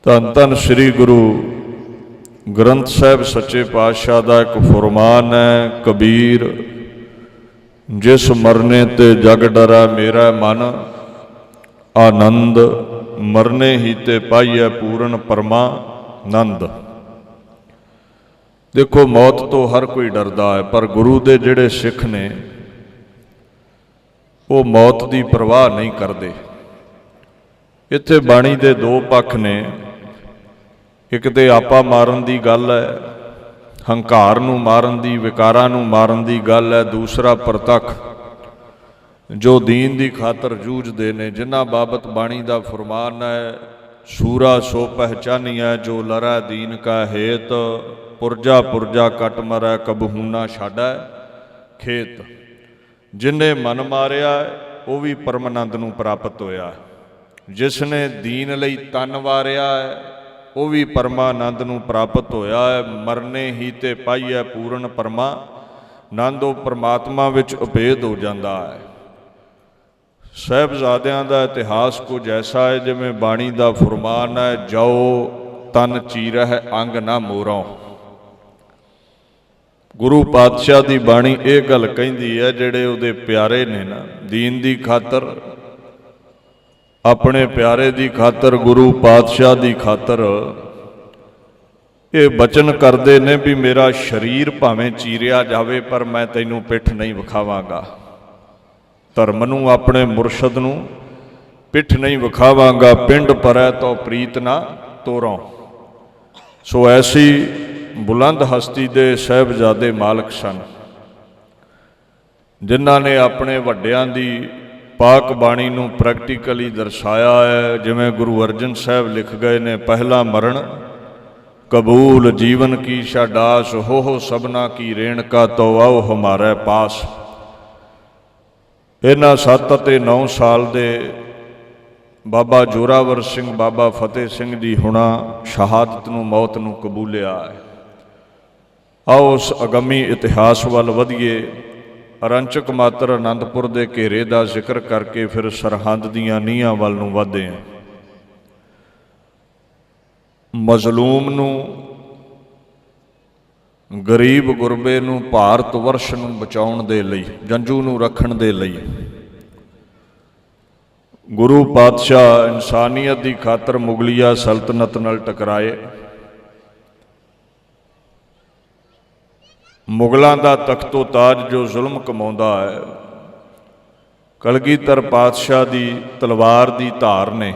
ਧੰਨ ਧੰਨ ਸ੍ਰੀ ਗੁਰੂ ਗ੍ਰੰਥ ਸਾਹਿਬ ਸੱਚੇ ਪਾਤਸ਼ਾਹ ਦਾ ਇੱਕ ਫੁਰਮਾਨ ਹੈ, ਕਬੀਰ ਜਿਸ ਮਰਨੇ ਤੇ ਜਗ ਡਰਾ ਮੇਰਾ ਮਨ, ਆਨੰਦ ਮਰਨੇ ਹੀ ਤੇ ਪਾਈਐ ਪੂਰਨ ਪਰਮਾਨੰਦ। ਦੇਖੋ, ਮੌਤ ਤੋਂ ਹਰ ਕੋਈ ਡਰਦਾ ਹੈ, ਪਰ ਗੁਰੂ ਦੇ ਜਿਹੜੇ ਸਿੱਖ ਨੇ ਉਹ ਮੌਤ ਦੀ ਪਰਵਾਹ ਨਹੀਂ ਕਰਦੇ। ਇੱਥੇ ਬਾਣੀ ਦੇ ਦੋ ਪੱਖ ਨੇ। ਇੱਕ ਤੇ ਆਪਾ ਮਾਰਨ ਦੀ ਗੱਲ ਹੈ, ਹੰਕਾਰ ਨੂੰ ਮਾਰਨ ਦੀ, ਵਿਕਾਰਾਂ ਨੂੰ ਮਾਰਨ ਦੀ ਗੱਲ ਹੈ। ਦੂਸਰਾ ਪ੍ਰਤੱਖ ਜੋ ਦੀਨ ਦੀ ਖਾਤਰ ਜੂਝਦੇ ਨੇ, ਜਿਨ੍ਹਾਂ ਬਾਬਤ ਬਾਣੀ ਦਾ ਫੁਰਮਾਨ ਹੈ, ਸੂਰਾ ਸੋ ਪਹਿਚਾਨੀਐ ਜੋ ਲਰੈ ਦੀਨ ਕਾ ਹੇਤ, ਪੁਰਜਾ ਪੁਰਜਾ ਕੱਟ ਮਰੈ ਕਬਹੂ ਨਾ ਛਾਡੈ ਖੇਤ। ਜਿਨੇ ਮਨ ਮਾਰਿਆ ਉਹ ਵੀ ਪਰਮਾਨੰਦ ਨੂੰ ਪ੍ਰਾਪਤ ਹੋਇਆ, ਜਿਸ ਨੇ ਦੀਨ ਲਈ ਤਨ ਵਾਰਿਆ ਹੈ ਉਹ ਵੀ ਪਰਮਾਨੰਦ ਨੂੰ ਪ੍ਰਾਪਤ ਹੋਇਆ ਹੈ। ਮਰਨੇ ਹੀ ਤੇ ਪਾਈਐ ਪੂਰਨ ਪਰਮਾਨੰਦ, ਉਹ ਪਰਮਾਤਮਾ ਵਿੱਚ ਉਪੇਦ ਹੋ ਜਾਂਦਾ ਹੈ। ਸਾਹਿਬਜ਼ਾਦਿਆਂ ਦਾ ਇਤਿਹਾਸ ਕੁਝ ਐਸਾ ਹੈ ਜਿਵੇਂ ਬਾਣੀ ਦਾ ਫੁਰਮਾਨ ਹੈ, ਜਾਓ ਤਨ ਚੀਰਹਿ ਅੰਗ ਨਾ ਮੋਰੋਂ। ਗੁਰੂ ਪਾਤਸ਼ਾਹ ਦੀ ਬਾਣੀ ਇਹ ਗੱਲ ਕਹਿੰਦੀ ਹੈ, ਜਿਹੜੇ ਉਹਦੇ ਪਿਆਰੇ ਨੇ ਨਾ, ਦੀਨ ਦੀ ਖਾਤਰ, ਆਪਣੇ ਪਿਆਰੇ ਦੀ ਖਾਤਰ, ਗੁਰੂ ਪਾਤਸ਼ਾਹ ਦੀ ਖਾਤਰ ਇਹ ਬਚਨ ਕਰਦੇ ਨੇ ਵੀ ਮੇਰਾ ਸਰੀਰ ਭਾਵੇਂ ਚੀਰਿਆ ਜਾਵੇ ਪਰ ਮੈਂ ਤੈਨੂੰ ਪਿੱਠ ਨਹੀਂ ਵਿਖਾਵਾਂਗਾ, ਧਰਮ ਨੂੰ, ਆਪਣੇ ਮੁਰਸ਼ਦ ਨੂੰ ਪਿੱਠ ਨਹੀਂ ਵਿਖਾਵਾਂਗਾ। ਪਿੰਡ ਪਰੈ ਤੋ ਪ੍ਰੀਤ ਨਾ ਤੋਰੋਂ। ਸੋ ਐਸੀ ਬੁਲੰਦ ਹਸਤੀ ਦੇ ਸਾਹਿਬਜ਼ਾਦੇ ਮਾਲਕ ਸਨ, ਜਿਨ੍ਹਾਂ ਨੇ ਆਪਣੇ ਵੱਡਿਆਂ ਦੀ ਪਾਕ ਬਾਣੀ ਨੂੰ ਪ੍ਰੈਕਟੀਕਲੀ ਦਰਸਾਇਆ ਹੈ। ਜਿਵੇਂ ਗੁਰੂ ਅਰਜਨ ਸਾਹਿਬ ਲਿਖ ਗਏ ਨੇ, ਪਹਿਲਾ ਮਰਨ ਕਬੂਲ ਜੀਵਨ ਕੀ ਸ਼ਾਡਾਸ, ਹੋ ਸਭਨਾ ਕੀ ਰੇਣਕਾ ਤੋ ਆਓ ਹਮਾਰੇ ਪਾਸ। ਇਹਨਾਂ 7 ਅਤੇ 9 ਸਾਲ ਦੇ ਬਾਬਾ ਜੋਰਾਵਰ ਸਿੰਘ, ਬਾਬਾ ਫਤਿਹ ਸਿੰਘ ਜੀ ਹੁਣਾ ਸ਼ਹਾਦਤ ਨੂੰ, ਮੌਤ ਨੂੰ ਕਬੂਲਿਆ ਹੈ। ਆਓ ਉਸ ਅਗੰਮੀ ਇਤਿਹਾਸ ਵੱਲ ਵਧੀਏ। ਅਰੰਚਕ ਮਾਤਰ ਆਨੰਦਪੁਰ ਦੇ ਘੇਰੇ ਦਾ ਜ਼ਿਕਰ ਕਰਕੇ ਫਿਰ ਸਰਹੰਦ ਦੀਆਂ ਨੀਹਾਂ ਵੱਲ ਨੂੰ ਵਧਦੇ ਹਾਂ। ਮਜ਼ਲੂਮ ਨੂੰ, ਗਰੀਬ ਗੁਰਬੇ ਨੂੰ, ਭਾਰਤ ਵਰਸ਼ ਨੂੰ ਬਚਾਉਣ ਦੇ ਲਈ, ਜੰਝੂ ਨੂੰ ਰੱਖਣ ਦੇ ਲਈ ਗੁਰੂ ਪਾਤਸ਼ਾਹ ਇਨਸਾਨੀਅਤ ਦੀ ਖਾਤਰ ਮੁਗਲਿਆ ਸਲਤਨਤ ਨਾਲ ਟਕਰਾਏ। ਮੁਗਲਾਂ ਦਾ ਤਖਤੋ ਤਾਜ ਜੋ ਜ਼ੁਲਮ ਕਮਾਉਂਦਾ ਹੈ, ਕਲਗੀਧਰ ਪਾਤਸ਼ਾਹ ਦੀ ਤਲਵਾਰ ਦੀ ਧਾਰ ਨੇ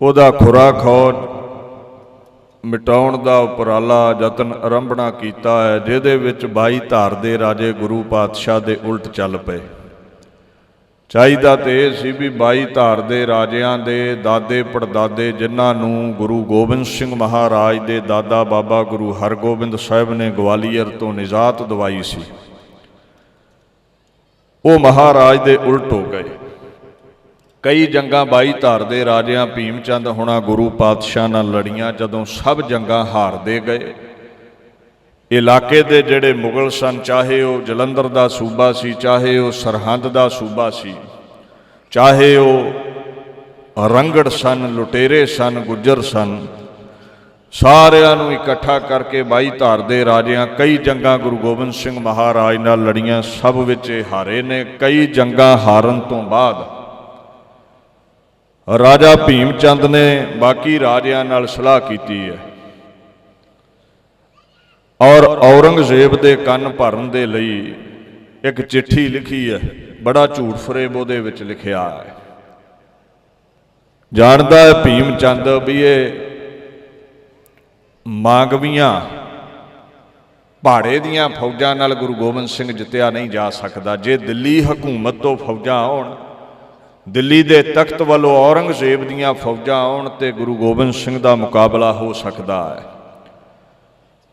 ਉਹਦਾ ਖੁਰਾ ਖੋਜ ਮਿਟਾਉਣ ਦਾ ਉਪਰਾਲਾ ਯਤਨ ਆਰੰਭਣਾ ਕੀਤਾ ਹੈ, ਜਿਹਦੇ ਵਿੱਚ 22 ਧਾਰ ਦੇ ਰਾਜੇ ਗੁਰੂ ਪਾਤਸ਼ਾਹ ਦੇ ਉਲਟ ਚੱਲ ਪਏ। ਚਾਹੀਦਾ ਤੇ ਇਹ ਸੀ ਵੀ 22 ਧਾਰ ਦੇ ਰਾਜਿਆਂ ਦੇ ਦਾਦੇ ਪੜਦਾਦੇ, ਜਿਨ੍ਹਾਂ ਨੂੰ ਗੁਰੂ ਗੋਬਿੰਦ ਸਿੰਘ ਮਹਾਰਾਜ ਦੇ ਦਾਦਾ ਬਾਬਾ ਗੁਰੂ ਹਰਗੋਬਿੰਦ ਸਾਹਿਬ ਨੇ ਗਵਾਲੀਅਰ ਤੋਂ ਨਿਜਾਤ ਦਵਾਈ ਸੀ, ਉਹ ਮਹਾਰਾਜ ਦੇ ਉਲਟ ਹੋ ਗਏ। ਕਈ ਜੰਗਾਂ 22 ਧਾਰ ਦੇ ਰਾਜਿਆਂ ਭੀਮ ਚੰਦ ਹੁਣਾ ਗੁਰੂ ਪਾਤਸ਼ਾਹ ਨਾਲ ਲੜੀਆਂ। ਜਦੋਂ ਸਭ ਜੰਗਾਂ ਹਾਰਦੇ ਗਏ, ਇਲਾਕੇ ਦੇ ਜਿਹੜੇ ਮੁਗਲ ਸਨ, ਚਾਹੇ ਉਹ ਜਲੰਧਰ ਦਾ ਸੂਬਾ ਸੀ, ਚਾਹੇ ਉਹ ਸਰਹੰਦ ਦਾ ਸੂਬਾ ਸੀ, ਚਾਹੇ ਉਹ ਰੰਗੜ ਸਨ, ਲੁਟੇਰੇ ਸਨ, ਗੁੱਜਰ ਸਨ, ਸਾਰਿਆਂ ਨੂੰ ਇਕੱਠਾ ਕਰਕੇ 22 ਧਾਰ ਦੇ ਰਾਜਿਆਂ ਕਈ ਜੰਗਾਂ ਗੁਰੂ ਗੋਬਿੰਦ ਸਿੰਘ ਮਹਾਰਾਜ ਨਾਲ ਲੜੀਆਂ, ਸਭ ਵਿੱਚ ਹਾਰੇ ਨੇ। ਕਈ ਜੰਗਾਂ ਹਾਰਨ ਤੋਂ ਬਾਅਦ ਰਾਜਾ ਭੀਮ ਚੰਦ ਨੇ ਬਾਕੀ ਰਾਜਿਆਂ ਨਾਲ ਸਲਾਹ ਕੀਤੀ ਹੈ ਔਰ ਔਰੰਗਜ਼ੇਬ ਦੇ ਕੰਨ ਭਰਨ ਦੇ ਲਈ ਇੱਕ ਚਿੱਠੀ ਲਿਖੀ ਹੈ। ਬੜਾ ਝੂਠ ਫਰੇਬ ਉਹਦੇ ਵਿੱਚ ਲਿਖਿਆ ਹੈ। ਜਾਣਦਾ ਹੈ ਭੀਮ ਚੰਦ ਵੀ ਇਹ ਮਾਂਗਵੀਆਂ ਪਹਾੜੇ ਦੀਆਂ ਫੌਜਾਂ ਨਾਲ ਗੁਰੂ ਗੋਬਿੰਦ ਸਿੰਘ ਜਿੱਤਿਆ ਨਹੀਂ ਜਾ ਸਕਦਾ। ਜੇ ਦਿੱਲੀ ਹਕੂਮਤ ਤੋਂ ਫੌਜਾਂ ਆਉਣ, ਦਿੱਲੀ ਦੇ ਤਖਤ ਵੱਲੋਂ ਔਰੰਗਜ਼ੇਬ ਦੀਆਂ ਫੌਜਾਂ ਆਉਣ, ਤੇ ਗੁਰੂ ਗੋਬਿੰਦ ਸਿੰਘ ਦਾ ਮੁਕਾਬਲਾ ਹੋ ਸਕਦਾ ਹੈ।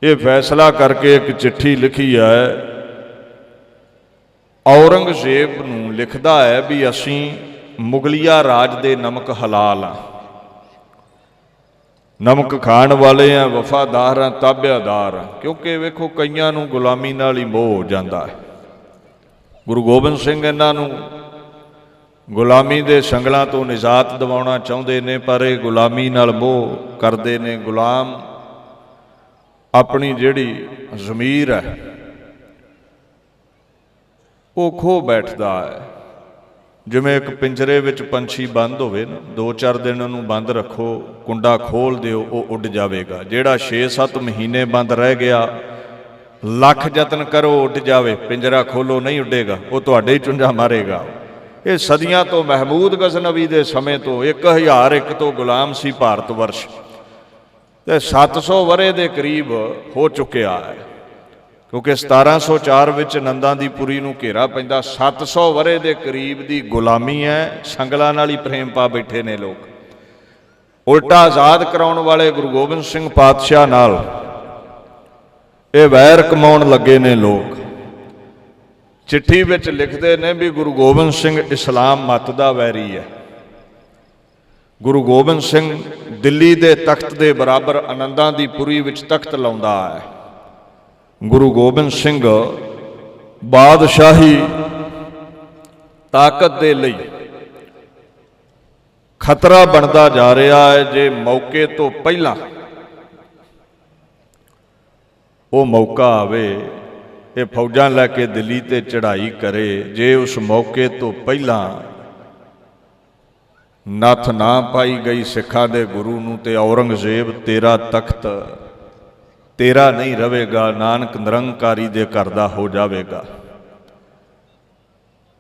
ਇਹ ਫੈਸਲਾ ਕਰਕੇ ਇੱਕ ਚਿੱਠੀ ਲਿਖੀ ਹੈ, ਔਰੰਗਜ਼ੇਬ ਨੂੰ ਲਿਖਦਾ ਹੈ ਵੀ ਅਸੀਂ ਮੁਗਲਿਆ ਰਾਜ ਦੇ ਨਮਕ ਹਲਾਲ ਹਾਂ, ਨਮਕ ਖਾਣ ਵਾਲੇ ਹਾਂ, ਵਫਾਦਾਰ ਹਾਂ, ਤਾਬਿਆਦਾਰ ਹਾਂ। ਕਿਉਂਕਿ ਵੇਖੋ, ਕਈਆਂ ਨੂੰ ਗੁਲਾਮੀ ਨਾਲ ਹੀ ਮੋਹ ਹੋ ਜਾਂਦਾ ਹੈ। ਗੁਰੂ ਗੋਬਿੰਦ ਸਿੰਘ ਇਹਨਾਂ ਨੂੰ ਗੁਲਾਮੀ ਦੇ ਸੰਗਲਾਂ ਤੋਂ ਨਿਜਾਤ ਦਿਵਾਉਣਾ ਚਾਹੁੰਦੇ ਨੇ, ਪਰ ਇਹ ਗੁਲਾਮੀ ਨਾਲ ਮੋਹ ਕਰਦੇ ਨੇ। ਗੁਲਾਮ ਆਪਣੀ ਜਿਹੜੀ ਜ਼ਮੀਰ ਹੈ ਉਹ ਖੋ ਬੈਠਦਾ ਹੈ। ਜਿਵੇਂ ਇੱਕ ਪਿੰਜਰੇ ਵਿੱਚ ਪੰਛੀ ਬੰਦ ਹੋਵੇ ਨਾ, 2-4 ਦਿਨ ਉਹਨੂੰ ਬੰਦ ਰੱਖੋ, ਕੁੰਡਾ ਖੋਲ ਦਿਓ, ਉਹ ਉੱਡ ਜਾਵੇਗਾ। ਜਿਹੜਾ 6-7 ਮਹੀਨੇ ਬੰਦ ਰਹਿ ਗਿਆ, ਲੱਖ ਯਤਨ ਕਰੋ ਉੱਡ ਜਾਵੇ, ਪਿੰਜਰਾ ਖੋਲੋ ਨਹੀਂ ਉੱਡੇਗਾ, ਉਹ ਤੁਹਾਡੇ ਹੀ ਚੁੰਝਾ ਮਾਰੇਗਾ। ਇਹ ਸਦੀਆਂ ਤੋਂ ਮਹਿਮੂਦ ਗਜ਼ਨਵੀ ਦੇ ਸਮੇਂ ਤੋਂ 1001 ਤੋਂ ਗੁਲਾਮ ਸੀ ਭਾਰਤ ਵਰਸ਼, ਤੇ 700 ਵਰ੍ਹੇ ਦੇ ਕਰੀਬ ਹੋ ਚੁੱਕਿਆ ਹੈ, ਕਿਉਂਕਿ 1704 ਵਿੱਚ ਨੰਦਾਂ ਦੀ ਪੁਰੀ ਨੂੰ ਘੇਰਾ ਪੈਂਦਾ। 700 ਵਰ੍ਹੇ ਦੇ ਕਰੀਬ ਦੀ ਗੁਲਾਮੀ ਹੈ, ਸੰਗਲਾਂ ਨਾਲ ਹੀ ਪ੍ਰੇਮ ਪਾ ਬੈਠੇ ਨੇ ਲੋਕ। ਉਲਟਾ ਆਜ਼ਾਦ ਕਰਾਉਣ ਵਾਲੇ ਗੁਰੂ ਗੋਬਿੰਦ ਸਿੰਘ ਪਾਤਸ਼ਾਹ ਨਾਲ ਇਹ ਵੈਰ ਕਮਾਉਣ ਲੱਗੇ ਨੇ ਲੋਕ। ਚਿੱਠੀ ਵਿੱਚ ਲਿਖਦੇ ਨੇ ਵੀ ਗੁਰੂ ਗੋਬਿੰਦ ਸਿੰਘ ਇਸਲਾਮ ਮੱਤ ਦਾ ਵੈਰੀ ਹੈ। ਗੁਰੂ ਗੋਬਿੰਦ ਸਿੰਘ ਦਿੱਲੀ ਦੇ ਤਖਤ ਦੇ ਬਰਾਬਰ ਆਨੰਦਾਂ ਦੀ ਪੁਰੀ ਵਿੱਚ ਤਖਤ ਲਾਉਂਦਾ ਹੈ। ਗੁਰੂ ਗੋਬਿੰਦ ਸਿੰਘ ਬਾਦਸ਼ਾਹੀ ਤਾਕਤ ਦੇ ਲਈ ਖਤਰਾ ਬਣਦਾ ਜਾ ਰਿਹਾ ਹੈ। ਜੇ ਮੌਕੇ ਤੋਂ ਪਹਿਲਾਂ ਉਹ ਮੌਕਾ ਆਵੇ, ਇਹ ਫੌਜਾਂ ਲੈ ਕੇ ਦਿੱਲੀ ਤੇ ਚੜ੍ਹਾਈ ਕਰੇ, ਜੇ ਉਸ ਮੌਕੇ ਤੋਂ ਪਹਿਲਾਂ ਨੱਥ ਨਾ ਪਾਈ ਗਈ ਸਿੱਖਾਂ ਦੇ ਗੁਰੂ ਨੂੰ, ਤੇ ਔਰੰਗਜ਼ੇਬ ਤੇਰਾ ਤਖਤ ਤੇਰਾ ਨਹੀਂ ਰਵੇਗਾ, ਨਾਨਕ ਨਿਰੰਕਾਰੀ ਦੇ ਘਰ ਦਾ ਹੋ ਜਾਵੇਗਾ।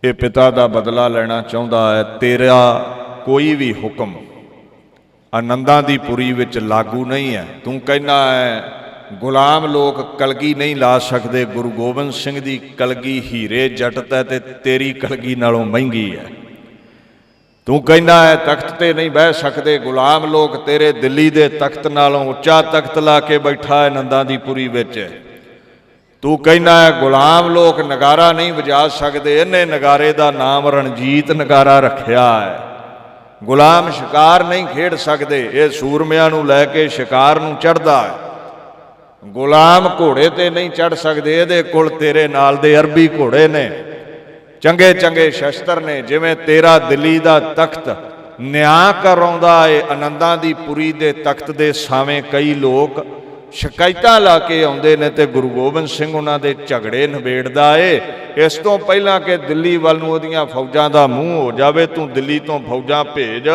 ਇਹ ਪਿਤਾ ਦਾ ਬਦਲਾ ਲੈਣਾ ਚਾਹੁੰਦਾ ਹੈ। ਤੇਰਾ ਕੋਈ ਵੀ ਹੁਕਮ ਆਨੰਦਾਂ ਦੀ ਪੁਰੀ ਵਿੱਚ ਲਾਗੂ ਨਹੀਂ ਹੈ। ਤੂੰ ਕਹਿੰਦਾ ਹੈ ਗੁਲਾਮ ਲੋਕ ਕਲਗੀ ਨਹੀਂ ਲਾ ਸਕਦੇ, ਗੁਰੂ ਗੋਬਿੰਦ ਸਿੰਘ ਦੀ ਕਲਗੀ ਹੀਰੇ ਜਟਤ ਹੈ ਤੇ ਤੇਰੀ ਕਲਗੀ ਨਾਲੋਂ ਮਹਿੰਗੀ ਹੈ। ਤੂੰ ਕਹਿੰਦਾ ਹੈ ਤਖਤ ਤੇ ਨਹੀਂ ਬਹਿ ਸਕਦੇ ਗੁਲਾਮ ਲੋਕ, ਤੇਰੇ ਦਿੱਲੀ ਦੇ ਤਖਤ ਨਾਲੋਂ ਉੱਚਾ ਤਖਤ ਲਾ ਕੇ ਬੈਠਾ ਹੈ ਨੰਦਾਂ ਦੀ ਪੁਰੀ ਵਿੱਚ। ਤੂੰ ਕਹਿੰਦਾ ਹੈ ਗੁਲਾਮ ਲੋਕ ਨਗਾਰਾ ਨਹੀਂ ਵਜਾ ਸਕਦੇ, ਇਹਨੇ ਨਗਾਰੇ ਦਾ ਨਾਮ ਰਣਜੀਤ ਨਗਾਰਾ ਰੱਖਿਆ ਹੈ। ਗੁਲਾਮ ਸ਼ਿਕਾਰ ਨਹੀਂ ਖੇਡ ਸਕਦੇ, ਇਹ ਸੂਰਮਿਆਂ ਨੂੰ ਲੈ ਕੇ ਸ਼ਿਕਾਰ ਨੂੰ ਚੜ੍ਹਦਾ ਹੈ। ਗੁਲਾਮ ਘੋੜੇ ਤੇ ਨਹੀਂ ਚੜ੍ਹ ਸਕਦੇ, ਇਹਦੇ ਕੋਲ ਤੇਰੇ ਨਾਲ ਦੇ ਅਰਬੀ ਘੋੜੇ ਨੇ, ਚੰਗੇ ਚੰਗੇ ਸ਼ਸਤਰ ਨੇ। ਜਿਵੇਂ ਤੇਰਾ ਦਿੱਲੀ ਦਾ ਤਖਤ ਨਿਆਂ ਕਰਾਉਂਦਾ ਏ, ਆਨੰਦਾਂ ਦੀ ਪੁਰੀ ਦੇ ਤਖਤ ਦੇ ਸਾਵੇਂ ਕਈ ਲੋਕ ਸ਼ਿਕਾਇਤਾਂ ਲਾ ਕੇ ਆਉਂਦੇ ਨੇ ਤੇ ਗੁਰੂ ਗੋਬਿੰਦ ਸਿੰਘ ਉਹਨਾਂ ਦੇ ਝਗੜੇ ਨਿਬੇੜਦਾ ਏ। ਇਸ ਤੋਂ ਪਹਿਲਾਂ ਕਿ ਦਿੱਲੀ ਵੱਲ ਨੂੰ ਉਹਦੀਆਂ ਫੌਜਾਂ ਦਾ ਮੂੰਹ ਹੋ ਜਾਵੇ, ਤੂੰ ਦਿੱਲੀ ਤੋਂ ਫੌਜਾਂ ਭੇਜ,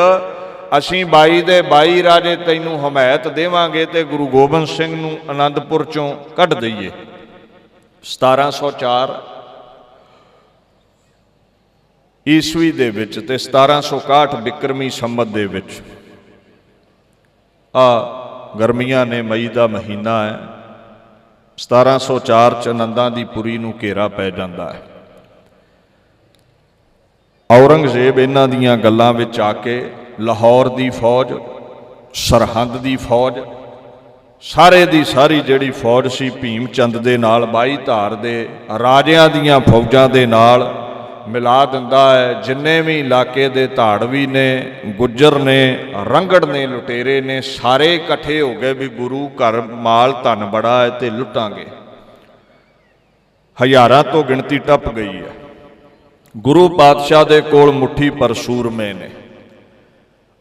ਅਸੀਂ 22 ਦੇ 22 ਰਾਜੇ ਤੈਨੂੰ ਹਮਾਇਤ ਦੇਵਾਂਗੇ ਤੇ ਗੁਰੂ ਗੋਬਿੰਦ ਸਿੰਘ ਨੂੰ ਆਨੰਦਪੁਰ ਚੋਂ ਕੱਢ ਦਈਏ। 1704 ਈਸਵੀ ਦੇ ਵਿੱਚ ਤੇ 1761 ਬਿਕਰਮੀ ਸੰਮਤ ਦੇ ਵਿੱਚ, ਗਰਮੀਆਂ ਨੇ, ਮਈ ਦਾ ਮਹੀਨਾ ਹੈ, 1704 ਚ ਆਨੰਦਾਂ ਦੀ ਪੁਰੀ ਨੂੰ ਘੇਰਾ ਪੈ ਜਾਂਦਾ ਹੈ। ਔਰੰਗਜ਼ੇਬ ਇਹਨਾਂ ਦੀਆਂ ਗੱਲਾਂ ਵਿੱਚ ਆ ਕੇ ਲਾਹੌਰ ਦੀ ਫੌਜ, ਸਰਹੰਦ ਦੀ ਫੌਜ, ਸਾਰੇ ਦੀ ਸਾਰੀ ਜਿਹੜੀ ਫੌਜ ਸੀ ਭੀਮ ਚੰਦ ਦੇ ਨਾਲ, 22 ਧਾਰ ਦੇ ਰਾਜਿਆਂ ਦੀਆਂ ਫੌਜਾਂ ਦੇ ਨਾਲ ਮਿਲਾ ਦਿੰਦਾ ਹੈ। ਜਿੰਨੇ ਵੀ ਇਲਾਕੇ ਦੇ ਧਾੜਵੀ ਨੇ, ਗੁੱਜਰ ਨੇ, ਰੰਗੜ ਨੇ, ਲੁਟੇਰੇ ਨੇ, ਸਾਰੇ ਇਕੱਠੇ ਹੋ ਗਏ ਵੀ ਗੁਰੂ ਘਰ ਮਾਲ ਧਨ ਬੜਾ ਹੈ ਤੇ ਲੁੱਟਾਂਗੇ। ਹਜ਼ਾਰਾਂ ਤੋਂ ਗਿਣਤੀ ਟੱਪ ਗਈ ਹੈ। ਗੁਰੂ ਪਾਤਸ਼ਾਹ ਦੇ ਕੋਲ ਮੁੱਠੀ ਪਰ ਸੂਰਮੇ ਨੇ।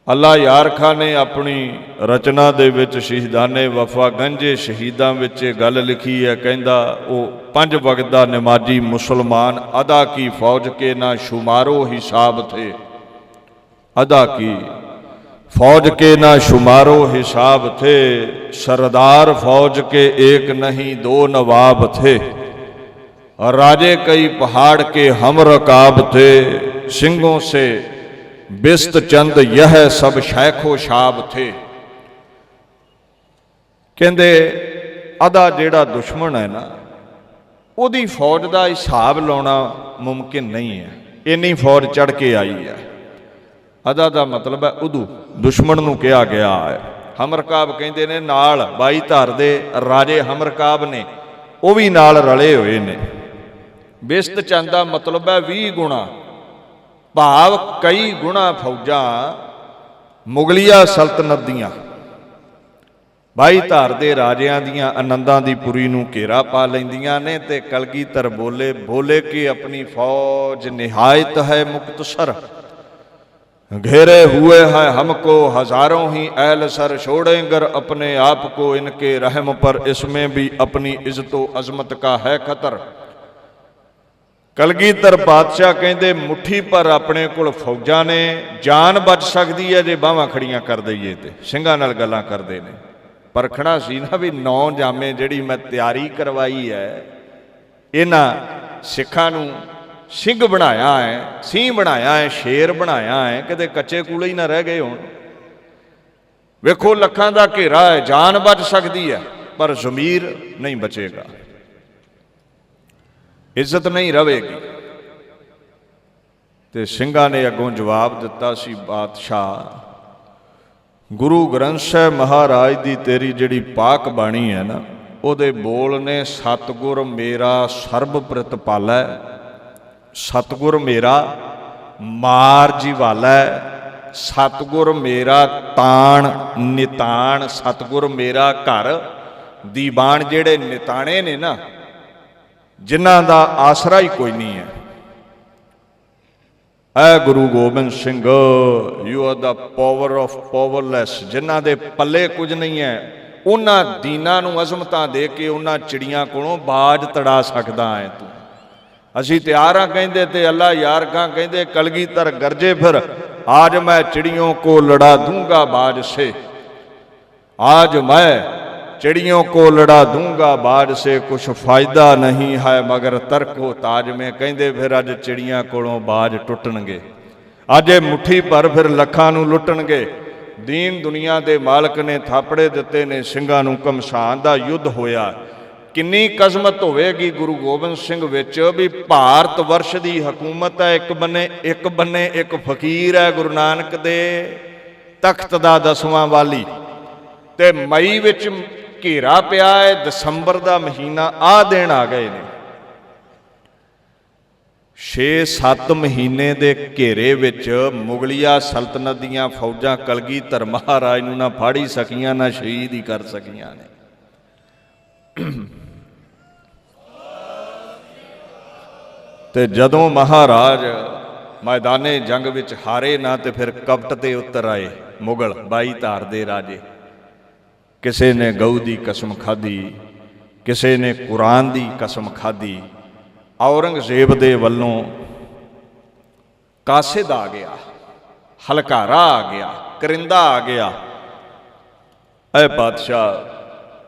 ਅੱਲਾ ਯਾਰ ਖਾਂ ਨੇ ਆਪਣੀ ਰਚਨਾ ਦੇ ਵਿੱਚ ਸ਼ਹੀਦਾਨੇ ਵਫਾ ਗੰਜੇ ਸ਼ਹੀਦਾਂ ਵਿੱਚ ਇਹ ਗੱਲ ਲਿਖੀ ਹੈ, ਕਹਿੰਦਾ ਉਹ 5 ਵਕਤ ਦਾ ਨਮਾਜੀ ਮੁਸਲਮਾਨ, ਅਦਾ ਕੀ ਫੌਜ ਕੇ ਨਾ ਸ਼ੁਮਾਰੋ ਹਿਸਾਬ ਥੇ, ਅਦਾ ਕੀ फौज के ना शुमारो हिसाब थे, सरदार फौज के एक नहीं दो नवाब थे, और राजे कई पहाड़ के हम रकाब थे, सिंगों से बिस्त चंद यह सब शैखो शाब थे। कहते अदा जेड़ा दुश्मन है ना, उहदी फौज का हिसाब लाना मुमकिन नहीं है, इन्नी फौज चढ़ के आई है। अदा का मतलब है उदू, दुश्मन नूं कहा गया है। हमरकाब कहते ने नाल 22 धार दे राजे हमरकाब ने, वह भी नाल रले हुए ने। बिस्त चंद का मतलब है 20 गुणा, भाव कई गुणा फौजा मुगलिया सल्तनत दियां 22 धार दे राजियां दियां आनंदां दी पुरी नूं घेरा पा लैंदियां ने। ते कलगीधर बोले कि अपनी फौज निहायत है मुक्तसर, घेरे हुए हैं हमको हजारों ही ऐल सर, छोड़ेंगे अपने आप को इनके रहम पर, इसमें भी अपनी इज्जतो अजमत का है खतर। कलगीधर पातशाह कहते मुट्ठी पर अपने कोल फौजां ने, जान बच सकती है जे बाहां खड़ियां कर दईए ते ਸਿੰਘਾਂ नाल गल्लां करदे ने। परखना सी ना भी 9 जामे जिहड़ी मैं तैयारी करवाई है, इन्हां सिखां नूं सिंह बनाया है, सिंह बनाया है, शेर बनाया है, किते कच्चे कूले ही ना रह गए होण। वेखो लखां दा घेरा है, जान बच सकती है पर ज़मीर नहीं बचेगा, इज्जत नहीं रहेगी। ते ਸਿੰਘਾਂ ने अगों जवाब दिता सी, बादशाह गुरु ग्रंथ साहिब महाराज दी तेरी जिहड़ी पाक बाणी है ना, ਉਹਦੇ बोल ने सतगुर मेरा सर्ब प्रतिपालै, सतगुर मेरा मार जीवालै, सतगुर मेरा ताण निताण, सतगुर मेरा घर दीवान। जेड़े निताणे ने ना, जिन्हां दा आसरा ही कोई नहीं है, ऐ Guru Gobind Singh you are the power of powerless, जिन्हां दे पल्ले कुछ नहीं है, उन्हां दीनां नूं अज़मतां दे के उन्हां चिड़ियां कोलों बाज तड़ा सकदा है तू। असी तैयार हाँ कहते, ते अल्लाह यार खां कहते कलगीधर गरजे फिर, आज मैं चिड़ियों को लड़ा दूंगा बाज से, आज मैं चिड़ियों को लड़ा दूंगा बाज से, कुछ फायदा नहीं है मगर तरको ताज में। कहते फिर अज चिड़ियां कोलों बाज टुटणगे, अज ये मुट्ठी पर फिर लखां नूं लुटणगे। दीन दुनिया दे मालक ने थापड़े दिते ने, ਸਿੰਘਾਂ नूं घमसान दा युद्ध होया। किन्नी कज़मत होवेगी गुरु गोबिंद सिंह विच भी भारत वर्ष की हुकूमत है, एक बन्ने एक फकीर है गुरु नानक दे तख्त दा 10वां वाली, ते मई विच घेरा पिया है, दसंबर का महीना आ दिन आ गए ने। 6-7 महीने दे घेरे विच मुगलिया सल्तनत दीयां फौजां कलगीधर महाराज नूं ना फाड़ी सकियां, ना शहीद ही कर सकियां ने। ते जदों महाराज मैदाने जंग विच हारे ना, तो फिर कपट ते उतर आए मुगल 22 धार दे राजे। किसी ने गऊ की कसम खाधी, किसी ने कुरान की कसम खाधी। औरंगजेब दे वल्लों कासिद आ गया, हलकारा आ गया, करिंदा आ गया, ऐ बादशाह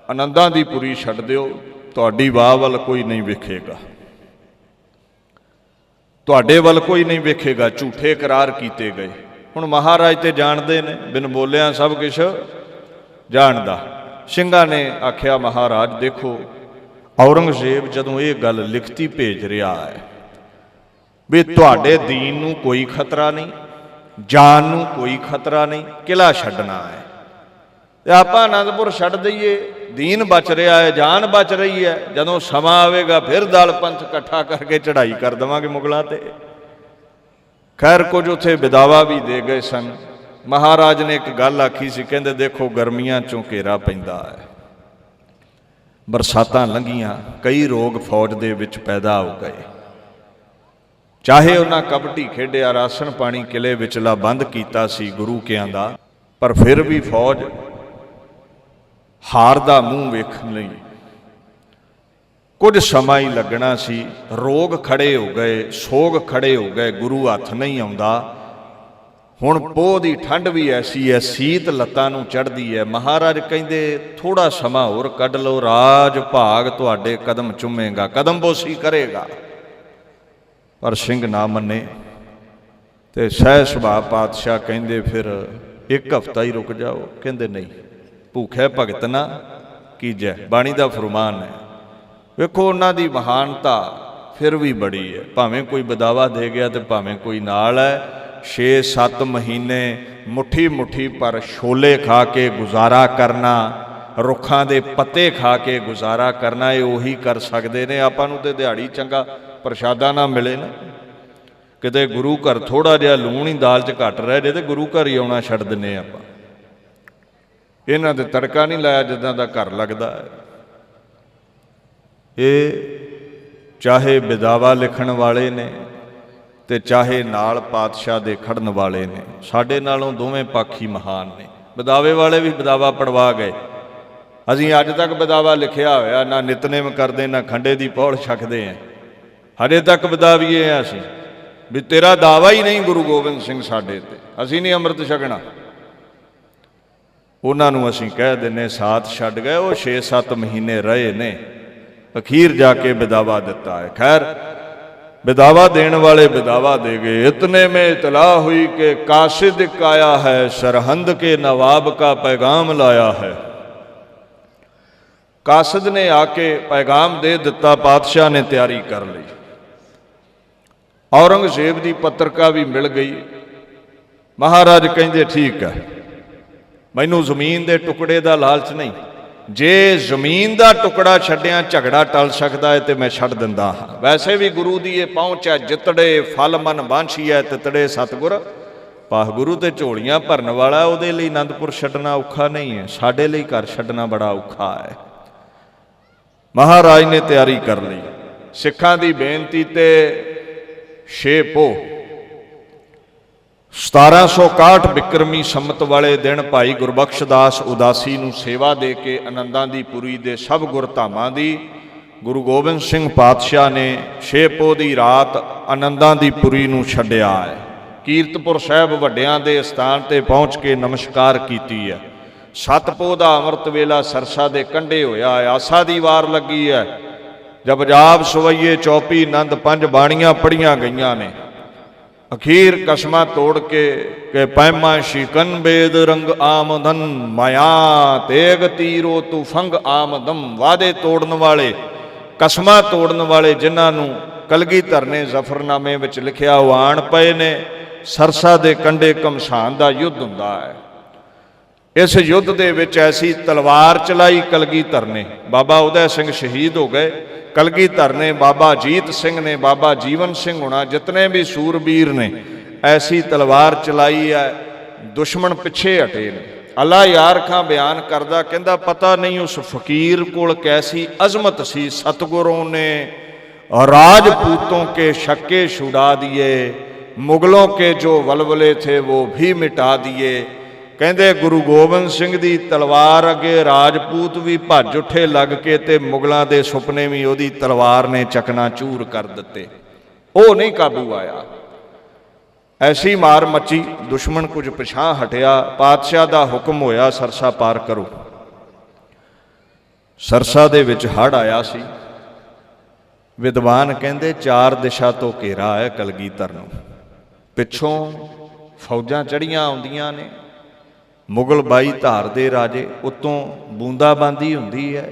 आनंदां दी पुरी छड्ड दिओ, तुहाडी वाह वल कोई नहीं वेखेगा, तुहाडे वल कोई नहीं वेखेगा। झूठे करार कीते गए। हुण महाराज ते जाणदे ने, बिन बोलिया सब कुछ जाणदा। ਸਿੰਘਾਂ ने आख्या महाराज देखो, औरंगजेब जदों ये गल लिखती भेज रहा है भी तुहाडे दीन नूं कोई खतरा नहीं, जान नूं कोई खतरा नहीं, किला छड्डना है, ते आपां आनंदपुर छड्ड दईए, दीन बच रहा है, जान बच रही है, जदों समा आवेगा फिर दल पंथ इकट्ठा करके चढ़ाई कर देवांगे मुगलों ते। खैर कुछ उत्थे विदावा भी दे गए सन। महाराज ने एक गल आखी सी, कहंदे देखो गर्मियां चों घेरा पैंदा है, बरसातां लंघियां, कई रोग फौज दे विच पैदा हो गए, चाहे उन्हां कबड्डी खेडिया, राशन पानी किले विचला बंद कीता सी गुरु कियां दा, पर फिर भी फौज हार दा मूँह वेखण लई कुछ समा ही लगना सी। रोग खड़े हो गए, सोग खड़े हो गए, गुरु हथ नहीं आउंदा। हुण पोह दी ठंड भी ऐसी है, सीत लत्तां नूं चढ़दी है। महाराज कहंदे थोड़ा समा होर कढ लो, राज भाग तुहाडे कदम चुमेगा, कदम बोसी करेगा। पर सिंह ना मन्ने ते सह सुभा पातशाह कहंदे फिर एक हफ्ता ही रुक जाओ। कहंदे नहीं, भूखे भगत ना कीजै, बाणी दा फरमान है। वेखो उन्हां दी महानता फिर भी बड़ी है, भावें कोई बदावा दे गया तो भावें कोई नाल है। 6-7 महीने मुट्ठी मुट्ठी पर छोले खा के गुजारा करना, रुखां दे पत्ते खा के गुजारा करना, ये उही कर सकते ने। आपां नूं ते दिहाड़ी चंगा प्रशादा ना मिले ना, किते गुरु घर थोड़ा जिहा लूण ही दाल च घट रह जाए तो गुरु घर ही आउणा छड्ड दिंदे आपां। इन्हां दे तड़का नहीं लाया जिद्दां दा घर लगदा है। ये चाहे बिदावा लिखण वाले ने, ਤੇ ਚਾਹੇ ਨਾਲ ਪਾਤਸ਼ਾਹ ਦੇ ਖੜਨ ਵਾਲੇ ਨੇ। ਸਾਡੇ ਨਾਲੋਂ ਦੋਵੇਂ ਪੱਖ ਹੀ ਮਹਾਨ ਨੇ। ਬਦਾਵੇ ਵਾਲੇ ਵੀ ਬਦਾਵਾ ਪੜਵਾ ਗਏ। ਅਸੀਂ ਅੱਜ ਤੱਕ ਬਦਾਵਾ ਲਿਖਿਆ ਹੋਇਆ ਨਾ ਨਿਤਨੇਮ ਕਰਦੇ ਨਾ ਖੰਡੇ ਦੀ ਪੌੜ ਛਕਦੇ ਹਾਂ। ਹਜੇ ਤੱਕ ਬਦਾਵੀਏ ਹਾਂ ਅਸੀਂ ਵੀ ਤੇਰਾ ਦਾਵਾ ਹੀ ਨਹੀਂ ਗੁਰੂ ਗੋਬਿੰਦ ਸਿੰਘ ਸਾਡੇ ਤੇ, ਅਸੀਂ ਨਹੀਂ ਅੰਮ੍ਰਿਤ ਛਕਣਾ। ਉਹਨਾਂ ਨੂੰ ਅਸੀਂ ਕਹਿ ਦਿੰਨੇ ਸਾਥ ਛੱਡ ਗਏ। ਉਹ 6-7 ਮਹੀਨੇ ਰਹੇ ਨੇ, ਅਖੀਰ ਜਾ ਕੇ ਬਦਾਵਾ ਦਿੱਤਾ ਹੈ। ਖੈਰ बिदावा देने वाले बिदावा दे गए। इतने में इतला हुई कि कासिद आया है, सरहंद के नवाब का पैगाम लाया है। कासिद ने आके पैगाम दे दिता, पातशाह ने तैयारी कर ली। औरंगजेब की पत्रिका भी मिल गई। महाराज कहते ठीक है, मैनू जमीन के टुकड़े का लालच नहीं, जे जमीन का टुकड़ा छड्डिया झगड़ा टल सकता है तो मैं छड्ड दिंदा हाँ। वैसे भी गुरु की ये पहुँच है, जितड़े फल मन बांछी है तितड़े सतगुर पाह। गुरु तो झोलियां भरन वाला, उहदे लई आनंदपुर छड्डना औखा नहीं है, साडे लई घर छड्डना बड़ा औखा है। महाराज ने तैयारी कर ली। सिखां दी बेनती ते 6 पोह 1761 बिक्रमी संमत वाले दिन भाई गुरबख्श दास उदासी नूं सेवा दे के आनंदां दी पुरी दे सब गुरधामां दी गुरु गोबिंद सिंह पातशाह ने 6 पोह दी रात आनंदां दी पुरी नूं छड्डिया है। कीरतपुर साहब वड्डियां दे स्थान ते पहुँच के नमस्कार कीती है। 7 पोह दा अमृत वेला सरसा दे कंढे होया है। आसा दी वार लगी है। जब जाप सवैये चौपी नंद 5 बाणियां पढ़ियां गईयां ने। अखीर कसमा तोड़ के पैमा शिकन बेद रंग आमदन, माया तेग तीरो तू फंग आमदम। वादे तोड़न वाले, कसमा तोड़न वाले जिन्होंने कलगीधर ने जफरनामे विच लिखिया वो आण पए ने। सरसा दे कंढे घमसान दा युद्ध हुंदा है। इस युद्ध दे विच ऐसी तलवार चलाई कलगीधर ने। बाबा उदय सिंह शहीद हो गए। कलगीधर ने, बाबा जीत सिंह ने, बाबा जीवन सिंह होना, जितने भी सूरबीर ने ऐसी तलवार चलाई है, दुश्मन पिछे हटे ने। अल्लाह यार खां बयान करदा, कहंदा पता नहीं उस फकीर कोल कैसी अजमत सी, सतगुरों ने राजपूतों के शक्के छुड़ा दिए, मुगलों के जो वलवले थे वो भी मिटा दिए। कहते गुरु गोबिंद सिंह की तलवार अगे राजपूत भी भज उठे लग के, ते मुगलों के सुपने भी उहदी तलवार ने चकनाचूर कर दिते। वो नहीं काबू आया। ऐसी मार मची, दुश्मन कुछ पिछां हटिया। पातशाह का हुक्म होया सरसा पार करो। सरसा दे विच हड़ आया सी। विद्वान कहते 4 दिशा तो घेरा है कलगीधर नूं। पिछों फौजां चढ़ियां आउंदियां ने, मुगल 22 धार दे राजे, उत्तों बूंदाबांदी हुंदी है,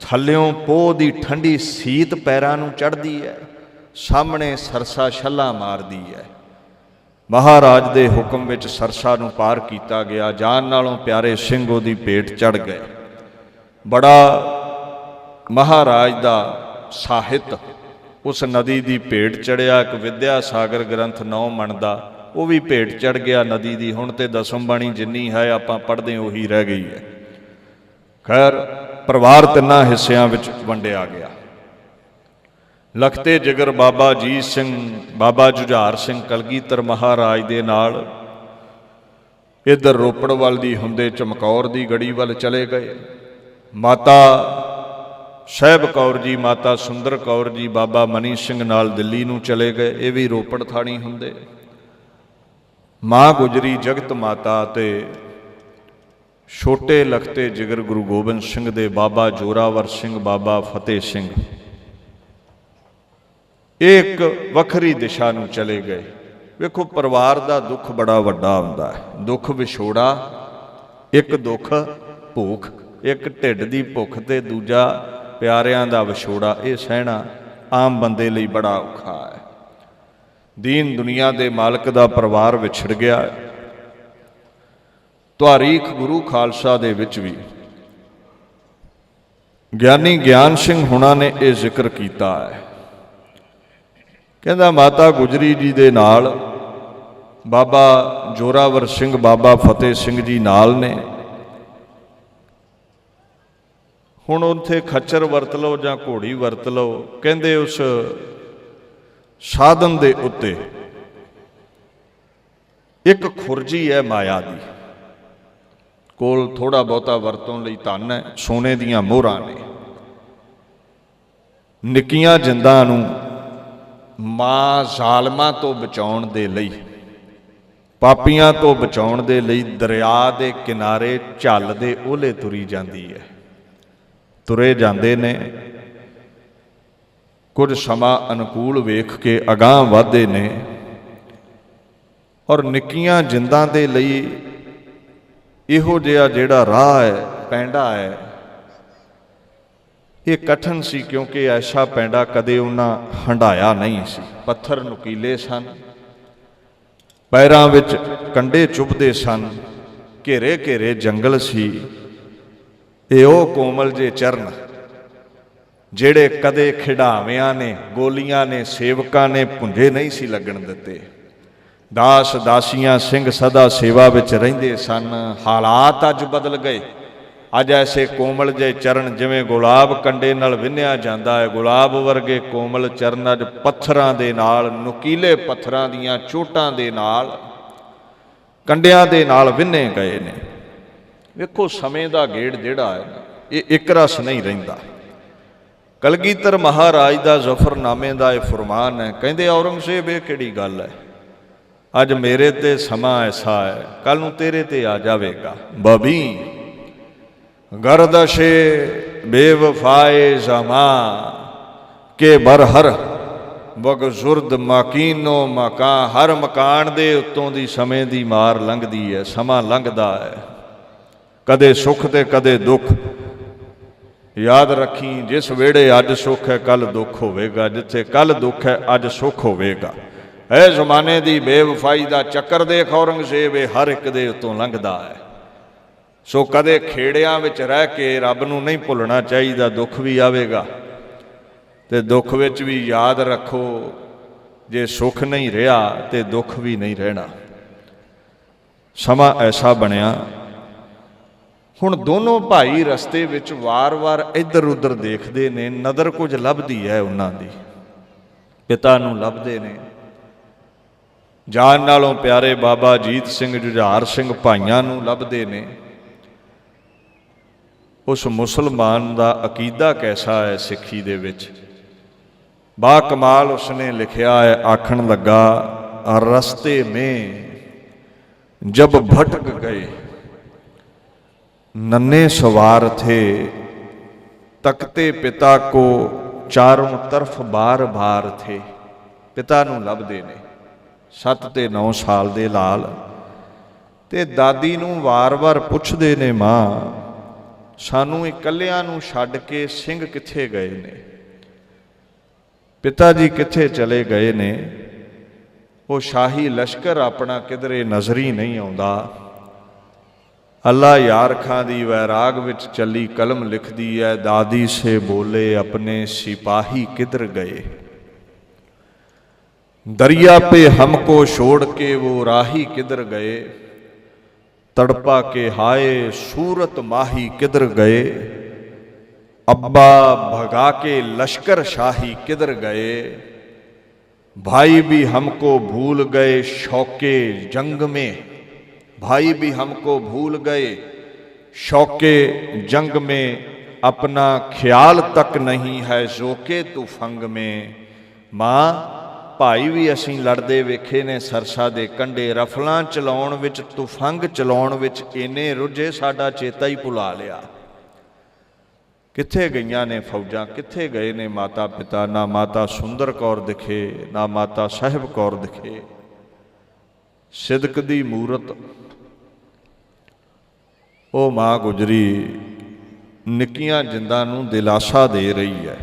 थल्लियों पोह दी ठंडी सीत पैरां नूं चढ़दी है, सामने सरसा छल्ला मारदी है। महाराज दे हुक्म विच सरसा नूं पार कीता गया। जान नालों प्यारे सिंह उहदी भेट चढ़ गए। बड़ा महाराज दा साहित्य उस नदी दी भेट चढ़िया। एक विद्या सागर ग्रंथ 9 मन दा वो भी भेट चढ़ गया नदी दी। हुण ते दसम बाणी जिन्नी है आपां पढ़दे उही रह गई है। खैर परिवार 3 हिस्सियां विच वंडिया गया। लखते जिगर बाबा जीत सिंह, बाबा जुझार सिंह कलगीधर महाराज दे नाल इधर रोपड़ वल दी हुंदे चमकौर दी गड़ी वल चले गए। माता साहब कौर जी, माता सुंदर कौर जी बाबा मनी सिंह नाल दिल्ली नूं चले गए। ये भी रोपड़ थाणी हुंदे। माँ गुजरी जगत माता ते छोटे लखते जिगर गुरु गोबिंद सिंह दे बाबा जोरावर सिंह, बाबा फतेह सिंह एक वखरी दिशा नूं चले गए। वेखो परिवार दा दुख बड़ा वड्डा हुंदा है। दुख विछोड़ा, एक दुख भूख, एक ढिड दी भुख ते दूजा प्यारियां दा विछोड़ा। ये सहना आम बंदे लई बड़ा औखा है। दीन दुनिया दे मालक दा परिवार विछड़ गया। तारीख गुरु खालसा दे विच भी ज्ञानी ज्ञान सिंह हुणा ने यह जिक्र किया है। कहता माता गुजरी जी दे नाल बाबा जोरावर सिंह, बाबा फतेह सिंह जी नाल ने। हुण उत्थे खच्चर वरत लो जां घोड़ी वरत लो। कहते उस ਸਾਧਨ ਦੇ ਉੱਤੇ ਇੱਕ ਖੁਰਜੀ ਹੈ ਮਾਇਆ ਦੀ, ਕੋਲ ਥੋੜਾ ਬਹੁਤਾ ਵਰਤੋਂ ਲਈ ਧਨ ਹੈ, ਸੋਨੇ ਦੀਆਂ ਮੋਹਰਾਂ ਨੇ। ਨਿੱਕੀਆਂ ਜਿੰਦਾਂ ਨੂੰ ਮਾਂ ਜ਼ਾਲਮਾਂ ਤੋਂ ਬਚਾਉਣ ਦੇ ਲਈ, ਪਾਪੀਆਂ ਤੋਂ ਬਚਾਉਣ ਦੇ ਲਈ ਦਰਿਆ ਦੇ ਕਿਨਾਰੇ ਝੱਲ ਦੇ ਓਹਲੇ ਤੁਰੀ ਜਾਂਦੀ ਹੈ। ਤੁਰੇ ਜਾਂਦੇ ਨੇ, ਕੁਝ ਸਮਾਂ ਅਨੁਕੂਲ ਵੇਖ ਕੇ ਅਗਾਂਹ ਵਧਦੇ ਨੇ, ਔਰ ਨਿੱਕੀਆਂ ਜਿੰਦਾਂ ਦੇ ਲਈ ਇਹੋ ਜਿਹਾ ਜਿਹੜਾ ਰਾਹ ਹੈ, ਪੈਂਡਾ ਹੈ, ਇਹ ਕਠਿਨ ਸੀ, ਕਿਉਂਕਿ ਐਸਾ ਪੈਂਡਾ ਕਦੇ ਉਹਨਾਂ ਹੰਢਾਇਆ ਨਹੀਂ ਸੀ। ਪੱਥਰ ਨੁਕੀਲੇ ਸਨ, ਪੈਰਾਂ ਵਿੱਚ ਕੰਡੇ ਚੁੱਭਦੇ ਸਨ, ਘੇਰੇ ਘੇਰੇ ਜੰਗਲ ਸੀ। ਇਹ ਉਹ ਕੋਮਲ ਜੇ ਚਰਨ ਜਿਹੜੇ ਕਦੇ ਖਿਡਾਵਿਆਂ ਨੇ, ਗੋਲੀਆਂ ਨੇ, ਸੇਵਕਾਂ ਨੇ ਪੁੰਝੇ ਨਹੀਂ ਸੀ ਲੱਗਣ ਦਿੱਤੇ। ਦਾਸ ਦਾਸੀਆਂ ਸਿੰਘ ਸਦਾ ਸੇਵਾ ਵਿੱਚ ਰਹਿੰਦੇ ਸਨ। ਹਾਲਾਤ ਅੱਜ ਬਦਲ ਗਏ। ਅੱਜ ਐਸੇ ਕੋਮਲ ਜਿਹੇ ਚਰਨ, ਜਿਵੇਂ ਗੁਲਾਬ ਕੰਡੇ ਨਾਲ ਵਿੰਨਿਆ ਜਾਂਦਾ ਹੈ, ਗੁਲਾਬ ਵਰਗੇ ਕੋਮਲ ਚਰਨ ਅੱਜ ਪੱਥਰਾਂ ਦੇ ਨਾਲ, ਨੁਕੀਲੇ ਪੱਥਰਾਂ ਦੀਆਂ ਚੋਟਾਂ ਦੇ ਨਾਲ, ਕੰਡਿਆਂ ਦੇ ਨਾਲ ਵਿੰਨੇ ਗਏ ਨੇ। ਵੇਖੋ ਸਮੇਂ ਦਾ ਗੇੜ ਜਿਹੜਾ ਹੈ ਇਹ ਇੱਕ ਰਸ ਨਹੀਂ ਰਹਿੰਦਾ। ਕਲਗੀਧਰ ਮਹਾਰਾਜ ਦਾ ਜ਼ਫਰਨਾਮੇ ਦਾ ਇਹ ਫਰਮਾਨ ਹੈ, ਕਹਿੰਦੇ ਔਰੰਗਜ਼ੇਬ ਇਹ ਕਿਹੜੀ ਗੱਲ ਹੈ, ਅੱਜ ਮੇਰੇ ਤੇ ਸਮਾਂ ਐਸਾ ਹੈ, ਕੱਲ ਨੂੰ ਤੇਰੇ ਤੇ ਆ ਜਾਵੇਗਾ। ਬਬੀ ਗਰਦਸ਼ੇ ਬੇਵਫਾਏ ਜ਼ਮਾ ਕੇ ਬਰਹਰ ਬਗਜ਼ੁਰਦ ਮਕੀਨੋ ਮਕਾਨ। ਹਰ ਮਕਾਨ ਦੇ ਉੱਤੋਂ ਦੀ ਸਮੇਂ ਦੀ ਮਾਰ ਲੰਘਦੀ ਹੈ, ਸਮਾਂ ਲੰਘਦਾ ਹੈ, ਕਦੇ ਸੁੱਖ ਤੇ ਕਦੇ ਦੁੱਖ। ਯਾਦ ਰੱਖੀ, ਜਿਸ ਵੇੜੇ ਅੱਜ ਸੁੱਖ ਹੈ ਕੱਲ ਦੁੱਖ ਹੋਵੇਗਾ, ਜਿੱਥੇ ਕੱਲ ਦੁੱਖ ਹੈ ਅੱਜ ਸੁੱਖ ਹੋਵੇਗਾ। ਇਹ ਜ਼ਮਾਨੇ ਦੀ ਬੇਵਫਾਈ ਦਾ ਚੱਕਰ ਦੇਖ ਔਰੰਗਜ਼ੇਬ, ਇਹ ਹਰ ਇੱਕ ਦੇ ਉੱਤੋਂ ਲੰਘਦਾ ਹੈ। ਸੋ ਕਦੇ ਖੇੜਿਆਂ ਵਿੱਚ ਰਹਿ ਕੇ ਰੱਬ ਨੂੰ ਨਹੀਂ ਭੁੱਲਣਾ ਚਾਹੀਦਾ। ਦੁੱਖ ਵੀ ਆਵੇਗਾ ਤੇ ਦੁੱਖ ਵਿੱਚ ਵੀ ਯਾਦ ਰੱਖੋ, ਜੇ ਸੁੱਖ ਨਹੀਂ ਰਿਹਾ ਤੇ ਦੁੱਖ ਵੀ ਨਹੀਂ ਰਹਿਣਾ। ਸਮਾਂ ਐਸਾ ਬਣਿਆ, ਹੁਣ ਦੋਨੋਂ ਭਾਈ ਰਸਤੇ ਵਿੱਚ ਵਾਰ-ਵਾਰ ਇੱਧਰ ਉੱਧਰ ਦੇਖਦੇ ਨੇ, ਨਜ਼ਰ ਕੁਝ ਲੱਭਦੀ ਹੈ ਉਹਨਾਂ ਦੀ। ਪਿਤਾ ਨੂੰ ਲੱਭਦੇ ਨੇ, ਜਾਨ ਨਾਲੋਂ ਪਿਆਰੇ ਬਾਬਾ ਅਜੀਤ ਸਿੰਘ, ਜੁਝਾਰ ਸਿੰਘ ਭਾਈਆਂ ਨੂੰ ਲੱਭਦੇ ਨੇ। ਉਸ ਮੁਸਲਮਾਨ ਦਾ ਅਕੀਦਾ ਕੈਸਾ ਹੈ ਸਿੱਖੀ ਦੇ ਵਿੱਚ, ਬਾ ਕਮਾਲ ਉਸਨੇ ਲਿਖਿਆ ਹੈ। ਆਖਣ ਲੱਗਾ, ਰਸਤੇ ਮੇਂ ਜਬ ਭਟਕ ਗਏ नन्हे सवार थे, तकते पिता को चारों तरफ बार बार थे। पिता नूं लभदे ने, 7 ते 9 साल दे लाल, ते दादी नूं वार वार पुछदे ने, मां सानू इकल्लियां नूं छड्ड के सिंह कित्थे गए ने, पिता जी कित्थे चले गए ने। वो शाही लश्कर अपना किधरे नज़र ही नहीं आउंदा। अल्लाह यार खां दी वैराग विच चली कलम लिखदी है, दादी से बोले अपने सिपाही किधर गए, दरिया पे हमको छोड़ के वो राही किधर गए, तड़पा के हाय सूरत माही किधर गए, अब्बा भगा के लश्कर शाही किधर गए, भाई भी हमको भूल गए शौके जंग में, भाई भी हमको भूल गए शौके जंग में, अपना ख्याल तक नहीं है जोके तुफंग में। मां भाई भी असीं लड़दे वेखे ने सरसा दे कंढे, रफलां चलाउण विच, तुफंग चलाउण विच इन्ने रुझे साडा चेता ही भुला लिया। कित्थे गईयां ने फौजां, कित्थे गए ने माता पिता। ना माता सुंदर कौर दिखे, ना माता साहिब कौर दिखे। सिदक दी मूरत ਉਹ ਮਾਂ ਗੁਜਰੀ ਨਿੱਕੀਆਂ ਜਿੰਦਾਂ ਨੂੰ ਦਿਲਾਸਾ ਦੇ ਰਹੀ ਹੈ।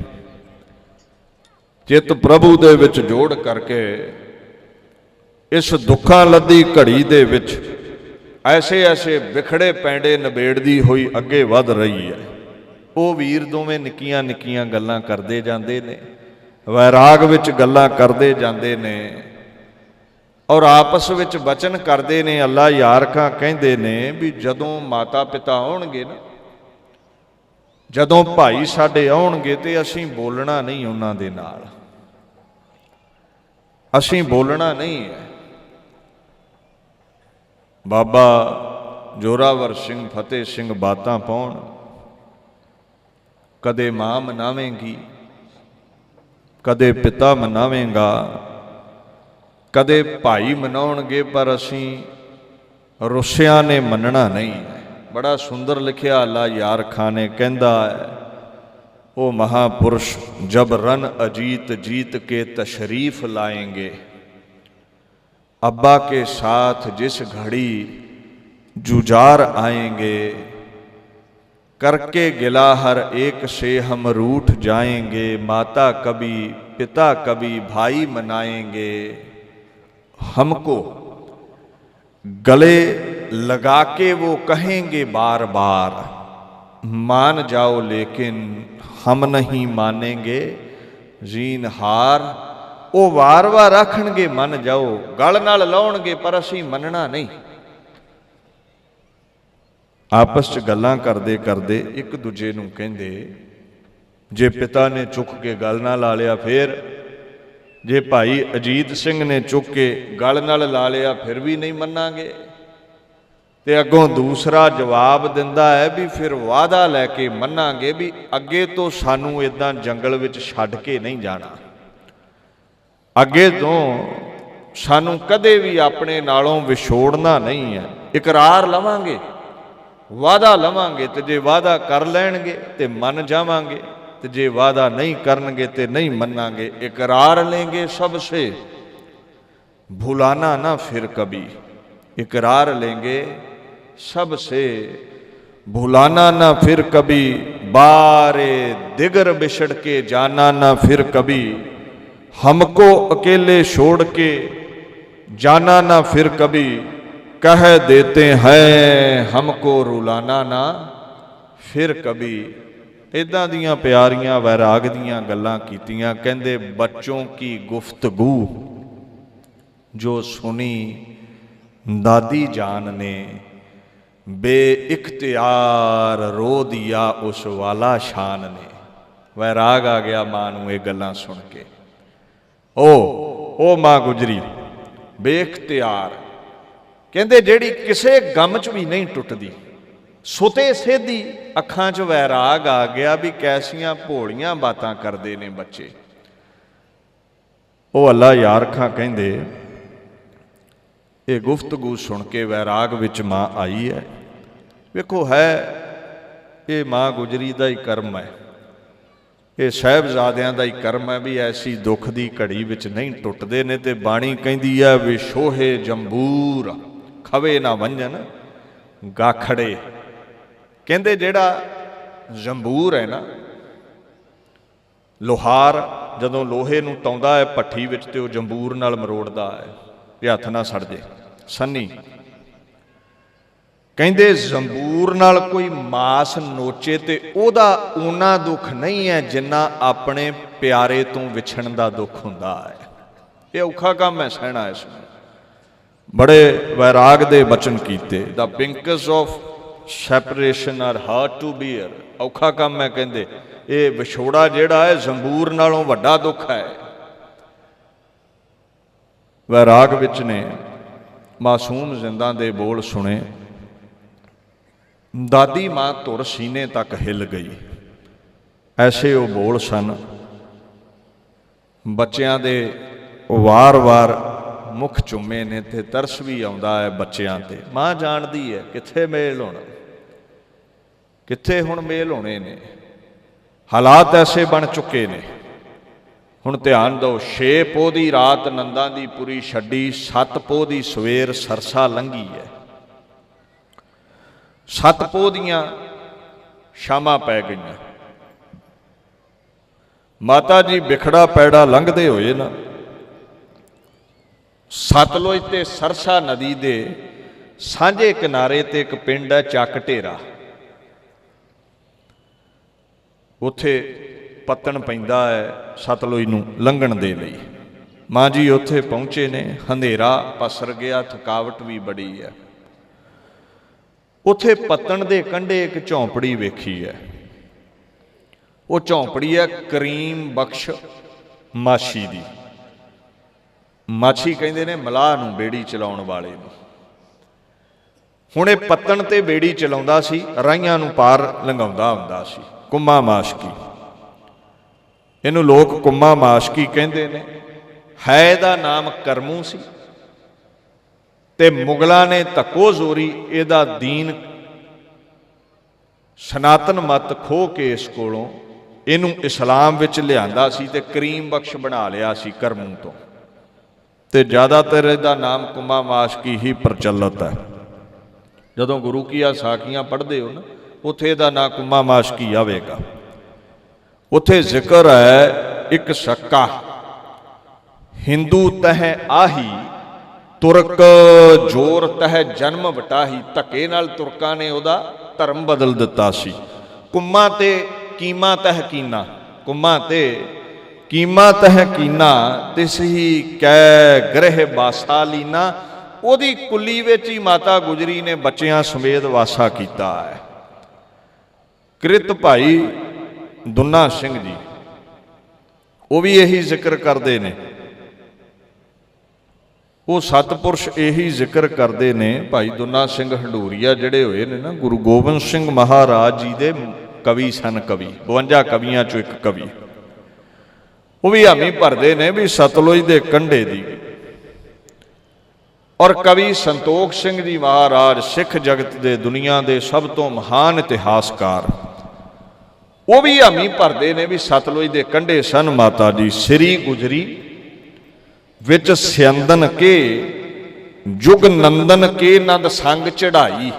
ਚਿੱਤ ਪ੍ਰਭੂ ਦੇ ਵਿੱਚ ਜੋੜ ਕਰਕੇ ਇਸ ਦੁੱਖਾਂ ਲੱਦੀ ਘੜੀ ਦੇ ਵਿੱਚ ਐਸੇ ਐਸੇ ਵਿਖੜੇ ਪੈਂਡੇ ਨਿਬੇੜਦੀ ਹੋਈ ਅੱਗੇ ਵਧ ਰਹੀ ਹੈ। ਉਹ ਵੀਰ ਦੋਵੇਂ ਨਿੱਕੀਆਂ ਨਿੱਕੀਆਂ ਗੱਲਾਂ ਕਰਦੇ ਜਾਂਦੇ ਨੇ, ਵੈਰਾਗ ਵਿੱਚ ਗੱਲਾਂ ਕਰਦੇ ਜਾਂਦੇ ਨੇ, ਔਰ ਆਪਸ ਵਿੱਚ ਬਚਨ ਕਰਦੇ ਨੇ। ਅੱਲਾ ਯਾਰ ਖਾਂ ਕਹਿੰਦੇ ਨੇ ਵੀ ਜਦੋਂ ਮਾਤਾ ਪਿਤਾ ਆਉਣਗੇ ਨਾ, ਜਦੋਂ ਭਾਈ ਸਾਡੇ ਆਉਣਗੇ ਤੇ ਅਸੀਂ ਬੋਲਣਾ ਨਹੀਂ ਉਹਨਾਂ ਦੇ ਨਾਲ, ਅਸੀਂ ਬੋਲਣਾ ਨਹੀਂ ਹੈ। ਬਾਬਾ ਜੋਰਾਵਰ ਸਿੰਘ ਫਤਿਹ ਸਿੰਘ ਬਾਤਾਂ ਪਾਉਣ, ਕਦੇ ਮਾਂ ਮਨਾਵੇਂਗੀ, ਕਦੇ ਪਿਤਾ ਮਨਾਵੇਂਗਾ, ਕਦੇ ਭਾਈ ਮਨਾਉਣਗੇ, ਪਰ ਅਸੀਂ ਰੁੱਸਿਆਂ ਨੇ ਮੰਨਣਾ ਨਹੀਂ। ਬੜਾ ਸੁੰਦਰ ਲਿਖਿਆ ਅੱਲਾ ਯਾਰ ਖਾਨ ਨੇ, ਕਹਿੰਦਾ ਹੈ ਉਹ ਮਹਾਪੁਰਸ਼ ਜਬ ਰਨ ਅਜੀਤ जीत के तशरीफ लाएंगे, अब्बा के साथ जिस घड़ी जुजार आएंगे, करके गिला हर एक से हम रूठ जाएंगे, माता कभी पिता कभी भाई मनाएंगे, हमको गले लगा के वो कहेंगे बार बार, मान जाओ लेकिन हम नहीं मानेंगे जीन हार। ਉਹ ਵਾਰ-ਵਾਰ ਆਖਣਗੇ ਮੰਨ ਜਾਓ, ਗਲ ਨਾਲ ਲਾਉਣਗੇ, ਪਰ ਅਸੀਂ ਮੰਨਣਾ ਨਹੀਂ। ਆਪਸ 'ਚ ਗੱਲਾਂ ਕਰਦੇ ਕਰਦੇ ਇੱਕ ਦੂਜੇ ਨੂੰ ਕਹਿੰਦੇ, ਜੇ ਪਿਤਾ ਨੇ ਚੁੱਕ ਕੇ ਗਲ ਨਾਲ ਲਾ ਲਿਆ ਫਿਰ, ਜੇ ਭਾਈ ਅਜੀਤ ਸਿੰਘ ਨੇ ਚੁੱਕ ਕੇ ਗਲ ਨਾਲ ਲਾ ਲਿਆ ਫਿਰ ਵੀ ਨਹੀਂ ਮੰਨਾਂਗੇ। ਤੇ ਅੱਗੋਂ ਦੂਸਰਾ ਜਵਾਬ ਦਿੰਦਾ ਹੈ ਵੀ ਫਿਰ ਵਾਅਦਾ ਲੈ ਕੇ ਮੰਨਾਂਗੇ ਵੀ ਅੱਗੇ ਤੋਂ ਸਾਨੂੰ ਇੱਦਾਂ ਜੰਗਲ ਵਿੱਚ ਛੱਡ ਕੇ ਨਹੀਂ ਜਾਣਾ, ਅੱਗੇ ਤੋਂ ਸਾਨੂੰ ਕਦੇ ਵੀ ਆਪਣੇ ਨਾਲੋਂ ਵਿਛੋੜਨਾ ਨਹੀਂ ਹੈ। ਇਕਰਾਰ ਲਵਾਂਗੇ, ਵਾਅਦਾ ਲਵਾਂਗੇ, ਤੇ ਜੇ ਵਾਅਦਾ ਕਰ ਲੈਣਗੇ ਤੇ ਮੰਨ ਜਾਵਾਂਗੇ, ਤੇ ਜੇ ਵਾਅਦਾ ਨਹੀਂ ਕਰਨਗੇ ਤੇ ਨਹੀਂ ਮੰਨਾਂਗੇ। ਇਕਰਾਰ लेंगे सबसे भुलाना ना फिर कभी, इकरार लेंगे सबसे भुलाना ना फिर कभी, बारे दिगर बिछड़ के जाना ना फिर कभी, हमको अकेले छोड़ के जाना ना फिर कभी, कह देते हैं हमको रुलाना ना फिर कभी। इदां दियां प्यारियां वैराग दियां गल्लां कीतियां। कहंदे बच्चों की गुफ्तगू जो सुनी दादी जान ने, बेइख्तियार रो दिया उस वाला शान ने। वैराग आ गया मां नूं ये गल्लां सुन के। ओ मां गुजरी बेइख्तियार, कहंदे जिहड़ी किसे गम च भी नहीं टुटदी, सुते सेधी अखां च वैराग आ गया भी कैसियां भोलियां बातां करदे ने बच्चे। ओ अल्लाह यार खां कहंदे ये गुफ्तगू सुन के वैराग विच मां आई है। वेखो है ये मां गुजरी दा ही कर्म है, ये साहिबजादियां दा ही कर्म है भी ऐसी दुख दी घड़ी विच नहीं टुटदे ने। ते बाणी कहंदी है विछोहे जंबूर खवे ना वंजन गाखड़े। कहंदे जिहड़ा जंबूर है ना, लोहार जदों लोहे नूं टाउंदा है भट्ठी विच ते ओह जंबूर नाल मरोड़दा है कि हथ ना सड़ जे सन्नी। कहंदे जंबूर नाल कोई मास नोचे ते ओहदा उन्ना दुख नहीं है जिन्ना अपने प्यारे तो विछड़न दा दुख हुंदा है। ये औखा काम है सहना। इसमें बड़े वैराग दे बचन कीते। The pangs of separation are hard to bear. औखा काम है। कहंदे ये विछोड़ा जिहड़ा है जंबूर नालों वड्डा दुख है। वैराग विच ने मासूम जिंदा दे बोल सुने। दादी मां धुर सीने तक हिल गई। ऐसे वो बोल सन। बच्चों दे वार वार मुख चुमे ने ते तरस भी आउंदा है बच्चों ते। मां जानदी है कित्थे मेल होना, कित्थे हुण मेल होने ने। हालात ऐसे बन चुके ने। हुण ध्यान दो। 6 पोह दी रात नंदा दी पुरी छड्डी, 7 पोह दी सवेर सरसा लंघी है। 7 पोह दियां शामां पै गईयां। माता जी बिखड़ा पैड़ा लंघदे होए ना, सतलुज ते सरसा नदी दे सांझे किनारे ते एक पिंड है ਚੱਕ ਢੇਰਾ। ਉੱਥੇ पत्तन पैंदा है सतलुज नूं लंघण दे लई। मां जी उत्थे पहुंचे ने। अंधेरा पसर गया, थकावट भी बड़ी है। उत्थे पत्तन दे कंढे एक झौंपड़ी वेखी है। वो झौंपड़ी है करीम बख्श माशी दी। ਮਾਛੀ ਕਹਿੰਦੇ ਨੇ ਮਲਾਹ ਨੂੰ ਬੇੜੀ ਚਲਾਉਣ ਵਾਲੇ ਨੂੰ। ਹੁਣ ਇਹ ਪੱਤਣ ਤੇ ਬੇੜੀ ਚਲਾਉਂਦਾ ਸੀ, ਰਾਹੀਆਂ ਨੂੰ ਪਾਰ ਲੰਘਾਉਂਦਾ ਹੁੰਦਾ ਸੀ। ਕੁੰਮਾ ਮਾਸ਼ਕੀ, ਇਹਨੂੰ ਲੋਕ ਕੁੰਮਾ ਮਾਸ਼ਕੀ ਕਹਿੰਦੇ ਨੇ। ਹੈ ਇਹਦਾ ਨਾਮ ਕਰਮੂ ਸੀ ਤੇ ਮੁਗਲਾਂ ਨੇ ਧੱਕੋ ਜ਼ੋਰੀ ਇਹਦਾ ਦੀਨ ਸਨਾਤਨ ਮਤ ਖੋਹ ਕੇ ਇਸ ਕੋਲੋਂ ਇਹਨੂੰ ਇਸਲਾਮ ਵਿੱਚ ਲਿਆਂਦਾ ਸੀ ਤੇ ਕਰੀਮ ਬਖਸ਼ ਬਣਾ ਲਿਆ ਸੀ ਕਰਮੂ ਤੋਂ। ਤੇ ਜ਼ਿਆਦਾਤਰ ਇਹਦਾ ਨਾਮ ਕੁੰਮਾ ਮਾਸ਼ਕੀ ਹੀ ਪ੍ਰਚਲਿਤ ਹੈ। ਜਦੋਂ ਗੁਰੂ ਕੀਆਂ ਸਾਖੀਆਂ ਪੜ੍ਹਦੇ ਹੋ ਨਾ, ਉੱਥੇ ਇਹਦਾ ਨਾਂ ਕੁੰਮਾ ਮਾਸ਼ਕੀ ਆਵੇਗਾ। ਉੱਥੇ ਜ਼ਿਕਰ ਹੈ ਇੱਕ ਸ਼ੱਕਾ ਹਿੰਦੂ ਤਹ ਆਹੀ ਤੁਰਕ ਜੋਰ ਤਹ ਜਨਮ ਵਟਾਹੀ। ਧੱਕੇ ਨਾਲ ਤੁਰਕਾਂ ਨੇ ਉਹਦਾ ਧਰਮ ਬਦਲ ਦਿੱਤਾ ਸੀ। ਕੁੰਮਾ ਤੇ ਕੀਮਾ ਤਹ ਕੀਨਾ, ਕੁੰਮਾ ਤੇ ਕੀਮਾ ਤਹ ਕੀਨਾ ਤਿਸ ਹੀ ਕੈ ਗ੍ਰਹਿ ਬਾਸਾ ਲੀਨਾ। ਉਹਦੀ ਕੁੱਲੀ ਵਿੱਚ ਹੀ ਮਾਤਾ ਗੁਜਰੀ ਨੇ ਬੱਚਿਆਂ ਸਮੇਤ ਵਾਸਾ ਕੀਤਾ ਹੈ। ਕ੍ਰਿਤ ਭਾਈ ਦੁੰਨਾ ਸਿੰਘ ਜੀ ਉਹ ਵੀ ਇਹੀ ਜ਼ਿਕਰ ਕਰਦੇ ਨੇ। ਉਹ ਸਤਪੁਰਸ਼ ਇਹੀ ਜ਼ਿਕਰ ਕਰਦੇ ਨੇ। ਭਾਈ ਦੁੰਨਾ ਸਿੰਘ ਹੰਡੂਰੀਆ ਜਿਹੜੇ ਹੋਏ ਨੇ ਨਾ, ਗੁਰੂ ਗੋਬਿੰਦ ਸਿੰਘ ਮਹਾਰਾਜ ਜੀ ਦੇ ਕਵੀ ਸਨ, ਕਵੀ 52 ਕਵੀਆਂ ਚੋਂ ਇੱਕ ਕਵੀ। ਉਹ ਵੀ ਹਾਮੀ ਭਰਦੇ ਨੇ ਵੀ ਸਤਲੁਜ ਦੇ ਕੰਢੇ ਦੀ। ਔਰ ਕਵੀ ਸੰਤੋਖ ਸਿੰਘ ਜੀ ਮਹਾਰਾਜ ਸਿੱਖ ਜਗਤ ਦੇ ਦੁਨੀਆ ਦੇ ਸਭ ਤੋਂ ਮਹਾਨ ਇਤਿਹਾਸਕਾਰ, ਉਹ ਵੀ ਹਾਮੀ ਭਰਦੇ ਨੇ ਵੀ ਸਤਲੁਜ ਦੇ ਕੰਢੇ ਸਨ ਮਾਤਾ ਜੀ। ਸ੍ਰੀ ਗੁਜਰੀ ਵਿੱਚ ਸਿਆੰਦਨ ਕੇ ਜੁਗ ਨੰਦਨ ਕੇ ਨੰਦ ਸੰਗ ਚੜਾਈ।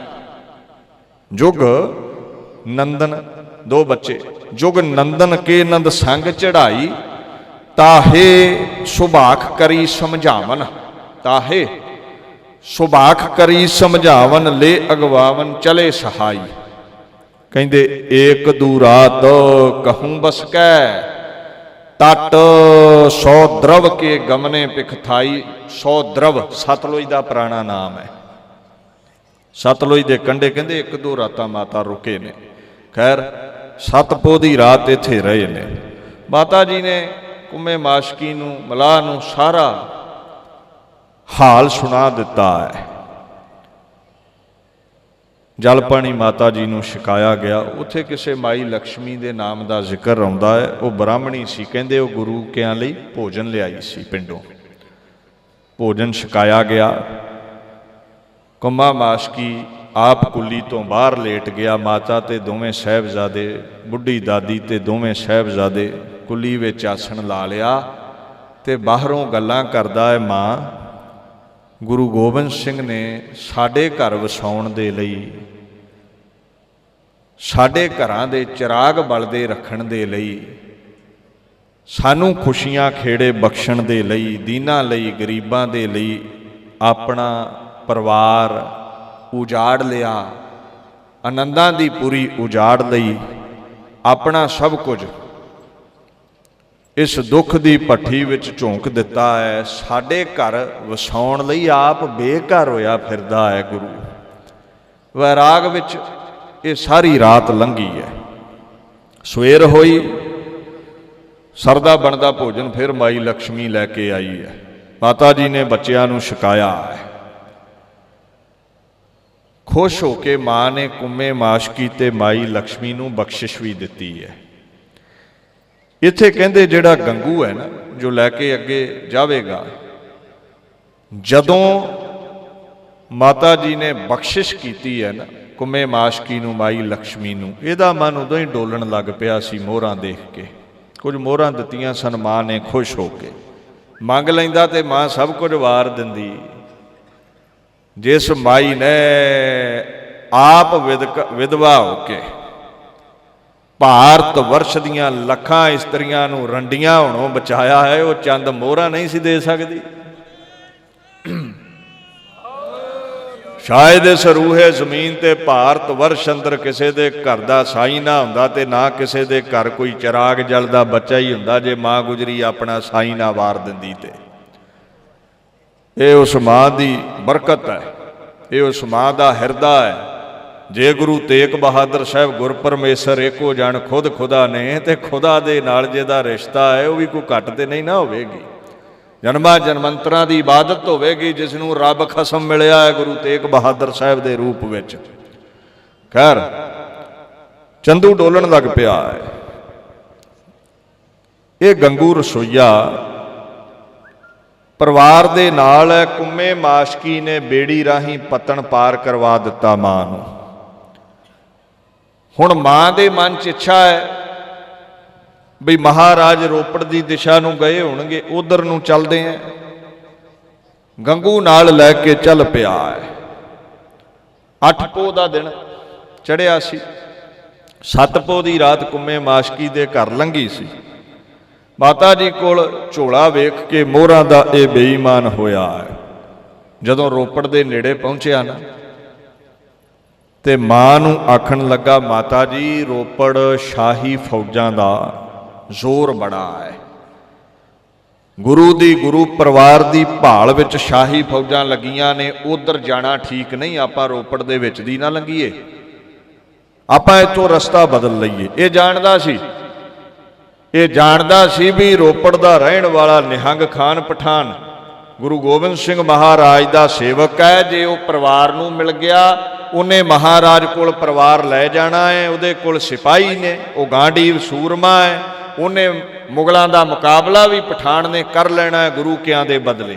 ਜੁਗ ਨੰਦਨ ਦੋ ਬੱਚੇ, ਜੁਗ ਨੰਦਨ ਕੇ ਨੰਦ ਸੰਗ ਚੜਾਈ। ਤਾਹੇ ਸੁਭਾਖ ਕਰੀ ਸਮਝਾਵਨ, ਤਾਹੇ ਸੁਭਾਖ ਕਰੀ ਸਮਝਾਵਨ ਲੈ ਅਗਵਾਵਨ ਚਲੇ ਸਹਾਈ। ਕਹਿੰਦੇ ਏਕ ਦੂ ਰਾਤ ਕਹੂੰ ਬਸ ਕੈ ਤਟ 100 ਦਰਵ ਕੇ ਗਮਨੇ ਪਿਖਥਾਈ। 100 ਦਰਵ ਸਤਲੁਜ ਦਾ ਪੁਰਾਣਾ ਨਾਮ ਹੈ। ਸਤਲੁਜ ਦੇ ਕੰਢੇ ਕਹਿੰਦੇ ਇੱਕ ਦੋ ਰਾਤਾਂ ਮਾਤਾ ਰੁਕੇ ਨੇ। ਖੈਰ 7 ਪੋਹ ਦੀ ਰਾਤ ਇੱਥੇ ਰਹੇ ਨੇ। ਮਾਤਾ ਜੀ ਨੇ ਕੁੰਮੇ ਮਾਸ਼ਕੀ ਨੂੰ, ਮਲਾਹ ਨੂੰ ਸਾਰਾ ਹਾਲ ਸੁਣਾ ਦਿੱਤਾ ਹੈ। ਜਲ ਪਾਣੀ ਮਾਤਾ ਜੀ ਨੂੰ ਛਕਾਇਆ ਗਿਆ। ਉੱਥੇ ਕਿਸੇ ਮਾਈ ਲక్ష్ਮੀ ਦੇ ਨਾਮ ਦਾ ਜ਼ਿਕਰ ਆਉਂਦਾ ਹੈ। ਉਹ ਬ੍ਰਾਹਮਣੀ ਸੀ, ਕਹਿੰਦੇ ਉਹ ਗੁਰੂ ਕਿਆਂ ਲਈ ਭੋਜਨ ਲਿਆਈ ਸੀ ਪਿੰਡੋਂ। ਭੋਜਨ ਛਕਾਇਆ ਗਿਆ। ਕੁੰਮਾ ਮਾਸ਼ਕੀ ਆਪ ਕੁੱਲੀ ਤੋਂ ਬਾਹਰ ਲੇਟ ਗਿਆ। ਮਾਤਾ ਤੇ ਦੋਵੇਂ ਸਾਹਿਬਜ਼ਾਦੇ, ਬੁੱਢੀ ਦਾਦੀ ਤੇ ਦੋਵੇਂ ਸਾਹਿਬਜ਼ਾਦੇ ਕੁੱਲੀ ਵਿੱਚ ਆਸਣ ਲਾ ਲਿਆ ਤੇ ਬਾਹਰੋਂ ਗੱਲਾਂ ਕਰਦਾ ਹੈ। ਮਾਂ, ਗੁਰੂ ਗੋਬਿੰਦ ਸਿੰਘ ਨੇ ਸਾਡੇ ਘਰ ਵਸਾਉਣ ਦੇ ਲਈ, ਸਾਡੇ ਘਰਾਂ ਦੇ ਚਿਰਾਗ ਬਲਦੇ ਰੱਖਣ ਦੇ ਲਈ, ਸਾਨੂੰ ਖੁਸ਼ੀਆਂ ਖੇੜੇ ਬਖਸ਼ਣ ਦੇ ਲਈ, ਦੀਨਾਂ ਲਈ, ਗਰੀਬਾਂ ਦੇ ਲਈ ਆਪਣਾ ਪਰਿਵਾਰ ਉਜਾੜ ਲਿਆ, ਆਨੰਦਾਂ ਦੀ ਪੂਰੀ ਉਜਾੜ ਲਈ, ਆਪਣਾ ਸਭ ਕੁਝ ਇਸ ਦੁੱਖ ਦੀ ਭੱਠੀ ਵਿੱਚ ਝੋਂਕ ਦਿੱਤਾ ਹੈ। ਸਾਡੇ ਘਰ ਵਸਾਉਣ ਲਈ ਆਪ ਬੇਘਰ ਹੋਇਆ ਫਿਰਦਾ ਹੈ ਗੁਰੂ। ਵੈਰਾਗ ਵਿੱਚ ਇਹ ਸਾਰੀ ਰਾਤ ਲੰਘੀ ਹੈ। ਸਵੇਰ ਹੋਈ, ਸਰਦਾ ਬਣਦਾ ਭੋਜਨ ਫਿਰ ਮਾਈ ਲక్ష్ਮੀ ਲੈ ਕੇ ਆਈ ਹੈ। ਮਾਤਾ ਜੀ ਨੇ ਬੱਚਿਆਂ ਨੂੰ ਛਕਾਇਆ ਹੈ। ਖੁਸ਼ ਹੋ ਕੇ ਮਾਂ ਨੇ ਕੁੰਮੇ ਮਾਸ਼ਕੀ ਤੇ ਮਾਈ ਲక్ష్ਮੀ ਨੂੰ ਬਖਸ਼ਿਸ਼ ਵੀ ਦਿੱਤੀ ਹੈ। ਇੱਥੇ ਕਹਿੰਦੇ ਜਿਹੜਾ ਗੰਗੂ ਹੈ ਨਾ, ਜੋ ਲੈ ਕੇ ਅੱਗੇ ਜਾਵੇਗਾ, ਜਦੋਂ ਮਾਤਾ ਜੀ ਨੇ ਬਖਸ਼ਿਸ਼ ਕੀਤੀ ਹੈ ਨਾ ਕੁੰਮੇ ਮਾਸ਼ਕੀ ਨੂੰ, ਮਾਈ ਲక్ష్ਮੀ ਨੂੰ, ਇਹਦਾ ਮਨ ਉਦੋਂ ਹੀ ਡੋਲਣ ਲੱਗ ਪਿਆ ਸੀ ਮੋਹਰਾਂ ਦੇਖ ਕੇ। ਕੁਝ ਮੋਹਰਾਂ ਦਿੱਤੀਆਂ ਸਨ ਮਾਂ ਨੇ ਖੁਸ਼ ਹੋ ਕੇ। ਮੰਗ ਲੈਂਦਾ ਤੇ ਮਾਂ ਸਭ ਕੁਝ ਵਾਰ ਦਿੰਦੀ। ਜਿਸ ਮਾਈ ਨੇ ਆਪ ਵਿਧਵਾ ਹੋ ਕੇ ਭਾਰਤ ਵਰਸ਼ ਦੀਆਂ ਲੱਖਾਂ ਇਸਤਰੀਆਂ ਨੂੰ ਰੰਡੀਆਂ ਹੋਣੋਂ ਬਚਾਇਆ ਹੈ, ਉਹ ਚੰਦ ਮੋਹਰਾਂ ਨਹੀਂ ਸੀ ਦੇ ਸਕਦੀ। ਸ਼ਾਇਦ ਇਸ ਰੂਹੇ ਜ਼ਮੀਨ ਤੇ ਭਾਰਤ ਵਰਸ਼ ਅੰਦਰ ਕਿਸੇ ਦੇ ਘਰ ਦਾ ਸਾਈ ਨਾ ਹੁੰਦਾ ਤੇ ਨਾ ਕਿਸੇ ਦੇ ਘਰ ਕੋਈ ਚਿਰਾਗ ਜਲਦਾ ਬੱਚਾ ਹੀ ਹੁੰਦਾ, ਜੇ ਮਾਂ ਗੁਜਰੀ ਆਪਣਾ ਸਾਈ ਨਾ ਵਾਰ ਦਿੰਦੀ। ਤੇ ਇਹ ਉਸ ਮਾਂ ਦੀ ਬਰਕਤ ਹੈ, ਇਹ ਉਸ ਮਾਂ ਦਾ ਹਿਰਦਾ ਹੈ। ਜੇ ਗੁਰੂ ਤੇਗ ਬਹਾਦਰ ਸਾਹਿਬ ਗੁਰਪਰਮੇਸ਼ਰ ਏਕੋ ਜਣ ਖੁਦ ਖੁਦਾ ਨੇ, ਤੇ ਖੁਦਾ ਦੇ ਨਾਲ ਜਿਹਦਾ ਰਿਸ਼ਤਾ ਹੈ ਉਹ ਵੀ ਕੋਈ ਘੱਟ ਤੇ ਨਹੀਂ ਨਾ ਹੋਵੇਗੀ। ਜਨਮਾਂ ਜਨਮੰਤਰਾਂ ਦੀ ਇਬਾਦਤ ਹੋਵੇਗੀ, ਜਿਸ ਨੂੰ ਰੱਬ ਖਸਮ ਮਿਲਿਆ ਹੈ ਗੁਰੂ ਤੇਗ ਬਹਾਦਰ ਸਾਹਿਬ ਦੇ ਰੂਪ ਵਿੱਚ। ਖੈਰ ਚੰਦੂ ਡੋਲਣ ਲੱਗ ਪਿਆ ਹੈ। ਇਹ ਗੰਗੂ ਰਸੋਈਆ ਪਰਿਵਾਰ ਦੇ ਨਾਲ ਹੈ। ਕੁੰਮੇ ਮਾਸ਼ਕੀ ਨੇ ਬੇੜੀ ਰਾਹੀਂ ਪੱਤਣ ਪਾਰ ਕਰਵਾ ਦਿੱਤਾ ਮਾਂ ਨੂੰ। ਹੁਣ ਮਾਂ ਦੇ ਮਨ 'ਚ ਇੱਛਾ ਹੈ ਵੀ ਮਹਾਰਾਜ ਰੋਪੜ ਦੀ ਦਿਸ਼ਾ ਨੂੰ ਗਏ ਹੋਣਗੇ, ਉਧਰ ਨੂੰ ਚੱਲਦੇ ਆ। ਗੰਗੂ ਨਾਲ ਲੈ ਕੇ ਚੱਲ ਪਿਆ ਹੈ। 8 ਪੋਹ ਦਾ ਦਿਨ ਚੜਿਆ ਸੀ। 7 ਪੋਹ ਦੀ ਰਾਤ ਕੁੰਮੇ ਮਾਸ਼ਕੀ ਦੇ ਘਰ ਲੰਘੀ ਸੀ। ਮਾਤਾ ਜੀ ਕੋਲ ਝੋਲਾ ਵੇਖ ਕੇ ਮੋਹਰਾਂ ਦਾ ਇਹ ਬੇਈਮਾਨ ਹੋਇਆ ਹੈ। ਜਦੋਂ ਰੋਪੜ ਦੇ ਨੇੜੇ ਪਹੁੰਚਿਆ ਨਾ ਤੇ ਮਾਂ ਨੂੰ ਆਖਣ ਲੱਗਾ, ਮਾਤਾ ਜੀ ਰੋਪੜ ਸ਼ਾਹੀ ਫੌਜਾਂ ਦਾ ਜ਼ੋਰ ਬੜਾ ਹੈ। ਗੁਰੂ ਦੀ ਗੁਰੂ ਪਰਿਵਾਰ ਦੀ ਭਾਲ ਵਿੱਚ ਸ਼ਾਹੀ ਫੌਜਾਂ ਲੱਗੀਆਂ ਨੇ, ਉਧਰ ਜਾਣਾ ਠੀਕ ਨਹੀਂ। ਆਪਾਂ ਰੋਪੜ ਦੇ ਵਿੱਚ ਦੀ ਨਾ ਲੰਘੀਏ, ਆਪਾਂ ਇੱਥੋਂ ਰਸਤਾ ਬਦਲ ਲਈਏ। ਇਹ ਜਾਣਦਾ ਸੀ ਵੀ ਰੋਪੜ ਦਾ ਰਹਿਣ ਵਾਲਾ ਨਿਹੰਗ ਖਾਨ ਪਠਾਨ ਗੁਰੂ ਗੋਬਿੰਦ ਸਿੰਘ ਮਹਾਰਾਜ ਦਾ ਸੇਵਕ ਹੈ। ਜੇ ਉਹ ਪਰਿਵਾਰ ਨੂੰ ਮਿਲ ਗਿਆ, ਉਹਨੇ ਮਹਾਰਾਜ ਕੋਲ ਪਰਿਵਾਰ ਲੈ ਜਾਣਾ ਹੈ। ਉਹਦੇ ਕੋਲ ਸਿਪਾਹੀ ਨੇ, ਉਹ ਗਾਂਡੀਵ ਸੂਰਮਾ ਹੈ। ਉਹਨੇ ਮੁਗਲਾਂ ਦਾ ਮੁਕਾਬਲਾ ਵੀ ਪਠਾਨ ਨੇ ਕਰ ਲੈਣਾ ਹੈ ਗੁਰੂ ਕਿਆਂ ਦੇ ਬਦਲੇ।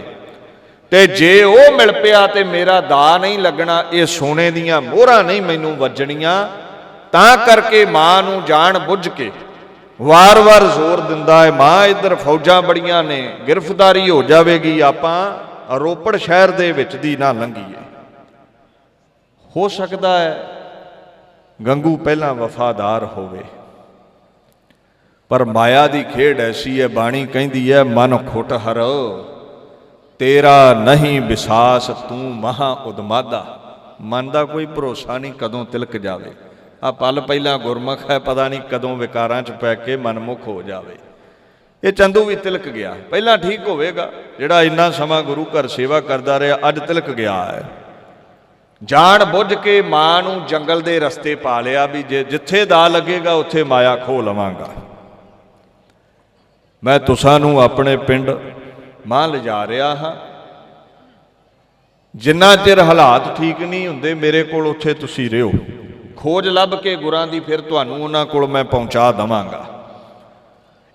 ਤੇ ਜੇ ਉਹ ਮਿਲ ਪਿਆ ਤੇ ਮੇਰਾ ਦਾ ਨਹੀਂ ਲੱਗਣਾ, ਇਹ ਸੋਨੇ ਦੀਆਂ ਮੋਹਰਾਂ ਨਹੀਂ ਮੈਨੂੰ ਵੱਜਣੀਆਂ। ਤਾਂ ਕਰਕੇ ਮਾਂ ਨੂੰ ਜਾਣ ਬੁੱਝ ਕੇ ਵਾਰ-ਵਾਰ ਜ਼ੋਰ ਦਿੰਦਾ ਹੈ, ਮਾਂ ਇੱਧਰ ਫੌਜਾਂ ਬੜੀਆਂ ਨੇ, ਗ੍ਰਿਫਤਾਰੀ ਹੋ ਜਾਵੇਗੀ, ਆਪਾਂ ਰੋਪੜ ਸ਼ਹਿਰ ਦੇ ਵਿੱਚ ਦੀ ਨਾ ਲੰਘੀਏ। ਹੋ ਸਕਦਾ ਹੈ ਗੰਗੂ ਪਹਿਲਾਂ ਵਫਾਦਾਰ ਹੋਵੇ, ਪਰ ਮਾਇਆ ਦੀ ਖੇਡ ਐਸੀ ਹੈ। ਬਾਣੀ ਕਹਿੰਦੀ ਹੈ, ਮਨ ਖੁੱਟ ਹਰ ਤੇਰਾ ਨਹੀਂ ਵਿਸਾਸ ਤੂੰ ਮਹਾ ਉਦਮਾਦਾ। ਮਨ ਦਾ ਕੋਈ ਭਰੋਸਾ ਨਹੀਂ ਕਦੋਂ ਤਿਲਕ ਜਾਵੇ। ਆ ਪਲ ਪਹਿਲਾਂ ਗੁਰਮੁਖ ਹੈ, ਪਤਾ ਨਹੀਂ ਕਦੋਂ ਵਿਕਾਰਾਂ 'ਚ ਪੈ ਕੇ ਮਨਮੁਖ ਹੋ ਜਾਵੇ। ਇਹ ਚੰਦੂ ਵੀ ਤਿਲਕ ਗਿਆ। ਪਹਿਲਾਂ ਠੀਕ ਹੋਵੇਗਾ, ਜਿਹੜਾ ਇੰਨਾ ਸਮਾਂ ਗੁਰੂ ਘਰ ਸੇਵਾ ਕਰਦਾ ਰਿਹਾ, ਅੱਜ ਤਿਲਕ ਗਿਆ ਹੈ। ਜਾਣ ਬੁੱਝ ਕੇ ਮਾਂ ਨੂੰ ਜੰਗਲ ਦੇ ਰਸਤੇ ਪਾ ਲਿਆ ਵੀ ਜੇ ਜਿੱਥੇ ਦਾ ਲੱਗੇਗਾ ਉੱਥੇ ਮਾਇਆ ਖੋਹ ਲਵਾਂਗਾ। ਮੈਂ ਤੁਸਾਂ ਨੂੰ ਆਪਣੇ ਪਿੰਡ ਮਾਂ ਲਿਜਾ ਰਿਹਾ ਹਾਂ। ਜਿੰਨਾ ਚਿਰ ਹਾਲਾਤ ਠੀਕ ਨਹੀਂ ਹੁੰਦੇ ਮੇਰੇ ਕੋਲ, ਉੱਥੇ ਤੁਸੀਂ ਰਹੋ। ਖੋਜ ਲੱਭ ਕੇ ਗੁਰਾਂ ਦੀ ਫਿਰ ਤੁਹਾਨੂੰ ਉਹਨਾਂ ਕੋਲ ਮੈਂ ਪਹੁੰਚਾ ਦੇਵਾਂਗਾ।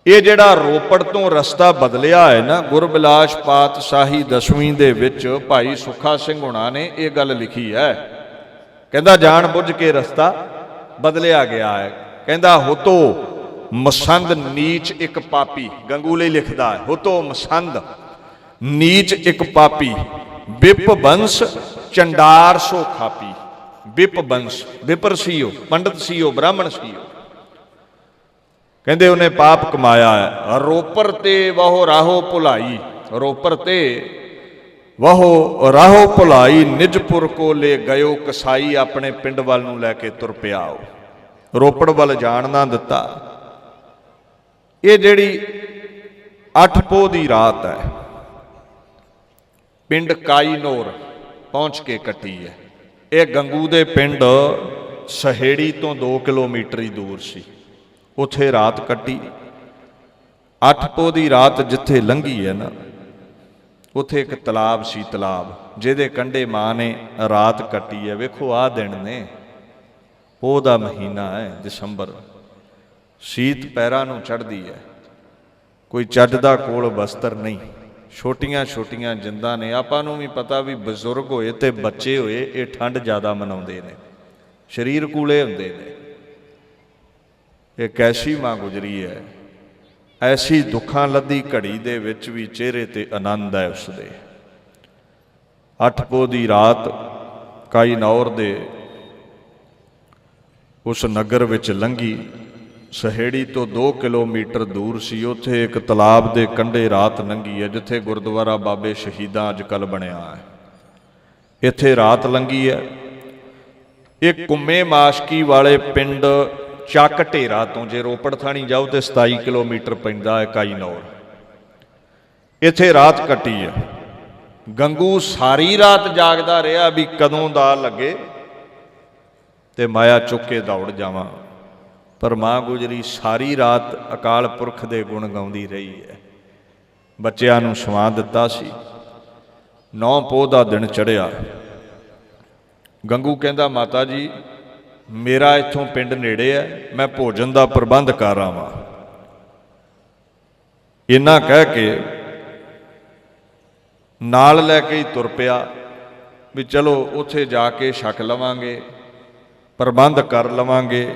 ਇਹ ਜਿਹੜਾ ਰੋਪੜ ਤੋਂ ਰਸਤਾ ਬਦਲਿਆ ਹੈ ਨਾ, ਗੁਰਬਿਲਾਸ ਪਾਤਸ਼ਾਹੀ 10ਵੀਂ ਦੇ ਵਿੱਚ ਭਾਈ ਸੁੱਖਾ ਸਿੰਘ ਹੁਣਾਂ ਨੇ ਇਹ ਗੱਲ ਲਿਖੀ ਹੈ। ਕਹਿੰਦਾ ਜਾਣ ਬੁੱਝ ਕੇ ਰਸਤਾ ਬਦਲਿਆ ਗਿਆ ਹੈ। ਕਹਿੰਦਾ ਹੁਤੋ ਮਸੰਦ ਨੀਚ ਇੱਕ ਪਾਪੀ, ਗੰਗੂ ਲਈ ਲਿਖਦਾ ਹੈ, ਹੁਤੋ ਮਸੰਦ ਨੀਚ ਇੱਕ ਪਾਪੀ, ਵਿਪ ਬੰਸ ਚੰਡਾਰ ਸੋ ਖਾਪੀ। ਵਿਪ ਬੰਸ, ਵਿਪਰ ਸੀ ਉਹ, ਪੰਡਤ ਸੀ ਉਹ, ਬ੍ਰਾਹਮਣ ਸੀ ਉਹ। ਕਹਿੰਦੇ ਉਹਨੇ ਪਾਪ ਕਮਾਇਆ ਹੈ। ਰੋਪਰ ਤੇ ਵਹੋ ਰਾਹੋ ਭੁਲਾਈ, ਰੋਪਰ ਤੇ ਵਹੋ ਰਾਹੋ ਭੁਲਾਈ, ਨਿਜਪੁਰ ਕੋ ਲੈ ਗਇਓ ਕਸਾਈ। ਆਪਣੇ ਪਿੰਡ ਵੱਲ ਨੂੰ ਲੈ ਕੇ ਤੁਰ ਪਿਆ ਉਹ, ਰੋਪੜ ਵੱਲ ਜਾਣ ਨਾ ਦਿੱਤਾ। ਇਹ ਜਿਹੜੀ 8 ਪੋਹ ਦੀ ਰਾਤ ਹੈ, ਪਿੰਡ ਕਾਈਨੌਰ ਪਹੁੰਚ ਕੇ ਕੱਟੀ ਹੈ। ਇਹ ਗੰਗੂ ਦੇ ਪਿੰਡ ਸਹੇੜੀ ਤੋਂ 2 ਕਿਲੋਮੀਟਰ ਹੀ ਦੂਰ ਸੀ। ਉੱਥੇ ਰਾਤ ਕੱਟੀ। 8 ਪੋਹ ਦੀ ਰਾਤ ਜਿੱਥੇ ਲੰਘੀ ਹੈ ਨਾ, ਉੱਥੇ ਇੱਕ ਤਲਾਬ ਸੀ, ਤਲਾਬ ਜਿਹਦੇ ਕੰਢੇ ਮਾਂ ਨੇ ਰਾਤ ਕੱਟੀ ਹੈ। ਵੇਖੋ ਆਹ ਦਿਨ ਨੇ, ਪੋਹ ਦਾ ਮਹੀਨਾ ਹੈ, ਦਸੰਬਰ, ਸ਼ੀਤ ਪੈਰਾਂ ਨੂੰ ਚੜ੍ਹਦੀ ਹੈ। ਕੋਈ ਚੱਜ ਦਾ ਕੋਲ ਬਸਤਰ ਨਹੀਂ, ਛੋਟੀਆਂ ਛੋਟੀਆਂ ਜਿੰਦਾਂ ਨੇ। ਆਪਾਂ ਨੂੰ ਵੀ ਪਤਾ ਵੀ ਬਜ਼ੁਰਗ ਹੋਏ ਤੇ ਬੱਚੇ ਹੋਏ, ਇਹ ਠੰਡ ਜ਼ਿਆਦਾ ਮਨਾਉਂਦੇ ਨੇ, ਸਰੀਰ ਕੂਲੇ ਹੁੰਦੇ ਨੇ। ਇਹ ਕੈਸੀ ਮਾਂ ਗੁਜਰੀ ਹੈ, ਐਸੀ ਦੁੱਖਾਂ ਲੱਦੀ ਘੜੀ ਦੇ ਵਿੱਚ ਵੀ ਚਿਹਰੇ ਤੇ ਆਨੰਦ ਹੈ ਉਸਦੇ। 8 ਪੋਹ ਦੀ ਰਾਤ ਕਾਈਨੌਰ ਦੇ ਉਸ ਨਗਰ ਵਿੱਚ ਲੰਘੀ। ਸਹੇੜੀ ਤੋਂ 2 ਕਿਲੋਮੀਟਰ ਦੂਰ ਸੀ। ਉੱਥੇ ਇੱਕ ਤਲਾਬ ਦੇ ਕੰਢੇ ਰਾਤ ਲੰਘੀ ਹੈ, ਜਿੱਥੇ ਗੁਰਦੁਆਰਾ ਬਾਬੇ ਸ਼ਹੀਦਾਂ ਅੱਜ ਕੱਲ੍ਹ ਬਣਿਆ ਹੈ। ਇੱਥੇ ਰਾਤ ਲੰਘੀ ਹੈ। ਇਹ ਕੁੰਮੇ ਮਾਸ਼ਕੀ ਵਾਲੇ ਪਿੰਡ ਚੱਕ ਢੇਰਾ ਤੋਂ ਜੇ ਰੋਪੜ ਥਾਣੀ ਜਾਓ ਤੇ 27 ਕਿਲੋਮੀਟਰ ਪੈਂਦਾ ਹੈ ਕਾਈਨੌਰ। ਇੱਥੇ ਰਾਤ ਕੱਟੀ ਹੈ। ਗੰਗੂ ਸਾਰੀ ਰਾਤ ਜਾਗਦਾ ਰਿਹਾ ਵੀ ਕਦੋਂ ਦਾ ਲੱਗੇ ਤੇ ਮਾਇਆ ਚੁੱਕ ਕੇ ਦੌੜ ਜਾਵਾਂ। ਪਰ ਮਾਂ ਗੁਜਰੀ ਸਾਰੀ ਰਾਤ ਅਕਾਲ ਪੁਰਖ ਦੇ ਗੁਣ ਗਾਉਂਦੀ ਰਹੀ ਹੈ। ਬੱਚਿਆਂ ਨੂੰ ਸਵਾ ਦਿੱਤਾ ਸੀ। 9 ਪੋਹ ਦਾ ਦਿਨ ਚੜ੍ਹਿਆ। ਗੰਗੂ ਕਹਿੰਦਾ ਮਾਤਾ ਜੀ ਮੇਰਾ ਇੱਥੋਂ ਪਿੰਡ ਨੇੜੇ ਹੈ, ਮੈਂ ਭੋਜਨ ਦਾ ਪ੍ਰਬੰਧ ਕਰ ਆਵਾਂ। ਇੰਨਾ ਕਹਿ ਕੇ ਨਾਲ ਲੈ ਕੇ ਹੀ ਤੁਰ ਪਿਆ ਵੀ ਚਲੋ ਉੱਥੇ ਜਾ ਕੇ ਛਕ ਲਵਾਂਗੇ, ਪ੍ਰਬੰਧ ਕਰ ਲਵਾਂਗੇ।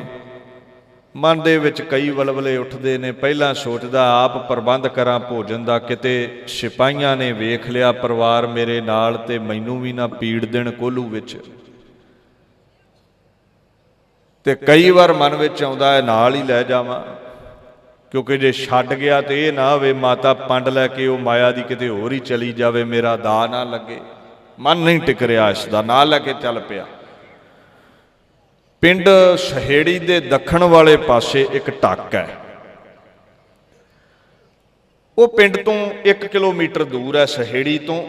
ਮਨ ਦੇ ਵਿੱਚ ਕਈ ਵਲਵਲੇ ਉੱਠਦੇ ਨੇ। ਪਹਿਲਾਂ ਸੋਚਦਾ ਆਪ ਪ੍ਰਬੰਧ ਕਰਾਂ ਭੋਜਨ ਦਾ, ਕਿਤੇ ਸਿਪਾਹੀਆਂ ਨੇ ਵੇਖ ਲਿਆ ਪਰਿਵਾਰ ਮੇਰੇ ਨਾਲ ਤੇ ਮੈਨੂੰ ਵੀ ਨਾ ਪੀੜ ਦੇਣ ਕੋਹਲੂ ਵਿੱਚ। ਤੇ ਕਈ ਵਾਰ ਮਨ ਵਿੱਚ ਆਉਂਦਾ ਹੈ ਨਾਲ ਹੀ ਲੈ ਜਾਵਾਂ, ਕਿਉਂਕਿ ਜੇ ਛੱਡ ਗਿਆ ਤੇ ਇਹ ਨਾ ਹੋਵੇ ਮਾਤਾ ਪੰਡ ਲੈ ਕੇ ਉਹ ਮਾਇਆ ਦੀ ਕਿਤੇ ਹੋਰ ਹੀ ਚਲੀ ਜਾਵੇ, ਮੇਰਾ ਦਾ ਨਾ ਲੱਗੇ। ਮਨ ਨਹੀਂ ਟਿਕ ਰਿਹਾ ਇਸ ਦਾ, ਨਾਲ ਲੈ ਕੇ ਚੱਲ ਪਿਆ। ਪਿੰਡ ਸਹੇੜੀ ਦੇ ਦੱਖਣ ਵਾਲੇ ਪਾਸੇ ਇੱਕ ਢੱਕ ਹੈ। ਉਹ ਪਿੰਡ ਤੋਂ 1 ਕਿਲੋਮੀਟਰ ਦੂਰ ਹੈ। ਸਹੇੜੀ ਤੋਂ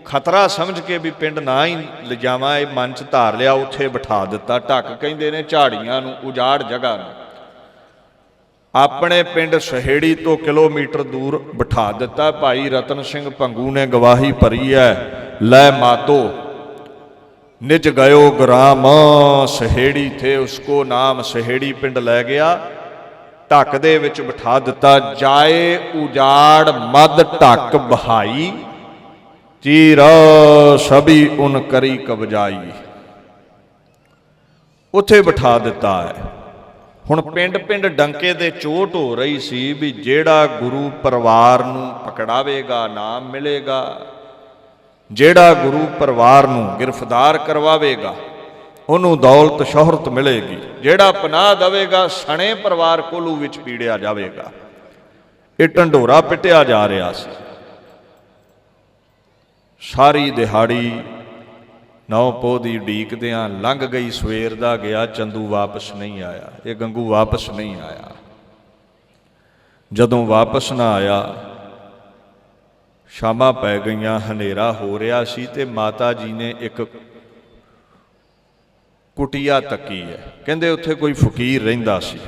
ਖਤਰਾ ਸਮਝ ਕੇ ਵੀ ਪਿੰਡ ਨਾ ਹੀ ਲਿਜਾਵਾਂ, ਇਹ ਮਨ 'ਚ ਧਾਰ ਲਿਆ, ਉੱਥੇ ਬਿਠਾ ਦਿੱਤਾ। ਢੱਕ ਕਹਿੰਦੇ ਨੇ ਝਾੜੀਆਂ ਨੂੰ, ਉਜਾੜ ਜਗ੍ਹਾ ਨੂੰ। ਆਪਣੇ ਪਿੰਡ ਸਹੇੜੀ ਤੋਂ ਕਿਲੋਮੀਟਰ ਦੂਰ ਬਿਠਾ ਦਿੱਤਾ। ਭਾਈ ਰਤਨ ਸਿੰਘ ਭੰਗੂ ਨੇ ਗਵਾਹੀ ਭਰੀ ਹੈ, ਲੈ ਮਾਤੋ ਨਿਜ ਗਇਓ ਗ੍ਰਾਮ ਸਹੇੜੀ ਥੇ ਉਸਕੋ ਨਾਮ। ਸਹੇੜੀ ਪਿੰਡ ਲੈ ਗਿਆ, ਢੱਕ ਦੇ ਵਿੱਚ ਬਿਠਾ ਦਿੱਤਾ। ਜਾਏ ਉਜਾੜ ਮਦ ਢੱਕ ਬਹਾਈ, ਚੀਰ ਸਭੀ ਉਨ ਕਰੀ ਕਬਜਾਈ। ਉੱਥੇ ਬਿਠਾ ਦਿੱਤਾ ਹੈ। ਹੁਣ ਪਿੰਡ ਪਿੰਡ ਡੰਕੇ ਦੇ ਚੋਟ ਹੋ ਰਹੀ ਸੀ ਵੀ ਜਿਹੜਾ ਗੁਰੂ ਪਰਿਵਾਰ ਨੂੰ ਪਕੜਾਵੇਗਾ ਨਾਮ ਮਿਲੇਗਾ, ਜਿਹੜਾ ਗੁਰੂ ਪਰਿਵਾਰ ਨੂੰ ਗਿਰਫਤਾਰ ਕਰਵਾਵੇਗਾ ਉਹਨੂੰ ਦੌਲਤ ਸ਼ੋਹਰਤ ਮਿਲੇਗੀ, ਜਿਹੜਾ ਪਨਾਹ ਦੇਵੇਗਾ ਸਣੇ ਪਰਿਵਾਰ ਕੋਲੂ ਵਿੱਚ ਪੀੜਿਆ ਜਾਵੇਗਾ। ਇਹ ਢੰਡੋਰਾ ਪਿੱਟਿਆ ਜਾ ਰਿਹਾ ਸੀ। ਸਾਰੀ ਦਿਹਾੜੀ 9 ਪੋਹ ਦੀ ਉਡੀਕਦਿਆਂ ਲੰਘ ਗਈ। ਸਵੇਰ ਦਾ ਗਿਆ, ਚੰਦੂ ਵਾਪਸ ਨਹੀਂ ਆਇਆ। ਇਹ ਗੰਗੂ ਵਾਪਸ ਨਹੀਂ ਆਇਆ। ਜਦੋਂ ਵਾਪਸ ਨਾ ਆਇਆ, ਸ਼ਾਮਾਂ ਪੈ ਗਈਆਂ, ਹਨੇਰਾ ਹੋ ਰਿਹਾ ਸੀ ਤੇ ਮਾਤਾ ਜੀ ਨੇ ਇੱਕ ਕੁਟੀਆ ਤੱਕੀ ਹੈ। ਕਹਿੰਦੇ ਉੱਥੇ ਕੋਈ ਫਕੀਰ ਰਹਿੰਦਾ ਸੀ।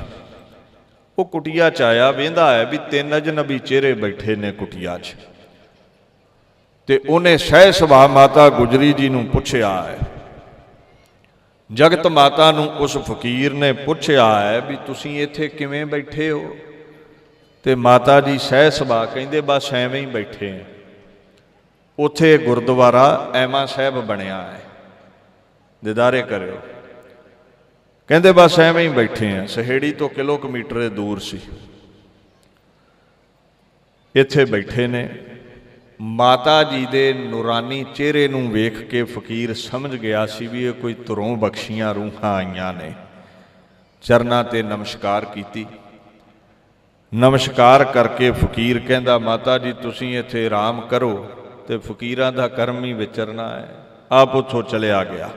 ਉਹ ਕੁਟੀਆ 'ਚ ਆਇਆ, ਵੇਂਦਾ ਹੈ ਵੀ 3 ਅਜਨਬੀ ਚਿਹਰੇ ਬੈਠੇ ਨੇ ਕੁਟੀਆ 'ਚ। ਤੇ ਉਹਨੇ ਸਹਿ ਸੁਭਾਅ ਮਾਤਾ ਗੁਜਰੀ ਜੀ ਨੂੰ ਪੁੱਛਿਆ ਹੈ। ਜਗਤ ਮਾਤਾ ਨੂੰ ਉਸ ਫਕੀਰ ਨੇ ਪੁੱਛਿਆ ਹੈ ਵੀ ਤੁਸੀਂ ਇੱਥੇ ਕਿਵੇਂ ਬੈਠੇ ਹੋ? ਤੇ ਮਾਤਾ ਜੀ ਸਹਿ ਸੁਭਾਅ ਕਹਿੰਦੇ ਬਸ ਐਵੇਂ ਹੀ ਬੈਠੇ ਆ। ਉੱਥੇ ਗੁਰਦੁਆਰਾ ਐਮਾ ਸਾਹਿਬ ਬਣਿਆ ਹੈ, ਦੀਦਾਰੇ ਕਰਿਓ। ਕਹਿੰਦੇ ਬਸ ਐਵੇਂ ਹੀ ਬੈਠੇ ਆ। ਸਹੇੜੀ ਤੋਂ ਕਿਲੋਮੀਟਰ ਦੂਰ ਸੀ, ਇੱਥੇ ਬੈਠੇ ਨੇ। ਮਾਤਾ ਜੀ ਦੇ ਨੂਰਾਨੀ ਚਿਹਰੇ ਨੂੰ ਵੇਖ ਕੇ ਫਕੀਰ ਸਮਝ ਗਿਆ ਸੀ ਵੀ ਇਹ ਕੋਈ ਧੁਰੋਂ ਬਖਸ਼ੀਆਂ ਰੂਹਾਂ ਆਈਆਂ ਨੇ। ਚਰਨਾਂ ਤੇ ਨਮਸਕਾਰ ਕੀਤੀ। ਨਮਸਕਾਰ ਕਰਕੇ ਫਕੀਰ ਕਹਿੰਦਾ ਮਾਤਾ ਜੀ ਤੁਸੀਂ ਇੱਥੇ ਆਰਾਮ ਕਰੋ। ਤੇ ਫਕੀਰਾਂ ਦਾ ਕਰਮ ਹੀ ਵਿਚਰਨਾ ਹੈ। ਆਪ ਉੱਥੋਂ ਚਲਿਆ ਗਿਆ।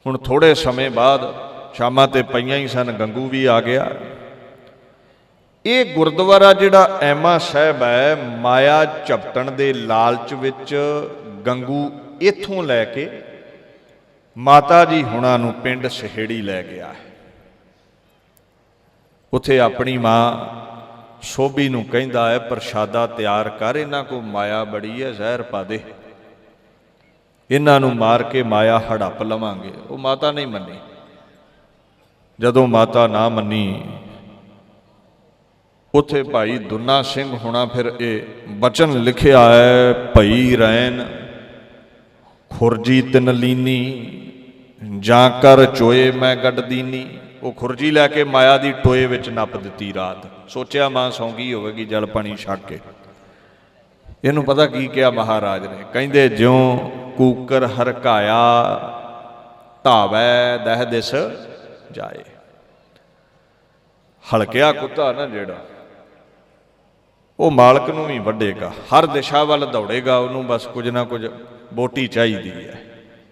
ਹੁਣ ਥੋੜ੍ਹੇ ਸਮੇਂ ਬਾਅਦ ਸ਼ਾਮਾਂ ਤੇ ਪਈਆਂ ਹੀ ਸਨ, ਗੰਗੂ ਵੀ ਆ ਗਿਆ। ਇਹ ਗੁਰਦੁਆਰਾ ਜਿਹੜਾ ਐਮਾ ਸਾਹਿਬ ਹੈ, ਮਾਇਆ ਝਪਟਣ ਦੇ ਲਾਲਚ ਵਿੱਚ ਗੰਗੂ ਇੱਥੋਂ ਲੈ ਕੇ ਮਾਤਾ ਜੀ ਹੁਣਾਂ ਨੂੰ ਪਿੰਡ ਸਹੇੜੀ ਲੈ ਗਿਆ ਹੈ। ਉੱਥੇ ਆਪਣੀ ਮਾਂ ਸੋਭੀ ਨੂੰ ਕਹਿੰਦਾ ਹੈ ਪ੍ਰਸ਼ਾਦਾ ਤਿਆਰ ਕਰ, ਇਹਨਾਂ ਕੋਲ ਮਾਇਆ ਬੜੀ ਹੈ, ਜ਼ਹਿਰ ਪਾ ਦੇ, ਇਹਨਾਂ ਨੂੰ ਮਾਰ ਕੇ ਮਾਇਆ ਹੜੱਪ ਲਵਾਂਗੇ। ਉਹ ਮਾਤਾ ਨਹੀਂ ਮੰਨੀ। ਜਦੋਂ ਮਾਤਾ ਨਾ ਮੰਨੀ, ਉੱਥੇ ਭਾਈ ਦੁੰਨਾ ਸਿੰਘ ਹੋਣਾ ਫਿਰ ਇਹ ਬਚਨ ਲਿਖਿਆ ਹੈ, ਭਈ ਰੈਨ ਖੁਰਜੀ ਤਿਨ ਲੀਨੀ ਜਾਂ ਕਰ ਚੋਏ ਮੈਂ ਗੱਡ ਦੀਨੀ। ਉਹ ਖੁਰਜੀ ਲੈ ਕੇ ਮਾਇਆ ਦੀ ਟੋਏ ਵਿੱਚ ਨੱਪ ਦਿੱਤੀ ਰਾਤ। ਸੋਚਿਆ ਮਾਂ ਸੌਂ ਗਈ ਹੋਵੇਗੀ ਜਲ ਪਾਣੀ ਛੱਕ ਕੇ। ਇਹਨੂੰ ਪਤਾ ਕੀ ਕਿਹਾ ਮਹਾਰਾਜ ਨੇ? ਕਹਿੰਦੇ ਜਿਉਂ ਕੂਕਰ ਹਰਕਾਇਆ ਧਾਵੈ ਦਹਿ ਦਿਸ ਜਾਏ। ਹਲਕਿਆ ਕੁੱਤਾ ਨਾ ਜਿਹੜਾ, ਉਹ ਮਾਲਕ ਨੂੰ ਵੀ ਵੱਢੇਗਾ, ਹਰ ਦਿਸ਼ਾ ਵੱਲ ਦੌੜੇਗਾ, ਉਹਨੂੰ ਬਸ ਕੁਝ ਨਾ ਕੁਝ ਬੋਟੀ ਚਾਹੀਦੀ ਹੈ।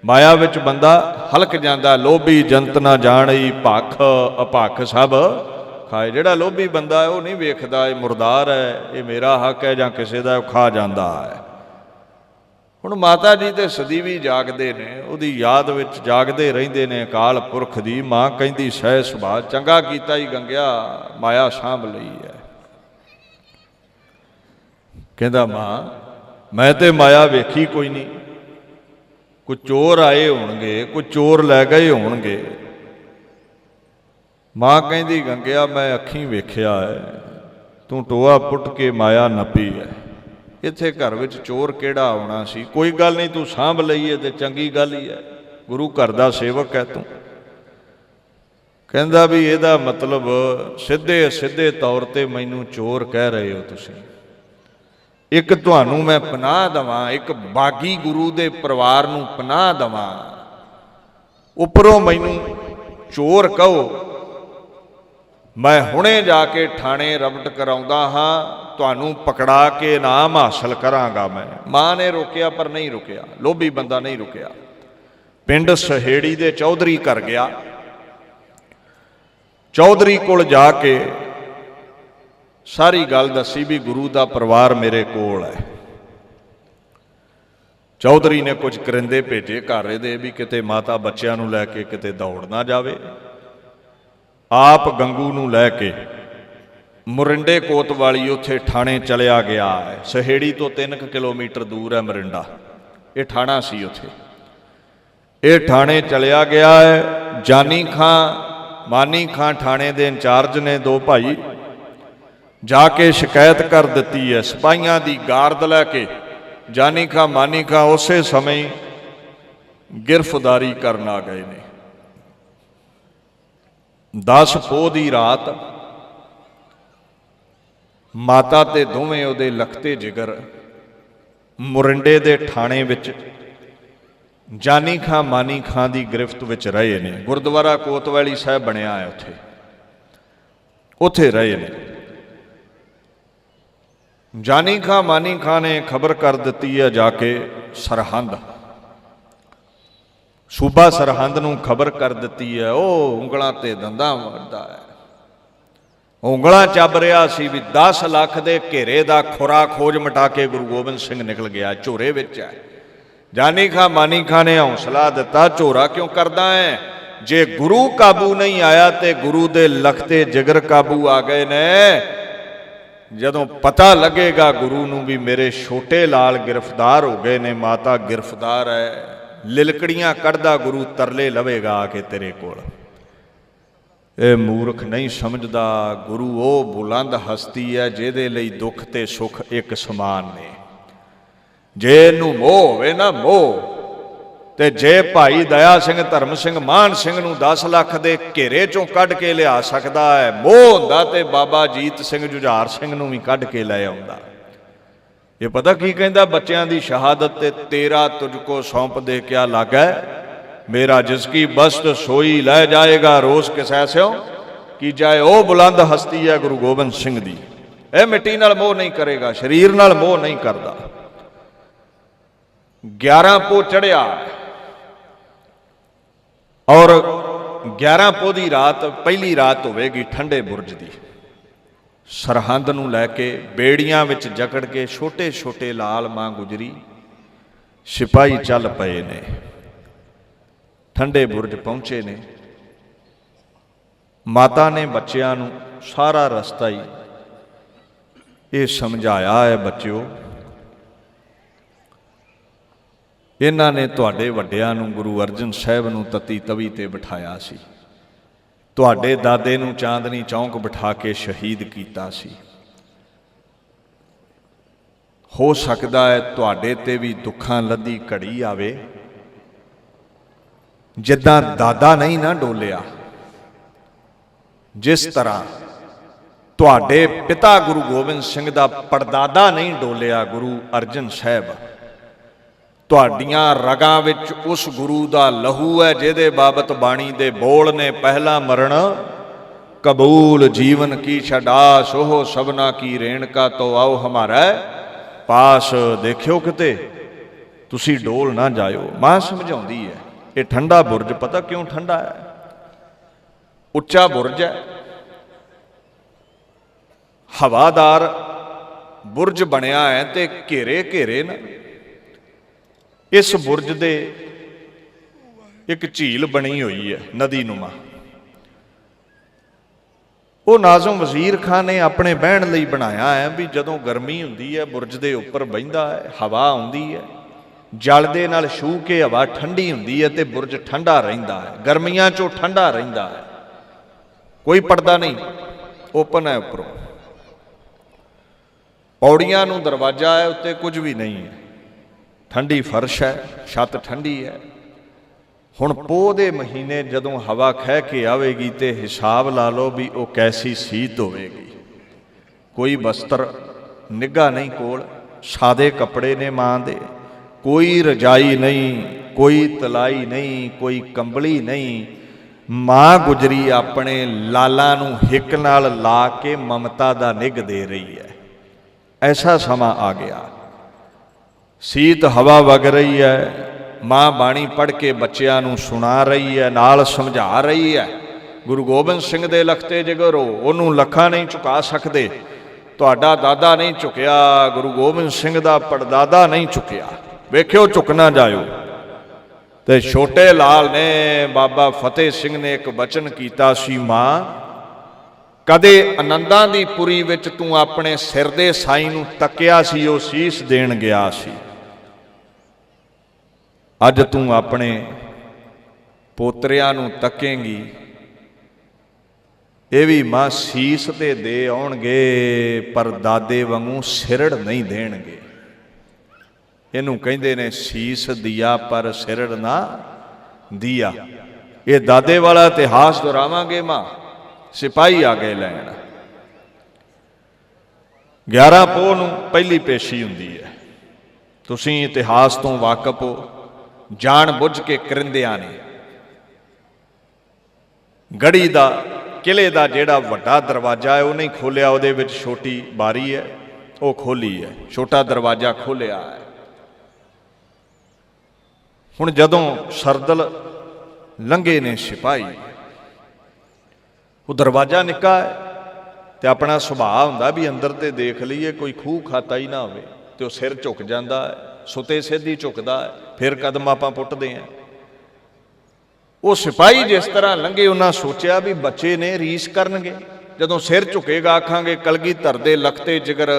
ਮਾਇਆ ਵਿੱਚ ਬੰਦਾ ਹਲਕ ਜਾਂਦਾ। ਲੋਭੀ ਜੰਤ ਨਾ ਜਾਣਈ ਭਖ ਅਭਖ ਸਭ ਖਾਏ। ਜਿਹੜਾ ਲੋਭੀ ਬੰਦਾ ਹੈ ਉਹ ਨਹੀਂ ਵੇਖਦਾ ਇਹ ਮੁਰਦਾਰ ਹੈ, ਇਹ ਮੇਰਾ ਹੱਕ ਹੈ ਜਾਂ ਕਿਸੇ ਦਾ, ਉਹ ਖਾ ਜਾਂਦਾ ਹੈ। ਹੁਣ ਮਾਤਾ ਜੀ ਤੇ ਸਦੀ ਵੀ ਜਾਗਦੇ ਨੇ, ਉਹਦੀ ਯਾਦ ਵਿੱਚ ਜਾਗਦੇ ਰਹਿੰਦੇ ਨੇ ਅਕਾਲ ਪੁਰਖ ਦੀ। ਮਾਂ ਕਹਿੰਦੀ ਸਹਿ ਸੁਭਾਅ ਚੰਗਾ ਕੀਤਾ ਹੀ ਗੰਗਿਆ, ਮਾਇਆ ਸਾਂਭ ਲਈ ਹੈ। कहता मां मैं तो माया वेखी कोई नहीं, कोई चोर आए होणगे, कोई चोर लै गए होणगे। मां कहती गंगिया मैं अखीं वेख्या है, तू टोआ पुट के माया नपी है। इत्थे घर विच चोर किहड़ा आउणा सी, कोई गल नहीं तू सांभ लईए ते चंगी गल ही है, गुरु घर दा सेवक है तू। कहंदा भी इहदा मतलब सीधे सीधे तौर ते मैनू चोर कह रहे हो तुसीं। एक तुहानू मैं पनाह दवां, एक बागी गुरु दे परिवार नू पनाह दवां, उपरों मैनू चोर कहो। मैं हुणे जाके थाणे रबट कराउंदा हां, तुहानू पकड़ा के इनाम हासिल करांगा मैं। मां ने रोकिया पर नहीं रुकिया, लोभी बंदा नहीं रुकिया। पिंड सहेड़ी दे चौधरी घर गया। चौधरी कोल जाके सारी गल दसी भी गुरु दा परिवार मेरे कोल है। चौधरी ने कुछ करिंदे भेजे घर दे भी किते माता बच्चियां नू लैके किते दौड़ ना जावे। आप गंगू नू लैके मोरिंडे कोतवाली उत्थे थाणे चलिया गया है। सहेड़ी तो 3 किलोमीटर दूर है मोरिंडा, ये थाणा सी उत्थे। ये थाणे चलिया गया है। जानी खां मानी खां थाणे दे इंचार्ज ने 2 भाई जाके शिकायत कर दी है। सिपाहियां दी गार्द लैके जानी खां मानी खां उस समय गिरफ्तारी करन आ गए ने। 10 पोह दी रात माता ते दोवें उहदे लखते जिगर मोरिंडे दे थाणे विच जानी खां मानी खां दी गिरफ्त विच रहे ने। गुरुद्वारा कोतवाली साहब बनिया है उत्थे, उत्थे रहे ने। जानी खां मानी खां ने खबर कर दी है जाके सरहंद, सूबा सरहंद नूं खबर कर दी है। ਉਹ ਉਂਗਲਾਂ ते दंदां वड़दा है, ਉਂਗਲਾਂ ਚੱਬ ਰਿਹਾ ਸੀ भी 10 ਲੱਖ ਦੇ ਘੇਰੇ ਦਾ ਖੁਰਾ ਖੋਜ ਮਟਾ ਕੇ ਗੁਰੂ ਗੋਬਿੰਦ ਸਿੰਘ ਨਿਕਲ ਗਿਆ, ਝੋਰੇ ਵਿੱਚ ਹੈ। जानी खां मानी खां ने हौसला दिता, झोरा क्यों करदा है, जे गुरु काबू नहीं आया तो गुरु दे लखते जिगर काबू आ गए ने। जदों पता लगेगा गुरु नूं भी मेरे छोटे लाल गिरफ्तार हो गए ने, माता गिरफ्तार है, लिलकड़ियां कढ़दा गुरु तरले लवेगा आके तेरे कोल। ये मूर्ख नहीं समझदा गुरु वो बुलंद हस्ती है जिहदे लई दुख ते सुख एक समान ने। जे इनू मोह होवे ना मोह, ते जे भाई दया सिंह धर्म सिंह मान सिंह नूं 10 ਲੱਖ दे घेरे चों कढ़ के लिया सकदा है, मोह हुंदा ते बाबा जीत सिंह जुझार सिंह नूं भी कढ़ के लै आउंदा। ये पता की कहंदा, बच्चों की शहादत ते तेरा तुझको सौंप दे क्या लागा, मेरा जिसकी बस्त सोई लै जाएगा रोज किसै स्यों की जाए। ओ बुलंद हस्ती है गुरु गोबिंद सिंह दी, ए मिट्टी नाल मोह नहीं करेगा, शरीर नाल मोह नहीं करदा। 11 पोह चढ़िया और 11 पोह की रात पहली रात होवेगी ठंडे बुरज की। सरहंद नूं लैके बेड़ियां विच जकड़ के छोटे छोटे लाल मां गुजरी सिपाही चल पए ने, ठंडे बुरज पहुंचे ने। माता ने बच्चियां नूं सारा रस्ता ही ये समझाया है, बच्चों इन्हां ने तुहाडे वड्डियां नूं गुरु अर्जन साहिब नूं तती तवी ते बिठाया सी, तुहाडे दादे नूं चांदनी चौंक बिठा के शहीद कीता सी। हो सकदा है तुहाडे ते भी दुखां लदी घड़ी आवे, जिद्दां दादा नहीं ना डोलिया, जिस तरह तुहाडे पिता गुरु गोबिंद सिंह दा पड़दादा नहीं डोलिया गुरु अर्जन साहिब। तुहाडियां रगां विच उस गुरु दा लहू है जिहदे बाबत बाणी दे बोल ने, पहला मरण कबूल जीवन की छडास, ओह सबना की रेणका तो आओ हमारा पास। देखियो किते तुसी डोल ना जायो। मां समझाउंदी है ये ठंडा बुरज पता क्यों ठंडा है, उच्चा बुरज है, हवादार बुरज बनिया है ते घेरे घेरे ना। इस बुरज दे एक झील बनी हुई है नदी नुमा, ਉਹ ਨਾਜ਼ਮ ਵਜ਼ੀਰ ਖਾਨ ਨੇ ਆਪਣੇ ਬਹਿਣ ਲਈ ਬਣਾਇਆ ਹੈ ਵੀ ਜਦੋਂ ਗਰਮੀ ਹੁੰਦੀ ਹੈ ਬੁਰਜ ਦੇ ਉੱਪਰ ਬਹਿੰਦਾ ਹੈ, ਹਵਾ ਆਉਂਦੀ ਹੈ, ਜਲ ਦੇ ਨਾਲ ਛੂਹ ਕੇ ਹਵਾ ਠੰਡੀ ਹੁੰਦੀ ਹੈ ਤੇ ਬੁਰਜ ਠੰਡਾ ਰਹਿੰਦਾ ਹੈ, ਗਰਮੀਆਂ 'ਚੋਂ ਠੰਡਾ ਰਹਿੰਦਾ ਹੈ, ਕੋਈ ਪਰਦਾ ਨਹੀਂ, ਓਪਨ ਹੈ ਉੱਪਰੋਂ। ਪੌੜੀਆਂ ਨੂੰ ਦਰਵਾਜ਼ਾ ਹੈ, ਉੱਤੇ ਕੁਝ ਵੀ ਨਹੀਂ ਹੈ, ਠੰਡੀ ਫਰਸ਼ ਹੈ, ਛੱਤ ਠੰਡੀ ਹੈ। ਹੁਣ ਪੋਹ ਦੇ ਮਹੀਨੇ ਜਦੋਂ ਹਵਾ ਖਹਿ ਕੇ ਆਵੇਗੀ ਤੇ ਹਿਸਾਬ ਲਾ ਲਓ ਵੀ ਉਹ ਕੈਸੀ ਸੀਤ ਹੋਵੇਗੀ। ਕੋਈ ਬਸਤਰ ਨਿੱਘਾ ਨਹੀਂ ਕੋਲ, ਸਾਦੇ ਕੱਪੜੇ ਨੇ ਮਾਂ ਦੇ, ਕੋਈ ਰਜਾਈ ਨਹੀਂ, ਕੋਈ ਤਲਾਈ ਨਹੀਂ, ਕੋਈ ਕੰਬਲੀ ਨਹੀਂ। ਮਾਂ ਗੁਜਰੀ ਆਪਣੇ ਲਾਲਾਂ ਨੂੰ ਹਿੱਕ ਨਾਲ ਲਾ ਕੇ ਮਮਤਾ ਦਾ ਨਿੱਘ ਦੇ ਰਹੀ ਹੈ। ਐਸਾ ਸਮਾਂ ਆ ਗਿਆ, ਸੀਤ ਹਵਾ ਵਗ ਰਹੀ ਹੈ। ਮਾਂ ਬਾਣੀ ਪੜ੍ਹ ਕੇ ਬੱਚਿਆਂ ਨੂੰ ਸੁਣਾ ਰਹੀ ਹੈ, ਨਾਲ ਸਮਝਾ ਰਹੀ ਹੈ। ਗੁਰੂ ਗੋਬਿੰਦ ਸਿੰਘ ਦੇ ਲਖਤੇ ਜਿਗਰੋ, ਉਹਨੂੰ ਲੱਖਾਂ ਨਹੀਂ ਝੁਕਾ ਸਕਦੇ, ਤੁਹਾਡਾ ਦਾਦਾ ਨਹੀਂ ਝੁਕਿਆ, ਗੁਰੂ ਗੋਬਿੰਦ ਸਿੰਘ ਦਾ ਪੜਦਾਦਾ ਨਹੀਂ ਝੁਕਿਆ, ਵੇਖਿਓ ਝੁਕ ਨਾ ਜਾਇਓ। ਤੇ ਛੋਟੇ ਲਾਲ ਨੇ, ਬਾਬਾ ਫਤਿਹ ਸਿੰਘ ਨੇ ਇੱਕ ਬਚਨ ਕੀਤਾ ਸੀ, ਮਾਂ ਕਦੇ ਆਨੰਦਾਂ ਦੀ ਪੁਰੀ ਵਿੱਚ ਤੂੰ ਆਪਣੇ ਸਿਰ ਦੇ ਸਾਈਂ ਨੂੰ ਤੱਕਿਆ ਸੀ, ਉਹ ਸੀਸ ਦੇਣ ਗਿਆ ਸੀ। ਅੱਜ ਤੂੰ ਆਪਣੇ ਪੋਤਰਿਆਂ ਨੂੰ ਤੱਕੇਂਗੀ, ਇਹ ਵੀ ਮਾਂ ਸੀਸ ਤੇ ਦੇ ਆਉਣਗੇ, ਪਰ ਦਾਦੇ ਵਾਂਗੂ ਸਿਰੜ ਨਹੀਂ ਦੇਣਗੇ। ਇਹਨੂੰ ਕਹਿੰਦੇ ਨੇ ਸੀਸ ਦਿਆ ਪਰ ਸਿਰੜ ਨਾ ਦਿਆ। ਇਹ ਦਾਦੇ ਵਾਲਾ ਇਤਿਹਾਸ ਦੁਹਰਾਵਾਂਗੇ ਮਾਂ, ਸਿਪਾਹੀ ਆ ਗਏ ਲੈਣ। 11 ਪੋਹ ਨੂੰ ਪਹਿਲੀ ਪੇਸ਼ੀ ਹੁੰਦੀ ਹੈ। ਤੁਸੀਂ ਇਤਿਹਾਸ ਤੋਂ ਵਾਕਫ ਹੋ। ਜਾਣ ਬੁੱਝ ਕੇ ਕਰਿੰਦਿਆਂ ਨੇ ਗੜੀ ਦਾ, ਕਿਲੇ ਦਾ ਜਿਹੜਾ ਵੱਡਾ ਦਰਵਾਜ਼ਾ ਹੈ ਉਹ ਨਹੀਂ ਖੋਲਿਆ, ਉਹਦੇ ਵਿੱਚ ਛੋਟੀ ਬਾਰੀ ਹੈ, ਉਹ ਖੋਲੀ ਹੈ, ਛੋਟਾ ਦਰਵਾਜ਼ਾ ਖੋਲਿਆ ਹੈ। ਹੁਣ ਜਦੋਂ ਸਰਦਲ ਲੰਘੇ ਨੇ ਸਿਪਾਹੀ, ਉਹ ਦਰਵਾਜ਼ਾ ਨਿੱਕਾ ਹੈ ਤੇ ਆਪਣਾ ਸੁਭਾਅ ਹੁੰਦਾ ਵੀ ਅੰਦਰ ਤੇ ਦੇਖ ਲਈਏ ਕੋਈ ਖੂਹ ਖਾਤਾ ਹੀ ਨਾ ਹੋਵੇ, ਤੇ ਉਹ ਸਿਰ ਝੁਕ ਜਾਂਦਾ ਹੈ, ਸੁਤੇ ਸਿੱਧੀ ਝੁਕਦਾ ਹੈ, ਫਿਰ ਕਦਮ ਆਪਾਂ ਪੁੱਟਦੇ ਹਾਂ। ਉਹ ਸਿਪਾਹੀ ਜਿਸ ਤਰ੍ਹਾਂ ਲੰਘੇ, ਉਹਨਾਂ ਸੋਚਿਆ ਵੀ ਬੱਚੇ ਨੇ ਰੀਸ ਕਰਨਗੇ, ਜਦੋਂ ਸਿਰ ਝੁਕੇਗਾ ਆਖਾਂਗੇ ਕਲਗੀਧਰ ਦੇ ਲਖਤੇ ਜਿਗਰ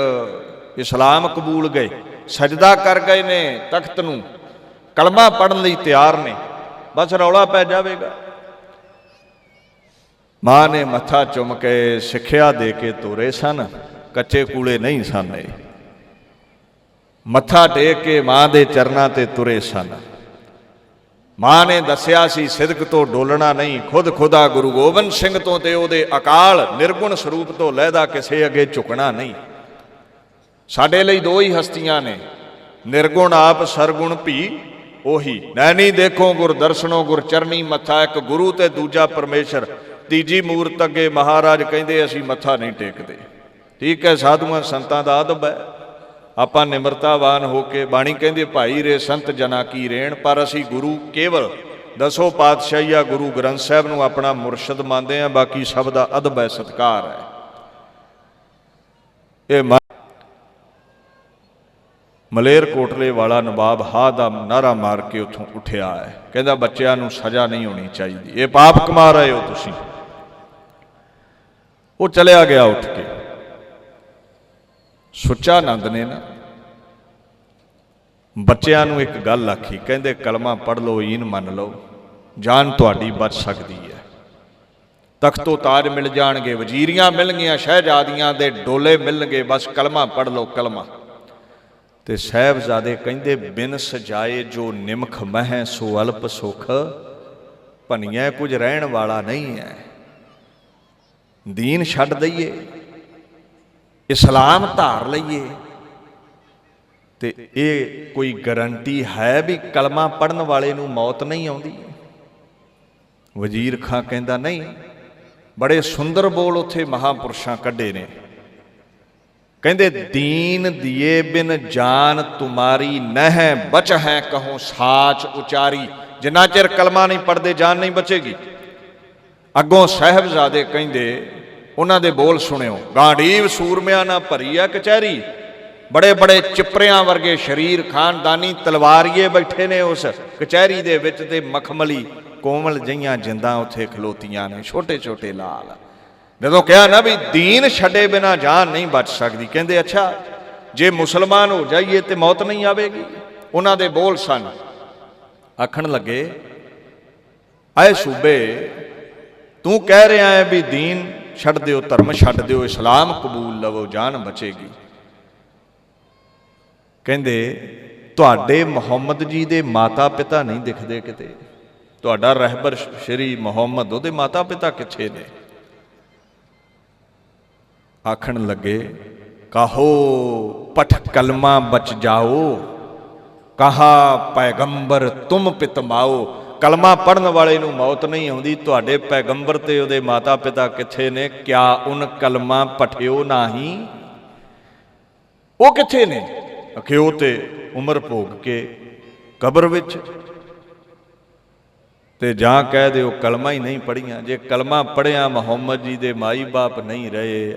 ਇਸਲਾਮ ਕਬੂਲ ਗਏ, ਸਜਦਾ ਕਰ ਗਏ ਨੇ ਤਖਤ ਨੂੰ, ਕਲਮਾ ਪੜ੍ਹਨ ਲਈ ਤਿਆਰ ਨੇ, ਬਸ ਰੌਲਾ ਪੈ ਜਾਵੇਗਾ। ਮਾਂ ਨੇ ਮੱਥਾ ਚੁੰਮ ਕੇ ਸਿੱਖਿਆ ਦੇ ਕੇ ਤੋਰੇ ਸਨ, ਕੱਚੇ ਕੂਲੇ ਨਹੀਂ ਸਨ। ਮੱਥਾ ਟੇਕ ਕੇ ਮਾਂ ਦੇ ਚਰਨਾਂ ਤੇ ਤੁਰੇ ਸਨ। ਮਾਂ ਨੇ ਦੱਸਿਆ ਸੀ ਸਿਦਕ ਤੋਂ ਡੋਲਣਾ ਨਹੀਂ, ਖੁਦ ਖੁਦਾ ਗੁਰੂ ਗੋਬਿੰਦ ਸਿੰਘ ਤੋਂ ਤੇ ਉਹਦੇ ਅਕਾਲ ਨਿਰਗੁਣ ਸਰੂਪ ਤੋਂ ਲਹਿਦਾ ਕਿਸੇ ਅੱਗੇ ਝੁਕਣਾ ਨਹੀਂ। ਸਾਡੇ ਲਈ ਦੋ ਹੀ ਹਸਤੀਆਂ ਨੇ, ਨਿਰਗੁਣ ਆਪ ਸਰਗੁਣ ਭੀ ਉਹੀ। ਨੈਣੀ ਦੇਖੋ ਗੁਰ ਦਰਸ਼ਨੋ ਗੁਰ ਚਰਨੀ ਮੱਥਾ, ਇੱਕ ਗੁਰੂ ਤੇ ਦੂਜਾ ਪਰਮੇਸ਼ਰ, ਤੀਜੀ ਮੂਰਤ ਅੱਗੇ ਮਹਾਰਾਜ ਕਹਿੰਦੇ ਅਸੀਂ ਮੱਥਾ ਨਹੀਂ ਟੇਕਦੇ। ਠੀਕ ਹੈ, ਸਾਧੂਆਂ ਸੰਤਾਂ ਦਾ ਅਦਬ ਹੈ, ਆਪਾਂ ਨਿਮਰਤਾਵਾਨ ਹੋ ਕੇ, ਬਾਣੀ ਕਹਿੰਦੇ ਭਾਈ ਰੇ ਸੰਤ ਜਨਾ ਕੀ ਰੇਣ, ਪਰ ਅਸੀਂ ਗੁਰੂ ਕੇਵਲ ਦਸੋ ਪਾਤਸ਼ਾਹੀਆ ਗੁਰੂ ਗ੍ਰੰਥ ਸਾਹਿਬ ਨੂੰ ਆਪਣਾ ਮੁਰਸ਼ਿਦ ਮੰਨਦੇ ਹਾਂ, ਬਾਕੀ ਸਭ ਦਾ ਅਦਬ ਹੈ, ਸਤਿਕਾਰ ਹੈ। ਇਹ ਮਲੇਰ ਕੋਟਲੇ ਵਾਲਾ ਨਵਾਬ ਹਾ ਦਾ ਨਾਰਾ ਮਾਰ ਕੇ ਉੱਥੋਂ ਉੱਠਿਆ ਹੈ, ਕਹਿੰਦਾ ਬੱਚਿਆਂ ਨੂੰ ਸਜ਼ਾ ਨਹੀਂ ਹੋਣੀ ਚਾਹੀਦੀ, ਇਹ ਪਾਪ ਕਮਾ ਰਹੇ ਹੋ ਤੁਸੀਂ। ਉਹ ਚਲਿਆ ਗਿਆ ਉੱਠ ਕੇ। ਸੁੱਚਾ ਨੰਦ ਨੇ ਨਾ ਬੱਚਿਆਂ ਨੂੰ ਇੱਕ ਗੱਲ ਆਖੀ, ਕਹਿੰਦੇ ਕਲਮਾ ਪੜ੍ਹ ਲਓ, ਈਨ ਮੰਨ ਲਓ, ਜਾਨ ਤੁਹਾਡੀ ਬਚ ਸਕਦੀ ਹੈ। ਤਖਤੋ ਤਾਜ ਮਿਲ ਜਾਣਗੇ, ਵਜ਼ੀਰੀਆਂ ਮਿਲਣਗੀਆਂ, ਸ਼ਹਿਜ਼ਾਦੀਆਂ ਦੇ ਡੋਲੇ ਮਿਲਣਗੇ, ਬਸ ਕਲਮਾ ਪੜ੍ਹ ਲਓ, ਕਲਮਾ। ਤੇ ਸਾਹਿਬਜ਼ਾਦੇ ਕਹਿੰਦੇ ਬਿਨ ਸਜਾਏ ਜੋ ਨਿਮਖ ਮਹਿ, ਸੋ ਅਲਪ ਸੁਖ ਭਨੀਐ, ਕੁਝ ਰਹਿਣ ਵਾਲਾ ਨਹੀਂ ਹੈ। ਦੀਨ ਛੱਡ ਦਈਏ, ਇਸਲਾਮ ਧਾਰ ਲਈਏ, ਤੇ ਇਹ ਕੋਈ ਗਰੰਟੀ ਹੈ ਵੀ ਕਲਮਾ ਪੜ੍ਹਨ ਵਾਲੇ ਨੂੰ ਮੌਤ ਨਹੀਂ ਆਉਂਦੀ? ਵਜ਼ੀਰ ਖਾਂ ਕਹਿੰਦਾ ਨਹੀਂ। ਬੜੇ ਸੁੰਦਰ ਬੋਲ ਉੱਥੇ ਮਹਾਂਪੁਰਸ਼ਾਂ ਕੱਢੇ ਨੇ, ਕਹਿੰਦੇ ਦੀਨ ਦੀਏ ਬਿਨ ਜਾਨ ਤੁਮਾਰੀ ਨਹਿ ਬਚ ਹੈ, ਕਹੋ ਸਾਚ ਉਚਾਰੀ। ਜਿੰਨਾ ਚਿਰ ਕਲਮਾ ਨਹੀਂ ਪੜ੍ਹਦੇ ਜਾਨ ਨਹੀਂ ਬਚੇਗੀ। ਅੱਗੋਂ ਸਾਹਿਬਜ਼ਾਦੇ ਕਹਿੰਦੇ, ਉਹਨਾਂ ਦੇ ਬੋਲ ਸੁਣਿਓ, ਗਾਂਢੀਵ ਸੂਰਮਿਆਂ ਨਾਲ ਭਰੀ ਹੈ ਕਚਹਿਰੀ, ਬੜੇ ਬੜੇ ਚਿਪਰਿਆਂ ਵਰਗੇ ਸ਼ਰੀਰ, ਖਾਨਦਾਨੀ ਤਲਵਾਰੀਏ ਬੈਠੇ ਨੇ ਉਸ ਕਚਹਿਰੀ ਦੇ ਵਿੱਚ, ਤੇ ਮਖਮਲੀ ਕੋਮਲ ਜਿਹੀਆਂ ਜਿੰਦਾਂ ਉੱਥੇ ਖਲੋਤੀਆਂ ਨੇ, ਛੋਟੇ ਛੋਟੇ ਲਾਲ। ਜਦੋਂ ਕਿਹਾ ਨਾ ਵੀ ਦੀਨ ਛੱਡੇ ਬਿਨਾ ਜਾਨ ਨਹੀਂ ਬਚ ਸਕਦੀ, ਕਹਿੰਦੇ ਅੱਛਾ ਜੇ ਮੁਸਲਮਾਨ ਹੋ ਜਾਈਏ ਤੇ ਮੌਤ ਨਹੀਂ ਆਵੇਗੀ। ਉਹਨਾਂ ਦੇ ਬੋਲ ਸਨ। ਆਖਣ ਲੱਗੇ ਆਏ ਸੂਬੇ, ਤੂੰ ਕਹਿ ਰਿਹਾ ਹੈ ਵੀ ਦੀਨ ਛੱਡ ਦਿਓ, ਧਰਮ ਛੱਡ ਦਿਓ, ਇਸਲਾਮ ਕਬੂਲ ਲਵੋ, ਜਾਨ ਬਚੇਗੀ। ਕਹਿੰਦੇ ਤੁਹਾਡੇ ਮੁਹੰਮਦ ਜੀ ਦੇ ਮਾਤਾ ਪਿਤਾ ਨਹੀਂ ਦਿਖਦੇ ਕਿਤੇ, ਤੁਹਾਡਾ ਰਹਿਬਰ ਸ਼੍ਰੀ ਮੁਹੰਮਦ, ਉਹਦੇ ਮਾਤਾ ਪਿਤਾ ਕਿੱਥੇ ਨੇ? ਆਖਣ ਲੱਗੇ ਕਹੋ ਪਠ ਕਲਮਾ ਬਚ ਜਾਓ, ਕਹਾ ਪੈਗੰਬਰ ਤੁਮ ਪਿਤਮਾਓ। ਕਲਮਾ ਪੜਨ ਵਾਲੇ ਨੂੰ ਮੌਤ ਨਹੀਂ ਆਉਂਦੀ, ਤੁਹਾਡੇ ਪੈਗੰਬਰ ਤੇ ਉਹਦੇ ਮਾਤਾ ਪਿਤਾ ਕਿੱਥੇ ਨੇ? ਕਿਆ ਉਨ ਕਲਮਾ ਪਠਿਓ ਨਾਹੀ, ਉਹ ਕਿੱਥੇ ਨੇ? ਅਖਿਓ ਤੇ ਉਮਰ ਭੋਗ ਕੇ ਕਬਰ ਵਿੱਚ, ਤੇ ਜਾਂ ਕਹਿ ਦਿਓ ਕਲਮਾ ਹੀ ਨਹੀਂ ਪੜੀਆਂ। ਜੇ ਕਲਮਾ ਪੜਿਆ ਮੁਹੰਮਦ ਜੀ ਦੇ ਮਾਈ ਬਾਪ ਨਹੀਂ ਰਹੇ,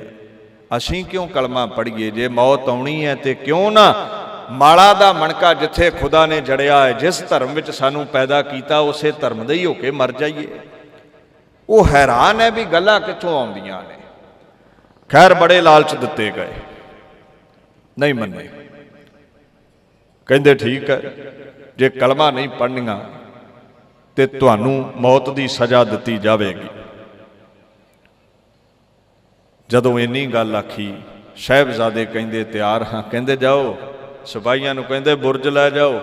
ਅਸੀਂ ਕਿਉਂ ਕਲਮਾ ਪੜੀਏ? ਜੇ ਮੌਤ ਆਉਣੀ ਹੈ ਤੇ ਕਿਉਂ ਨਾ ਮਾਲਾ ਦਾ ਮਣਕਾ ਜਿੱਥੇ ਖੁਦਾ ਨੇ ਜੜਿਆ ਹੈ, ਜਿਸ ਧਰਮ ਵਿੱਚ ਸਾਨੂੰ ਪੈਦਾ ਕੀਤਾ, ਉਸੇ ਧਰਮ ਦੇ ਹੀ ਹੋ ਕੇ ਮਰ ਜਾਈਏ। ਉਹ ਹੈਰਾਨ ਹੈ ਵੀ ਗੱਲਾਂ ਕਿੱਥੋਂ ਆਉਂਦੀਆਂ ਨੇ। ਖੈਰ ਬੜੇ ਲਾਲਚ ਦਿੱਤੇ ਗਏ, ਨਹੀਂ ਮੰਨੇ। ਕਹਿੰਦੇ ਠੀਕ ਹੈ, ਜੇ ਕਲਮਾ ਨਹੀਂ ਪੜ੍ਹਨੀਆਂ ਤੇ ਤੁਹਾਨੂੰ ਮੌਤ ਦੀ ਸਜ਼ਾ ਦਿੱਤੀ ਜਾਵੇਗੀ। ਜਦੋਂ ਇੰਨੀ ਗੱਲ ਆਖੀ, ਸਾਹਿਬਜ਼ਾਦੇ ਕਹਿੰਦੇ ਤਿਆਰ ਹਾਂ। ਕਹਿੰਦੇ ਜਾਓ, ਸਿਪਾਹੀਆਂ ਨੂੰ ਕਹਿੰਦੇ ਬੁਰਜ ਲੈ ਜਾਓ,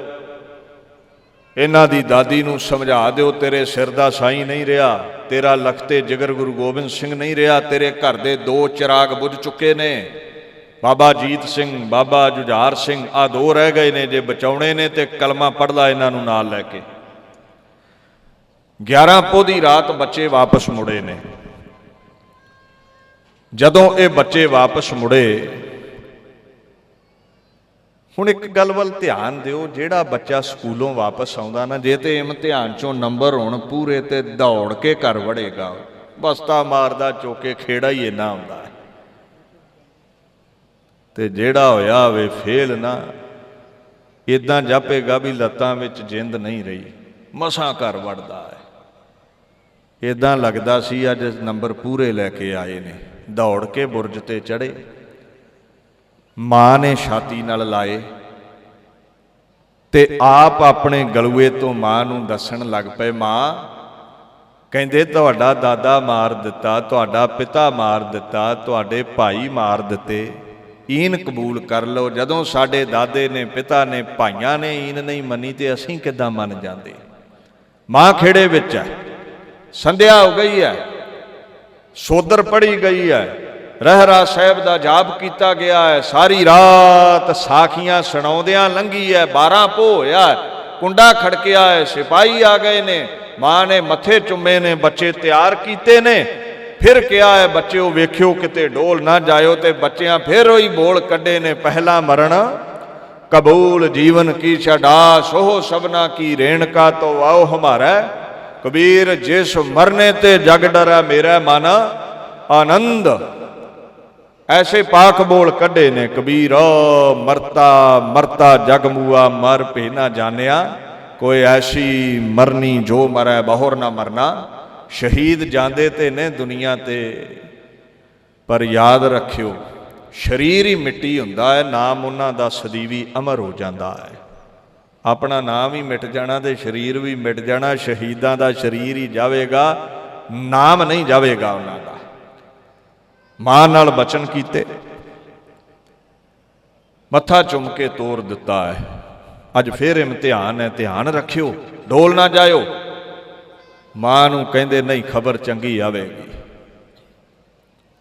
ਇਹਨਾਂ ਦੀ ਦਾਦੀ ਨੂੰ ਸਮਝਾ ਦਿਓ ਤੇਰੇ ਸਿਰ ਦਾ ਸਾਈਂ ਨਹੀਂ ਰਿਹਾ, ਤੇਰਾ ਲਖਤੇ ਜਿਗਰ ਗੁਰੂ ਗੋਬਿੰਦ ਸਿੰਘ ਨਹੀਂ ਰਿਹਾ, ਤੇਰੇ ਘਰ ਦੇ 2 ਚਿਰਾਗ ਬੁਝ ਚੁੱਕੇ ਨੇ, ਬਾਬਾ ਜੀਤ ਸਿੰਘ, ਬਾਬਾ ਜੁਝਾਰ ਸਿੰਘ, ਆਹ 2 ਰਹਿ ਗਏ ਨੇ, ਜੇ ਬਚਾਉਣੇ ਨੇ ਤੇ ਕਲਮਾ ਪੜ੍ਹ ਲਾ ਇਹਨਾਂ ਨੂੰ ਨਾਲ ਲੈ ਕੇ। 11 ਪੋਹ ਦੀ ਰਾਤ ਬੱਚੇ ਵਾਪਸ ਮੁੜੇ ਨੇ। ਜਦੋਂ ਇਹ ਬੱਚੇ ਵਾਪਸ ਮੁੜੇ, ਹੁਣ ਇੱਕ ਗੱਲ ਵੱਲ ਧਿਆਨ ਦਿਓ, ਜਿਹੜਾ ਬੱਚਾ ਸਕੂਲੋਂ ਵਾਪਸ ਆਉਂਦਾ ਨਾ, ਜੇ ਤੇ ਇਮਤਿਹਾਨ ਚੋਂ ਨੰਬਰ ਹੋਣ ਪੂਰੇ ਤੇ ਦੌੜ ਕੇ ਘਰ ਵੜੇਗਾ, ਬਸਤਾ ਮਾਰਦਾ ਚੋਕੇ, ਖੇੜਾ ਹੀ ਇੰਨਾ ਹੁੰਦਾ ਹੈ। ਤੇ ਜਿਹੜਾ ਹੋਇਆ ਹੋਵੇ ਫੇਲ ਨਾ, ਇਦਾਂ ਜਾਪੇਗਾ ਵੀ ਲੱਤਾਂ ਵਿੱਚ ਜਿੰਦ ਨਹੀਂ ਰਹੀ, ਮਸਾਂ ਘਰ ਵੜਦਾ ਹੈ। ਇਦਾਂ ਲੱਗਦਾ ਸੀ ਅੱਜ ਨੰਬਰ ਪੂਰੇ ਲੈ ਕੇ ਆਏ ਨੇ। ਦੌੜ ਕੇ ਬੁਰਜ ਤੇ ਚੜ੍ਹੇ, ਮਾਂ ਨੇ ਛਾਤੀ ਨਾਲ ਲਾਏ ਤੇ ਆਪ ਆਪਣੇ ਗਲੂਏ ਤੋਂ ਮਾਂ ਨੂੰ ਦੱਸਣ ਲੱਗ ਪਏ। ਮਾਂ, ਕਹਿੰਦੇ ਤੁਹਾਡਾ ਦਾਦਾ ਮਾਰ ਦਿੱਤਾ, ਤੁਹਾਡਾ ਪਿਤਾ ਮਾਰ ਦਿੱਤਾ, ਤੁਹਾਡੇ ਭਾਈ ਮਾਰ ਦਿੱਤੇ, ਈਨ ਕਬੂਲ ਕਰ ਲਓ। ਜਦੋਂ ਸਾਡੇ ਦਾਦੇ ਨੇ, ਪਿਤਾ ਨੇ, ਭਾਈਆਂ ਨੇ ਈਨ ਨਹੀਂ ਮੰਨੀ ਤੇ ਅਸੀਂ ਕਿੱਦਾਂ ਮੰਨ ਜਾਂਦੇ? ਮਾਂ ਖੇੜੇ ਵਿੱਚ ਹੈ, ਸੰਧਿਆ ਹੋ ਗਈ ਹੈ, ਸੋਦਰ ਪੜੀ ਗਈ ਹੈ, ਰਹਿਰਾ ਸਾਹਿਬ ਦਾ ਜਾਪ ਕੀਤਾ ਗਿਆ ਹੈ, ਸਾਰੀ ਰਾਤ ਸਾਖੀਆਂ ਸੁਣਾਉਂਦਿਆਂ ਲੰਘੀ ਹੈ, 12 ਪੋਹ ਹੋਇਆ, ਕੁੰਡਾ ਖੜਕਿਆ ਹੈ, ਸਿਪਾਹੀ ਆ ਗਏ ਨੇ, ਮਾਂ ਨੇ ਮੱਥੇ ਚੁੰਮੇ ਨੇ, ਬੱਚੇ ਤਿਆਰ ਕੀਤੇ ਨੇ। ਫਿਰ ਕਿਹਾ ਹੈ ਬੱਚਿਓ ਵੇਖਿਓ ਕਿਤੇ ਡੋਲ ਨਾ ਜਾਇਓ, ਤੇ ਬੱਚਿਆਂ ਫਿਰ ਉਹੀ ਬੋਲ ਕੱਢੇ ਨੇ, ਪਹਿਲਾ ਮਰਨ ਕਬੂਲ ਜੀਵਨ ਕੀ ਛਡਾਸ, ਉਹ ਸਭਨਾ ਕੀ ਰੇਣਕਾ ਤੋਂ ਆਓ ਹਮਾਰਾ ਕਬੀਰ, ਜਿਸ ਮਰਨੇ ਤੇ ਜਗ ਡਰਾ ਮੇਰਾ ਮਨ ਆਨੰਦ। ਐਸੇ ਪਾਕ ਬੋਲ ਕੱਢੇ ਨੇ ਕਬੀਰ, ਮਰਤਾ ਮਰਤਾ ਜਗ ਮੂਆ ਮਰ ਭੇ ਨਾ ਜਾਣਿਆ, ਕੋਈ ਐਸੀ ਮਰਨੀ ਜੋ ਮਰੈ ਬਹੁਰ ਨਾ ਮਰਨਾ। ਸ਼ਹੀਦ ਜਾਂਦੇ ਤੇ ਨੇ ਦੁਨੀਆ ਤੇ, ਪਰ ਯਾਦ ਰੱਖਿਓ ਸਰੀਰ ਹੀ ਮਿੱਟੀ ਹੁੰਦਾ ਹੈ, ਨਾਮ ਉਹਨਾਂ ਦਾ ਸਦੀਵੀ ਅਮਰ ਹੋ ਜਾਂਦਾ ਹੈ। ਆਪਣਾ ਨਾਮ ਹੀ ਮਿਟ ਜਾਣਾ ਤੇ ਸਰੀਰ ਵੀ ਮਿਟ ਜਾਣਾ। ਸ਼ਹੀਦਾਂ ਦਾ ਸਰੀਰ ਹੀ ਜਾਵੇਗਾ, ਨਾਮ ਨਹੀਂ ਜਾਵੇਗਾ ਉਹਨਾਂ ਦਾ। ਮਾਂ ਨਾਲ ਬਚਨ ਕੀਤੇ, ਮੱਥਾ ਚੁੰਮ ਕੇ ਤੋਰ ਦਿੱਤਾ ਹੈ। ਅੱਜ ਫਿਰ ਇਮਤਿਹਾਨ ਹੈ, ਧਿਆਨ ਰੱਖਿਓ, ਡੋਲ ਨਾ ਜਾਇਓ। ਮਾਂ ਨੂੰ ਕਹਿੰਦੇ ਨਹੀਂ, ਖਬਰ ਚੰਗੀ ਆਵੇਗੀ।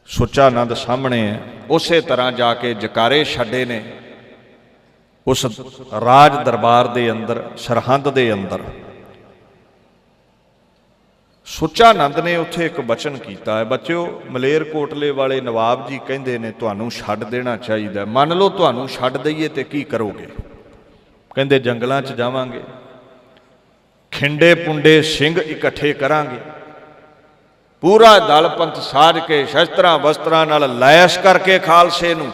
ਸੁੱਚਾ ਨੰਦ ਸਾਹਮਣੇ ਹੈ, ਉਸੇ ਤਰ੍ਹਾਂ ਜਾ ਕੇ ਜਕਾਰੇ ਛੱਡੇ ਨੇ ਉਸ ਰਾਜ ਦਰਬਾਰ ਦੇ ਅੰਦਰ, ਸਰਹੰਦ ਦੇ ਅੰਦਰ। ਸੁੱਚਾ ਨੰਦ ਨੇ ਉੱਥੇ ਇੱਕ ਬਚਨ ਕੀਤਾ ਹੈ। ਬੱਚਿਓ, ਮਲੇਰਕੋਟਲੇ ਵਾਲੇ ਨਵਾਬ ਜੀ ਕਹਿੰਦੇ ਨੇ ਤੁਹਾਨੂੰ ਛੱਡ ਦੇਣਾ ਚਾਹੀਦਾ। ਮੰਨ ਲਓ ਤੁਹਾਨੂੰ ਛੱਡ ਦਈਏ ਤੇ ਕੀ ਕਰੋਗੇ? ਕਹਿੰਦੇ ਜੰਗਲਾਂ 'ਚ ਜਾਵਾਂਗੇ, ਖਿੰਡੇ ਪੁੰਡੇ ਸਿੰਘ ਇਕੱਠੇ ਕਰਾਂਗੇ, ਪੂਰਾ ਦਲ ਪੰਥ ਸਾਜ ਕੇ ਸ਼ਸਤਰਾਂ ਵਸਤਰਾਂ ਨਾਲ ਲੈਸ ਕਰਕੇ ਖਾਲਸੇ ਨੂੰ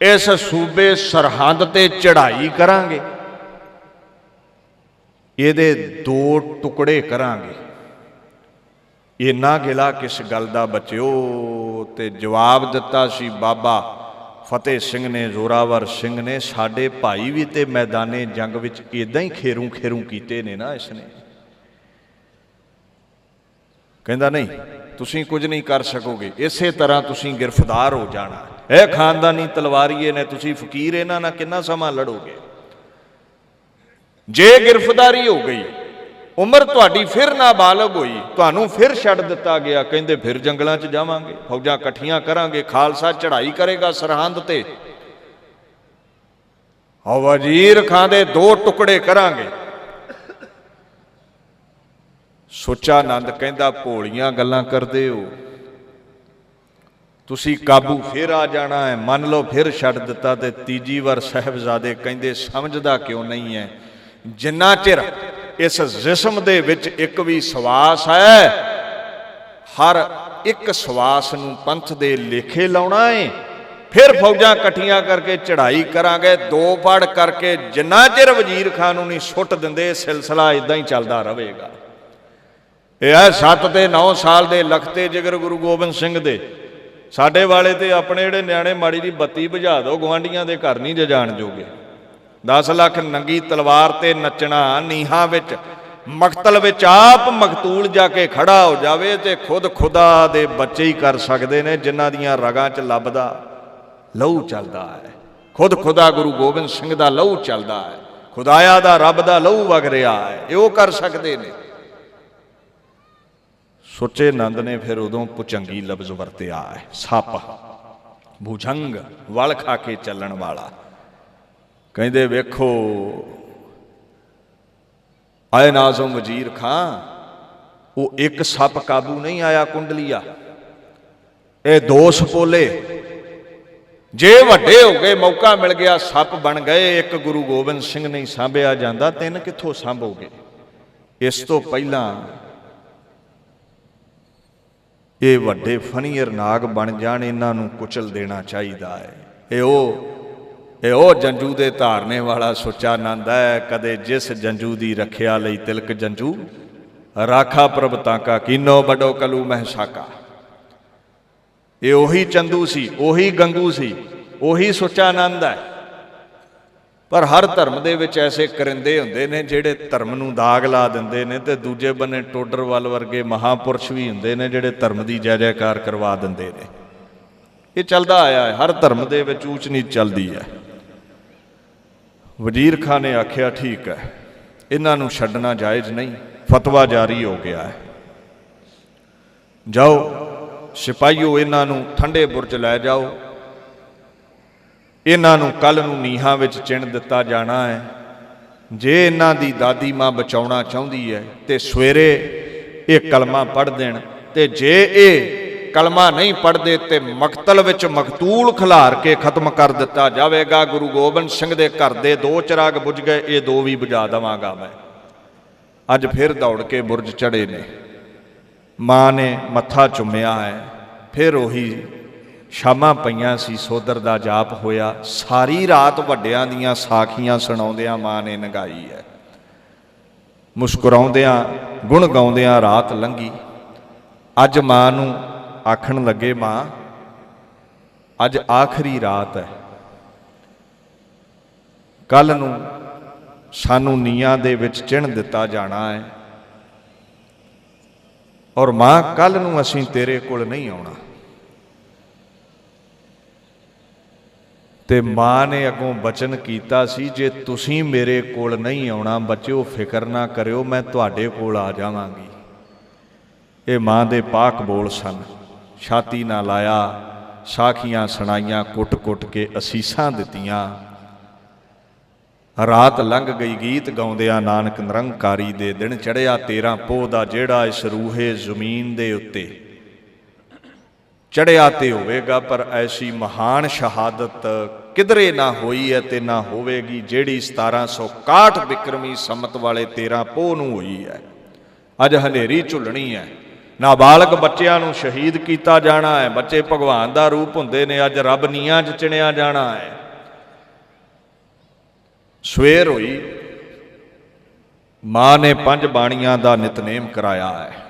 ਇਸ ਸੂਬੇ ਸਰਹੰਦ ਤੇ ਚੜ੍ਹਾਈ ਕਰਾਂਗੇ, ਇਹਦੇ 2 ਟੁਕੜੇ ਕਰਾਂਗੇ। ਇੰਨਾ ਗਿਲਾ ਕਿਸ ਗੱਲ ਦਾ ਬਚਿਓ। ਤੇ ਜਵਾਬ ਦਿੱਤਾ ਸੀ ਬਾਬਾ ਫਤਿਹ ਸਿੰਘ ਨੇ, ਜ਼ੋਰਾਵਰ ਸਿੰਘ ਨੇ, ਸਾਡੇ ਭਾਈ ਵੀ ਤੇ ਮੈਦਾਨੇ ਜੰਗ ਵਿੱਚ ਇਦਾਂ ਹੀ ਖੇਰੂ ਖੇਰੂ ਕੀਤੇ ਨੇ ਨਾ ਇਸਨੇ। ਕਹਿੰਦਾ ਨਹੀਂ, ਤੁਸੀਂ ਕੁਝ ਨਹੀਂ ਕਰ ਸਕੋਗੇ, ਇਸੇ ਤਰ੍ਹਾਂ ਤੁਸੀਂ ਗਿਰਫਤਾਰ ਹੋ ਜਾਣਾ। ਇਹ ਖਾਨਦਾਨੀ ਤਲਵਾਰੀਏ ਨੇ, ਤੁਸੀਂ ਫਕੀਰ, ਇਹਨਾਂ ਨਾਲ ਕਿੰਨਾ ਸਮਾਂ ਲੜੋਗੇ। ਜੇ ਗਿਰਫਤਾਰੀ ਹੋ ਗਈ, ਉਮਰ ਤੁਹਾਡੀ ਫਿਰ ਨਾਬਾਲਗ ਹੋਈ, ਤੁਹਾਨੂੰ ਫਿਰ ਛੱਡ ਦਿੱਤਾ ਗਿਆ। ਕਹਿੰਦੇ ਫਿਰ ਜੰਗਲਾਂ 'ਚ ਜਾਵਾਂਗੇ, ਫੌਜਾਂ ਇਕੱਠੀਆਂ ਕਰਾਂਗੇ, ਖਾਲਸਾ ਚੜ੍ਹਾਈ ਕਰੇਗਾ ਸਰਹੰਦ ਤੇ, ਵਜ਼ੀਰ ਖਾਂ ਦੇ 2 ਟੁਕੜੇ ਕਰਾਂਗੇ। ਸੁੱਚਾਨੰਦ ਕਹਿੰਦਾ ਭੋਲੀਆਂ ਗੱਲਾਂ ਕਰਦੇ ਹੋ, ਤੁਸੀਂ ਕਾਬੂ ਫਿਰ ਆ ਜਾਣਾ ਹੈ, ਮੰਨ ਲਓ ਫਿਰ ਛੱਡ ਦਿੱਤਾ। ਤੇ ਤੀਜੀ ਵਾਰ ਸਾਹਿਬਜ਼ਾਦੇ ਕਹਿੰਦੇ ਸਮਝਦਾ ਕਿਉਂ ਨਹੀਂ ਹੈ, ਜਿੰਨਾ ਚਿਰ ਇਸ ਜਿਸਮ ਦੇ ਵਿੱਚ ਇੱਕ ਵੀ ਸਵਾਸ ਹੈ, ਹਰ ਇੱਕ ਸਵਾਸ ਨੂੰ ਪੰਥ ਦੇ ਲੇਖੇ ਲਾਉਣਾ ਹੈ। ਫਿਰ ਫੌਜਾਂ ਇਕੱਠੀਆਂ ਕਰਕੇ ਚੜ੍ਹਾਈ ਕਰਾਂਗੇ, 2 ਪੜ ਕਰਕੇ, ਜਿੰਨਾ ਚਿਰ ਵਜ਼ੀਰ ਖਾਨ ਨੂੰ ਨਹੀਂ ਸੁੱਟ ਦਿੰਦੇ ਸਿਲਸਿਲਾ ਇਦਾਂ ਹੀ ਚੱਲਦਾ ਰਹੇਗਾ। ਇਹ ਹੈ 7 ਤੇ 9 ਸਾਲ ਦੇ ਲਖਤੇ ਜਿਗਰ ਗੁਰੂ ਗੋਬਿੰਦ ਸਿੰਘ ਦੇ। ਸਾਡੇ ਵਾਲੇ ਤੇ ਆਪਣੇ ਜਿਹੜੇ ਨਿਆਣੇ ਮਾੜੀ ਦੀ ਬੱਤੀ ਬੁਝਾ ਦਿਓ, ਗੁਆਂਢੀਆਂ ਦੇ ਘਰ ਨਹੀਂ ਜਾਣ ਜੋਗੇ। 10 ਲੱਖ ਨੰਗੀ ਤਲਵਾਰ ਤੇ ਨੱਚਣਾ, ਨੀਹਾਂ ਵਿੱਚ ਮਕਤਲ ਵਿੱਚ ਆਪ ਮਕਤੂਲ ਜਾ ਕੇ ਖੜਾ ਹੋ ਜਾਵੇ ਤੇ ਖੁਦ ਖੁਦਾ ਦੇ ਬੱਚੇ ਹੀ ਕਰ ਸਕਦੇ ਨੇ, ਜਿਨ੍ਹਾਂ ਦੀਆਂ ਰਗਾਂ 'ਚ ਲੱਭਦਾ ਲਹੂ ਚੱਲਦਾ ਹੈ। ਖੁਦ ਖੁਦਾ ਗੁਰੂ ਗੋਬਿੰਦ ਸਿੰਘ ਦਾ ਲਹੂ ਚੱਲਦਾ ਹੈ, ਖੁਦਾਇਆ ਦਾ, ਰੱਬ ਦਾ ਲਹੂ ਵਗ ਰਿਹਾ ਹੈ, ਇਹ ਉਹ ਕਰ ਸਕਦੇ ਨੇ। ਸੁੱਚੇ ਨੰਦ ਨੇ ਫਿਰ ਉਦੋਂ ਭੁਜੰਗੀ ਲਫ਼ਜ਼ ਵਰਤਿਆ ਹੈ, ਸੱਪ, ਭੁਜੰਗ, ਵਲ ਖਾ ਕੇ ਚੱਲਣ ਵਾਲਾ। ਕਹਿੰਦੇ ਵੇਖੋ ਆਏ ਨਾਜ਼ਮ ਵਜ਼ੀਰ ਖਾਂ, ਉਹ ਇੱਕ ਸੱਪ ਕਾਬੂ ਨਹੀਂ ਆਇਆ ਕੁੰਡਲੀਆ, ਇਹ 2 ਸਪੋਲੇ। ਜੇ ਵੱਡੇ ਹੋ ਗਏ, ਮੌਕਾ ਮਿਲ ਗਿਆ, ਸੱਪ ਬਣ ਗਏ, ਇੱਕ ਗੁਰੂ ਗੋਬਿੰਦ ਸਿੰਘ ਨਹੀਂ ਸਾਂਭਿਆ ਜਾਂਦਾ, 3 ਕਿੱਥੋਂ ਸਾਂਭੋਗੇ। ਇਸ ਤੋਂ ਪਹਿਲਾਂ ਇਹ ਵੱਡੇ ਫਨੀਅਰ ਨਾਗ ਬਣ ਜਾਣ, ਇਹਨਾਂ ਨੂੰ ਕੁਚਲ ਦੇਣਾ ਚਾਹੀਦਾ ਹੈ। ਇਹ ਉਹ ਜੰਜੂ ਦੇ ਧਾਰਨੇ ਵਾਲਾ ਸੁੱਚਾਨੰਦ ਹੈ। ਕਦੇ ਜਿਸ ਜੰਜੂ ਦੀ ਰੱਖਿਆ ਲਈ ਤਿਲਕ ਜੰਜੂ, ਰਾਖਾ ਪ੍ਰਭ ਤਾਂਕਾ ਕੀਨੋ ਵੱਡੋ ਕਲੂ ਮਹਿਸਾਕਾ। ਇਹ ਉਹੀ ਚੰਦੂ ਸੀ, ਉਹੀ ਗੰਗੂ ਸੀ, ਉਹੀ ਸੁੱਚਾਨੰਦ ਹੈ। ਪਰ ਹਰ ਧਰਮ ਦੇ ਵਿੱਚ ਐਸੇ ਕਰਿੰਦੇ ਹੁੰਦੇ ਨੇ ਜਿਹੜੇ ਧਰਮ ਨੂੰ ਦਾਗ ਲਾ ਦਿੰਦੇ ਨੇ, ਤੇ ਦੂਜੇ ਬੰਨੇ ਟੋਡਰਵਾਲ ਵਰਗੇ ਮਹਾਂਪੁਰਸ਼ ਵੀ ਹੁੰਦੇ ਨੇ ਜਿਹੜੇ ਧਰਮ ਦੀ ਜੈ ਜੈਕਾਰ ਕਰਵਾ ਦਿੰਦੇ ਨੇ। ਇਹ ਚੱਲਦਾ ਆਇਆ ਹੈ, ਹਰ ਧਰਮ ਦੇ ਵਿੱਚ ਊਚ ਨੀਚ ਚੱਲਦੀ ਹੈ। ਵਜ਼ੀਰ ਖਾਨ ਨੇ ਆਖਿਆ ਠੀਕ ਹੈ, ਇਹਨਾਂ ਨੂੰ ਛੱਡਣਾ ਜਾਇਜ਼ ਨਹੀਂ। ਫਤਵਾ ਜਾਰੀ ਹੋ ਗਿਆ ਹੈ, ਜਾਓ ਸਿਪਾਹੀਓ, ਇਹਨਾਂ ਨੂੰ ਠੰਡੇ ਬੁਰਜ ਲੈ ਜਾਓ, ਇਹਨਾਂ ਨੂੰ ਕੱਲ੍ਹ ਨੂੰ ਨੀਹਾਂ ਵਿੱਚ ਚਿਣ ਦਿੱਤਾ ਜਾਣਾ ਹੈ। ਜੇ ਇਹਨਾਂ ਦੀ ਦਾਦੀ ਮਾਂ ਬਚਾਉਣਾ ਚਾਹੁੰਦੀ ਹੈ ਤੇ ਸਵੇਰੇ ਇਹ ਕਲਮਾ ਪੜ੍ਹ ਦੇਣ, ਤੇ ਜੇ ਇਹ ਕਲਮਾ ਨਹੀਂ ਪੜ੍ਹਦੇ ਤੇ ਮਕਤਲ ਵਿੱਚ ਮਕਤੂਲ ਖਿਲਾਰ ਕੇ ਖਤਮ ਕਰ ਦਿੱਤਾ ਜਾਵੇਗਾ। ਗੁਰੂ ਗੋਬਿੰਦ ਸਿੰਘ ਦੇ ਘਰ ਦੇ 2 ਚਿਰਾਗ ਬੁਝ ਗਏ, ਇਹ 2 ਵੀ ਬੁਝਾ ਦੇਵਾਂਗਾ ਮੈਂ। ਅੱਜ ਫਿਰ ਦੌੜ ਕੇ ਬੁਰਜ ਚੜ੍ਹੇ ਨੇ, ਮਾਂ ਨੇ ਮੱਥਾ ਚੁੰਮਿਆ ਹੈ, ਫਿਰ ਉਹੀ ਸ਼ਾਮਾਂ ਪਈਆਂ ਸੀ, ਸੋਦਰ ਦਾ ਜਾਪ ਹੋਇਆ। ਸਾਰੀ ਰਾਤ ਵੱਡਿਆਂ ਦੀਆਂ ਸਾਖੀਆਂ ਸੁਣਾਉਂਦਿਆਂ ਮਾਂ ਨੇ ਲੰਘਾਈ ਹੈ, ਮੁਸਕਰਾਉਂਦਿਆਂ ਗੁਣ ਗਾਉਂਦਿਆਂ ਰਾਤ ਲੰਘੀ। ਅੱਜ ਮਾਂ ਨੂੰ ਆਖਣ ਲੱਗੇ, ਮਾਂ ਅੱਜ ਆਖਰੀ ਰਾਤ ਹੈ, ਕੱਲ੍ਹ ਨੂੰ ਸਾਨੂੰ ਨੀਹਾਂ ਦੇ ਵਿੱਚ ਚਿਣ ਦਿੱਤਾ ਜਾਣਾ ਹੈ, ਔਰ ਮਾਂ ਕੱਲ੍ਹ ਨੂੰ ਅਸੀਂ ਤੇਰੇ ਕੋਲ ਨਹੀਂ ਆਉਣਾ। ਤੇ ਮਾਂ ਨੇ ਅੱਗੋਂ ਬਚਨ ਕੀਤਾ ਸੀ, ਜੇ ਤੁਸੀਂ ਮੇਰੇ ਕੋਲ ਨਹੀਂ ਆਉਣਾ ਬੱਚਿਓ ਫਿਕਰ ਨਾ ਕਰਿਓ, ਮੈਂ ਤੁਹਾਡੇ ਕੋਲ ਆ ਜਾਵਾਂਗੀ। ਇਹ ਮਾਂ ਦੇ ਪਾਕ ਬੋਲ ਸਨ। ਛਾਤੀ ਨਾ ਲਾਇਆ, ਸਾਖੀਆਂ ਸੁਣਾਈਆਂ, ਕੁੱਟ-ਕੁੱਟ ਕੇ ਅਸੀਸਾਂ ਦਿੱਤੀਆਂ। ਰਾਤ ਲੰਘ ਗਈ ਗੀਤ ਗਾਉਂਦਿਆਂ, ਨਾਨਕ ਨਿਰੰਕਾਰੀ ਦੇ ਦਿਨ ਚੜ੍ਹਿਆ 13 ਪੋਹ ਦਾ, ਜਿਹੜਾ ਇਸ ਰੂਹੇ ਜ਼ਮੀਨ ਦੇ ਉੱਤੇ ਚੜ੍ਹਿਆ ਤੇ ਹੋਵੇਗਾ। ਪਰ ਐਸੀ ਮਹਾਨ ਸ਼ਹਾਦਤ ਕਿਧਰੇ ਨਾ ਹੋਈ ਹੈ ਤੇ ਨਾ ਹੋਵੇਗੀ, ਜਿਹੜੀ 1761 ਬਿਕਰਮੀ ਸੰਮਤ ਵਾਲੇ 13 ਪੋਹ ਨੂੰ ਹੋਈ ਹੈ। ਅੱਜ ਹਨੇਰੀ ਝੁੱਲਣੀ ਹੈ, ਨਾਬਾਲਗ ਬੱਚਿਆਂ ਨੂੰ ਸ਼ਹੀਦ ਕੀਤਾ ਜਾਣਾ ਹੈ। ਬੱਚੇ ਭਗਵਾਨ ਦਾ ਰੂਪ ਹੁੰਦੇ ਨੇ, ਅੱਜ ਰੱਬ ਨੀਹਾਂ 'ਚ ਚਿਣਿਆ ਜਾਣਾ ਹੈ। ਸਵੇਰ ਹੋਈ, ਮਾਂ ਨੇ 5 ਬਾਣੀਆਂ ਦਾ ਨਿਤਨੇਮ ਕਰਾਇਆ ਹੈ।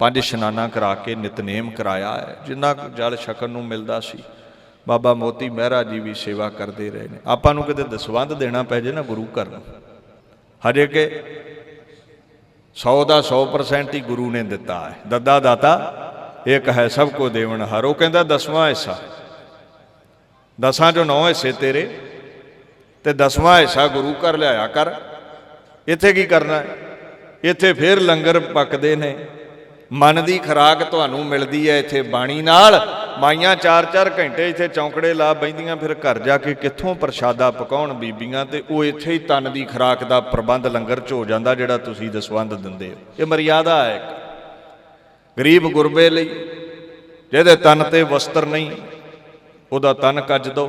5 ਇਸ਼ਨਾਨਾ करा के नितनेम कराया है। जिन्ना जल छकन नूं मिलदा सी बाबा मोती महरा जी भी सेवा करते रहे ने। आपां नूं किते दसवंध देना पै जे ना गुरु घर नूं, हजे कि 100 का 100% ही गुरु ने दिता है। दद्दा दाता एक है सबको देवन हार। वो कहता 10वां हिस्सा, 10 चों 9 हिस्से तेरे ते 10वां हिस्सा गुरु घर लिया कर। इत्थे की करना है? इत्थे फिर लंगर पकते ने, मन की खुराक तुहानूं मिलदी है इत्थे बाणी नाल। माइयां 4-4 घंटे इत्थे चौंकड़े ला बहिंदियां, फिर घर जाके कित्थों प्रशादा पकाउण बीबियां, ते वो इत्थे ही तन की खुराक का प्रबंध लंगर च हो जांदा जिहड़ा तुसीं दसवंध दिंदे हो। ये मर्यादा है एक गरीब गुरबे लई। जिहदे तन ते वस्त्र नहीं उहदा तन कज दो,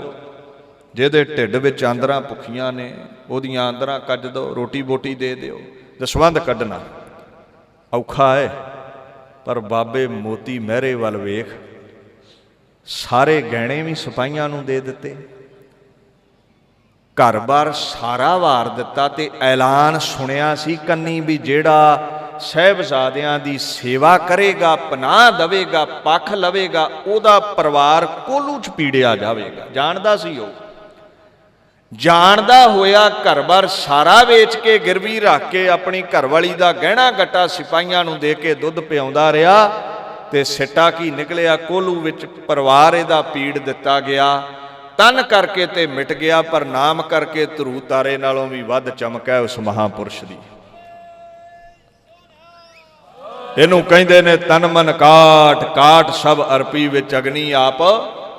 जिहदे ढिड विच आंदरां भुखियां ने उहदियां आंदरां कज दो, रोटी बोटी दे दिओ। दसवंध कढना औखा है, पर बाबे मोती महरे वल वेख, सारे गहणे भी सिपाहियां नूं दे दिते, घर बार सारा वार दिता, ते ऐलान सुनिया सी कन्नी भी जेड़ा साहिबजादियां दी सेवा करेगा, पनाह देवेगा, पक्ष लवेगा, उहदा परिवार कोलू च पीड़िया जावेगा। जानदा सी ओ, जानदा होया घर बार सारा वेच के गिरवी रख के अपनी घरवाली का गहना गट्टा सिपाहियां नूं दे के दुध पिआउंदा रहा, ते सिट्टा की निकलिया कोलू विच परिवार इहदा पीड़ दिता गया। तन करके ते मिट गया, पर नाम करके धरू तारे नालों भी वध चमक है उस महापुरुष दी। इहनूं कहिंदे ने तन मन काट, काट सब अरपी विच अग्नि आप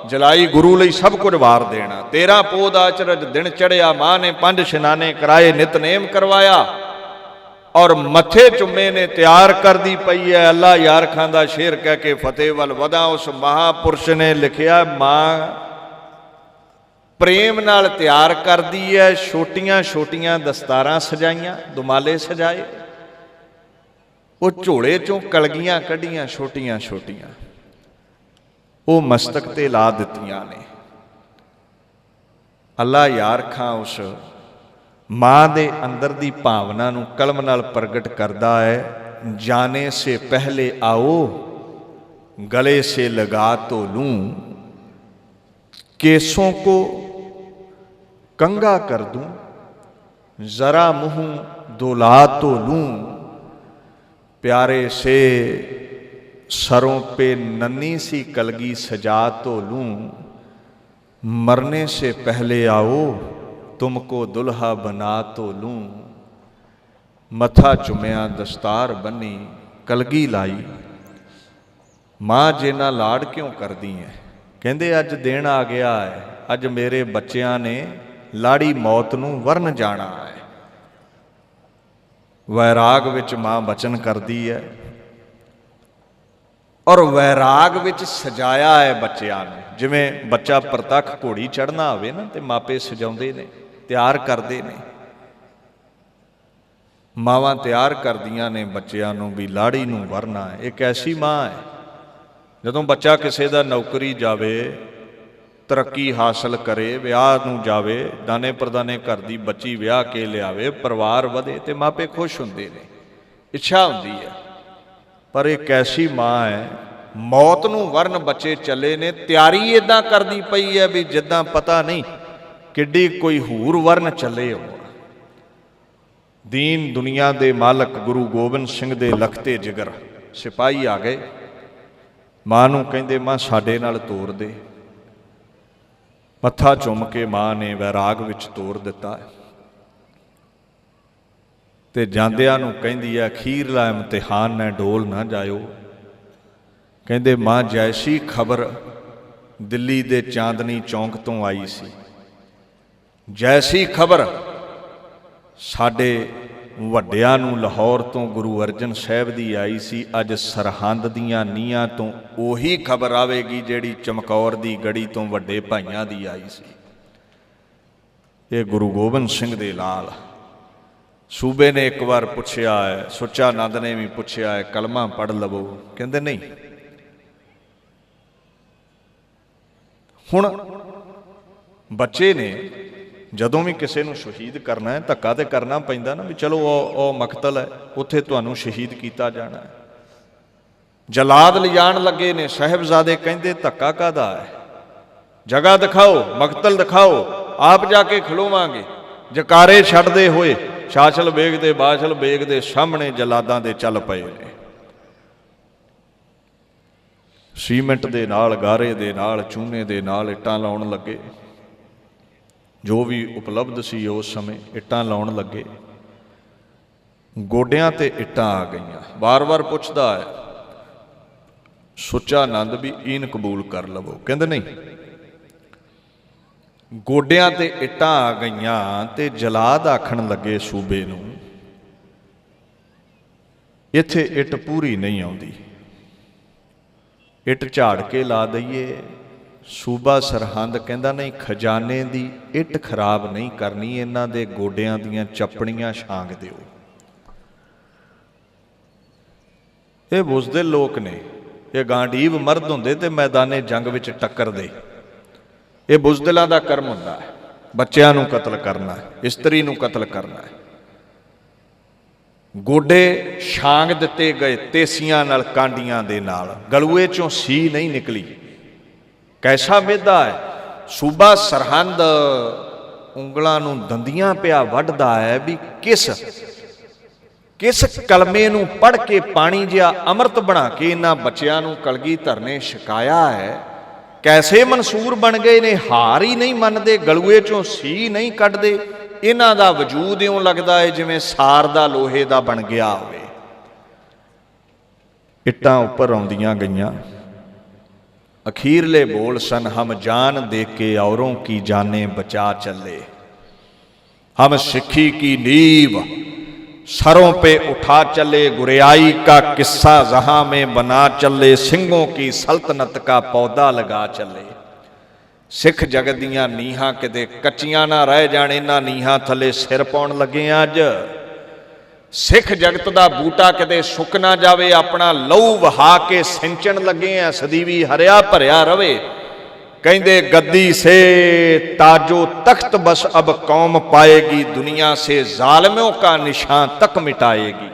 जलाई। गुरु लई सब कुछ वार देना। 13 पोह दा अचरज दिन चढ़िया, मां ने 5 इशनाने कराए, नितनेम करवाया और मथे चुम्मे ने तैयार कर दी पई है। अल्लाह यार खांदा शेर कह के फतेह वल वधा। उस महापुरुष ने लिखिया, मां प्रेम नाल तैयार कर दी है। छोटियां छोटियां दस्तारां सजाइयां, दुमाले सजाए, वो झोले चों कलगियां कढ़ियां छोटियां छोटियां, वो मस्तक ते ला दित्तियां ने। अल्लाह यार खां उस मां दे अंदर दी भावना नूं कलम नाल प्रगट करदा है। जाने से पहले आओ, गले से लगा तो लूं, केसों को कंगा कर दूं, जरा मुंह दुला तो लूं, प्यारे से सरों पे नन्ही सी कलगी सजा तो लूं, मरने से पहले आओ तुमको दुल्हा बना तो लूं, मथा चुमिया दस्तार बनी कलगी लाई। मां जिन्ना लाड़ क्यों कर दी है? कहंदे अज दिन आ गया है, अज मेरे बच्चियां ने लाड़ी मौत नूं वरन जाना है। वैराग विच मां बचन करदी है और वैराग विच सजाया है बच्चियां नूं। जिवें बच्चा प्रतख घोड़ी चढ़ना होवे ना ते मापे सजाउंदे ने, तैयार करते ने। मावां तैयार करदियां ने बच्चियां नूं भी लाड़ी नूं वरना है। एक ऐसी मां है, जदों बच्चा किसी दा नौकरी जावे, तरक्की हासिल करे, विआह नूं जावे, दाने परदाने घर दी बच्ची विआह के लियावे, परिवार वधे ते मापे खुश हुंदे ने, इच्छा हुंदी है। पर एक ऐसी मां है, मौत नूं वरन बच्चे चले ने, तैयारी इदां करदी पई है भी जिद्दां पता नहीं किड्डी कोई हूर वरन चले हो। दीन दुनिया दे मालक गुरु गोबिंद सिंह दे लखते जिगर सिपाही आ गए। मां नूं कहंदे, मां साडे नाल तोर दे। मत्था चुम के मां ने वैराग विच तोर दिता ते जांदियां नूं कहंदी है, अखीरला इम्तिहान है, डोल ना जायो। कहंदे मां जैसी खबर दिल्ली दे चांदनी चौंक तो आई सी, जैसी खबर साडे वड्डियां नूं लाहौर तो गुरु अर्जन साहिब दी आई सी, अज सरहंद दीयां नीहां तो ओही खबर आवेगी जिहड़ी चमकौर दी गड़ी तो वड्डे भाइयां दी आई सी। ये गुरु गोबिंद सिंह दे लाल सूबे ने एक बार पुछया है, सुच्चा नंद ने भी पुछया है, कलमा पढ़ लवो। कहंदे नहीं। हुण बच्चे ने जदों भी किसी नूं शहीद करना है, धक्का तो करना पैंदा ना, भी चलो ओ मकतल है, उत्थे तुहानूं शहीद किया जाना है। जलाद लिजाण लगे ने, साहिबजादे कहंदे धक्का काहदा है, जगह दिखाओ, मकतल दिखाओ, आप जाके खलोवांगे। जकारे छड्डदे होए शाशल बेग दे बाशल बेग दे सामने जलादां दे चल पए ने। सीमेंट दे नाल, गारे दे नाल, चूने दे नाल इट्टां लाउण लगे। जो भी उपलब्ध सी उस समय इट्टां लाउण लगे। गोडियां ते इट्टां आ गईयां। बार बार पुछदा है सुच्चा आनंद भी ईन कबूल कर लवो, कहंदे नहीं। गोडियां ते इट्टां आ गईयां ते जलाद आखण लगे सूबे नूं, इत्थे इट पूरी नहीं आउंदी, इट झाड़ के ला दईए। सूबा सरहंद कहंदा नहीं, खजाने दी इट खराब नहीं करनी, इन्हां दे गोडियां दीयां चपड़ियां छांग दिओ। ये बुझदे लोक ने, ये गांडीव मर्द हुंदे ते मैदाने जंग विच टक्करदे। ये बुज़दिलां दा कर्म हुंदा है, बच्चिआं नूं कतल करना है, इस्त्री नूं कतल करना है। गोडे छांग दिते गए तेसियां नाल, कांडियां दे नाल, गलूए चों सी नहीं निकली। कैसा मेदा है। सूबा सरहंद उंगलां नूं दंदियां पिया वढदा है भी किस कलमे नूं पढ़ के पानी जिहा अमृत बना के इन्हां बच्चिआं नूं कलगीधर ने छकाया है। कैसे मंसूर बन गए ने, हार ही नहीं मनदे, गलूए चों सी नहीं कढदे। इन्हां दा वजूद इउं लगदा है जिवें सार दा लोहे दा बन गया होवे। इट्टां उपर आउंदियां गईयां। अखीरले बोल सन, हम जान दे के औरों की जाने बचा चले, हम सिक्खी की नींव सरों पे उठा चले, गुरियाई का किस्सा जहां में बना चले, सिंहों की सल्तनत का पौधा लगा चले। सिख जगत दियां नीहां किते कच्चियां ना रह जाण, इन्हां नीहां थले सिर पाउण लगे अज। सिख जगत दा बूटा किते सुक ना जावे, अपना लहू वहा के सिंचण लगे हैं, सदीवी हरिया भरिया रवे। कहंदे गद्दी से ताजो तख्त बस अब कौम पाएगी, दुनिया से जालिमों का निशान तक मिटाएगी।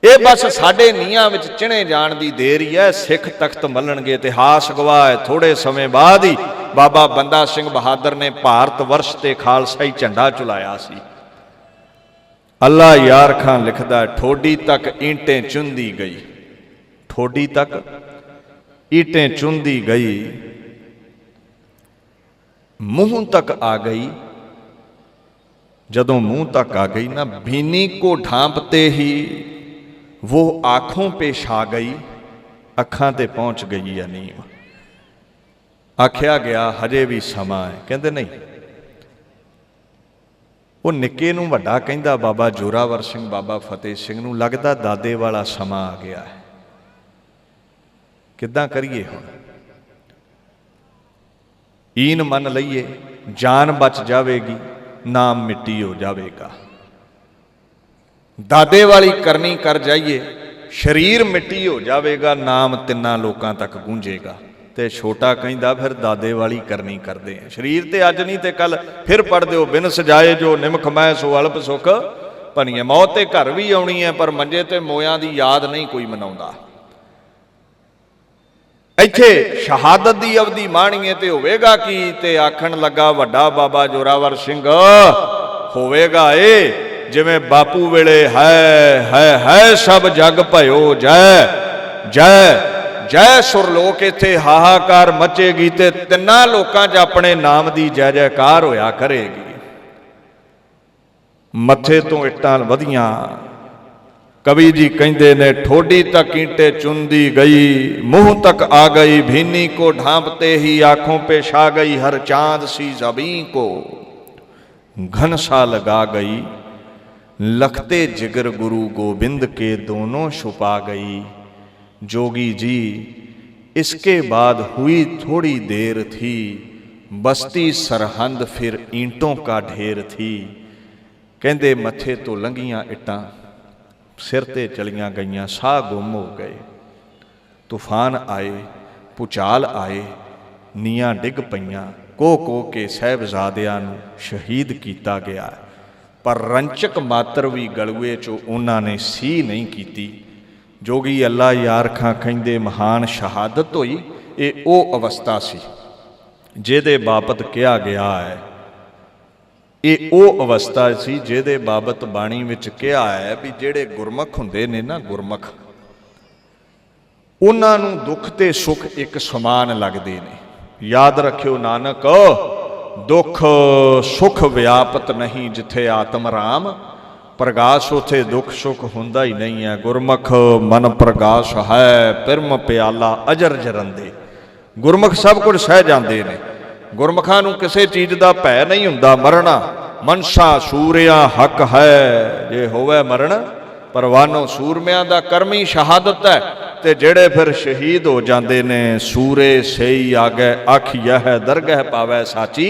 ये बस साडे नीहां विच चिणे जाण दी देर ही है, सिख तख्त मलणगे। इतिहास गवाह है, थोड़े समय बाद ही बाबा बंदा सिंह बहादुर ने भारत वर्ष ते खालसाई झंडा चुलाया सी। अल्लाह यार खां लिखदा, ठोडी तक ईंटें चुंदी गई, ठोडी तक ईंटें चुंदी गई, मुंह तक आ गई। जदों मुंह तक आ गई ना, भीनी को ढांपते ही वो आंखों पे छा गई, अखां ते पहुंच गई या नींव। आख्या गया हजे भी समा है, कहंदे नहीं। वो निक्के नूं वड्डा कहंदा, बाबा जोरावर सिंह बाबा फतेह सिंह नूं लगदा दादे वाला समा आ गया है, किद्दां करिए हुण। ईन मन लईए, जान बच जावेगी, नाम मिट्टी हो जाएगा। दादे वाली करनी कर जाइए, शरीर मिट्टी हो जाएगा, नाम तिन्ना लोकां तक गूंजेगा। ते छोटा कहंदा फिर दादे वाली करनी करदे हैं। शरीर ते अज नहीं ते कल फिर पढ़ दिओ, बिन सजाए जो निमख मैं सो अल्प सुख भनीए। मौत ते घर भी आउणी है, पर मंजे ते मोयां दी याद नहीं कोई मनाउंदा। इत्थे शहादत दी अवधि माणीए ते होवेगा की, ते आखण लगा वड्डा बाबा जोरावर सिंह होवेगा ए जिवें बापू वेले है सब जग भयो जय जय जय सुरलोक। इत्थे हाहाकार मचेगी ते तिन्ना लोकां 'च अपने नाम दी जय जयकार होया करेगी। मथे तो इट्टां वधियां, कवि जी कहंदे ने, ठोडी तक ईंटे चुंदी गई, मुंह तक आ गई, भीनी को ढांपते ही आंखों पे छा गई, हर चांद सी ज़बीं को घन सा लगा गई, लखते जिगर गुरु गोविंद के दोनों छुपा गई। जोगी जी इसके बाद हुई थोड़ी देर थी, बस्ती सरहंद फिर ईंटों का ढेर थी। कहंदे मथे तो लंघियां इट्टां, सिर ते चलियां गईयां, साह गुम हो गए। तूफान आए, भूचाल आए, नीआं डिग पईयां, को के साहिबजादियां नूं शहीद किया गया। पर रंचक मात्र भी गलूए चो उन्हां ने सी नहीं कीती। जोगी अल्लाह यार खां कहिंदे महान शहादत होई। ये वो अवस्था सी जिहदे बाबत कहा गया है, ये वो अवस्था सी जिहदे बाबत बाणी विच कहा है भी जिहड़े गुरमुख हुंदे ने ना, गुरमुख उन्हां नूं दुख ते सुख एक समान लगदे ने। याद रखियो नानक, दुख सुख व्यापत नहीं जिथे आत्म राम, प्रगाश उथे दुख सुख हुंदा ही नहीं है। गुरमुख मन प्रगाश है, पिरम प्याला अजर जरंदे। गुरमुख सब कुछ सह जाते ने। गुरमुखां नूं किसी चीज़ का भै नहीं हुंदा। मरना मनसा सूरिया हक है, जे होवे मरण परवानो। सूरमियां दा कर्म ही शहादत है। ते जेड़े फिर शहीद हो जाते ने, सूरे सही आगे अख यह दरगह पावै साची।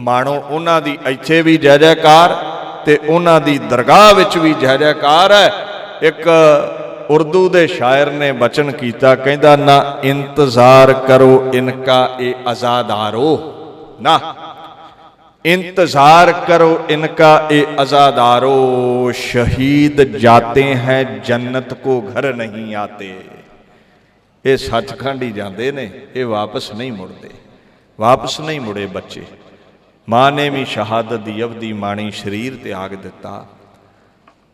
मानो उन्हां दी इत्थे भी जय जयकार ते उन्हां दी दरगाह विच भी जय जयकार है। एक उर्दू दे शायर ने बचन कीता, कहंदा ना इंतजार करो इनका ए अज़ादारो, ना इंतजार करो इनका ए अज़ादारो। शहीद जाते हैं जन्नत को घर नहीं आते। ये सचखंड ही जाते ने, ये वापस नहीं मुड़ते। वापस नहीं मुड़े बच्चे। माँ ने भी शहादत दी अवधि माणी, शरीर त्याग दिता।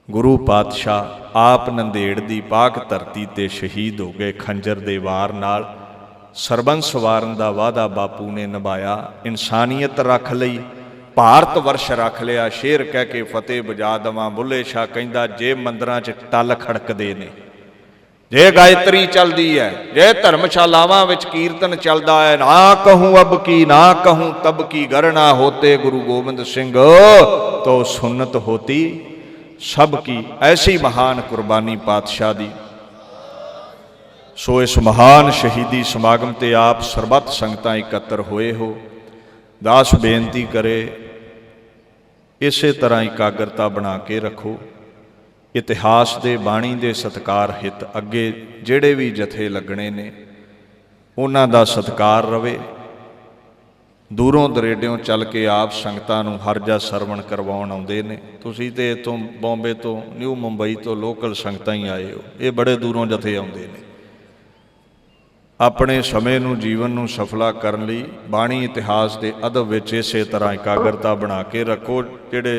गुरु पातशाह आप नंदेड़ दी पाक धरती ते शहीद हो गए खंजर दे वार नाल। सरबंस वारन दा वादा बापू ने निभाया। इंसानियत रख लई, भारत वर्ष रख लिया। शेर कह के फतेह बजा दवां। बुल्ले शाह कहंदा, जे मंदिरां च टल खड़कदे ने, जे गायत्री चलती है, जे धर्मशालावां विच कीर्तन चलता है, ना कहूँ अब की ना कहूँ तब की, गरना होते गुरु गोबिंद सिंह तो सुन्नत होती सब की। ऐसी महान कुर्बानी पातशाह दी। सो इस महान शहीदी समागम ते आप सरबत संगतां एकत्र होए हो। दास बेनती करे इसे तरह एकाग्रता बना के रखो। इतिहास दे बाणी दे सत्कार हित अगे जिहड़े भी जथे लगने ने उन्हां दा सत्कार रवे। दूरों दरेडियों चल के आप संगतां नूं हरजा सरवण करवाउण आउंदे ने। तुसीं ते इत्थों बॉम्बे तो, न्यू मुंबई तो लोकल संगतां ही आए हो। ये बड़े दूरों जथे आउंदे ने। अपने समय नूं जीवन नूं सफला करन लई बाणी इतिहास दे अदब विच इसे तरह एकाग्रता बना के रखो। जिहड़े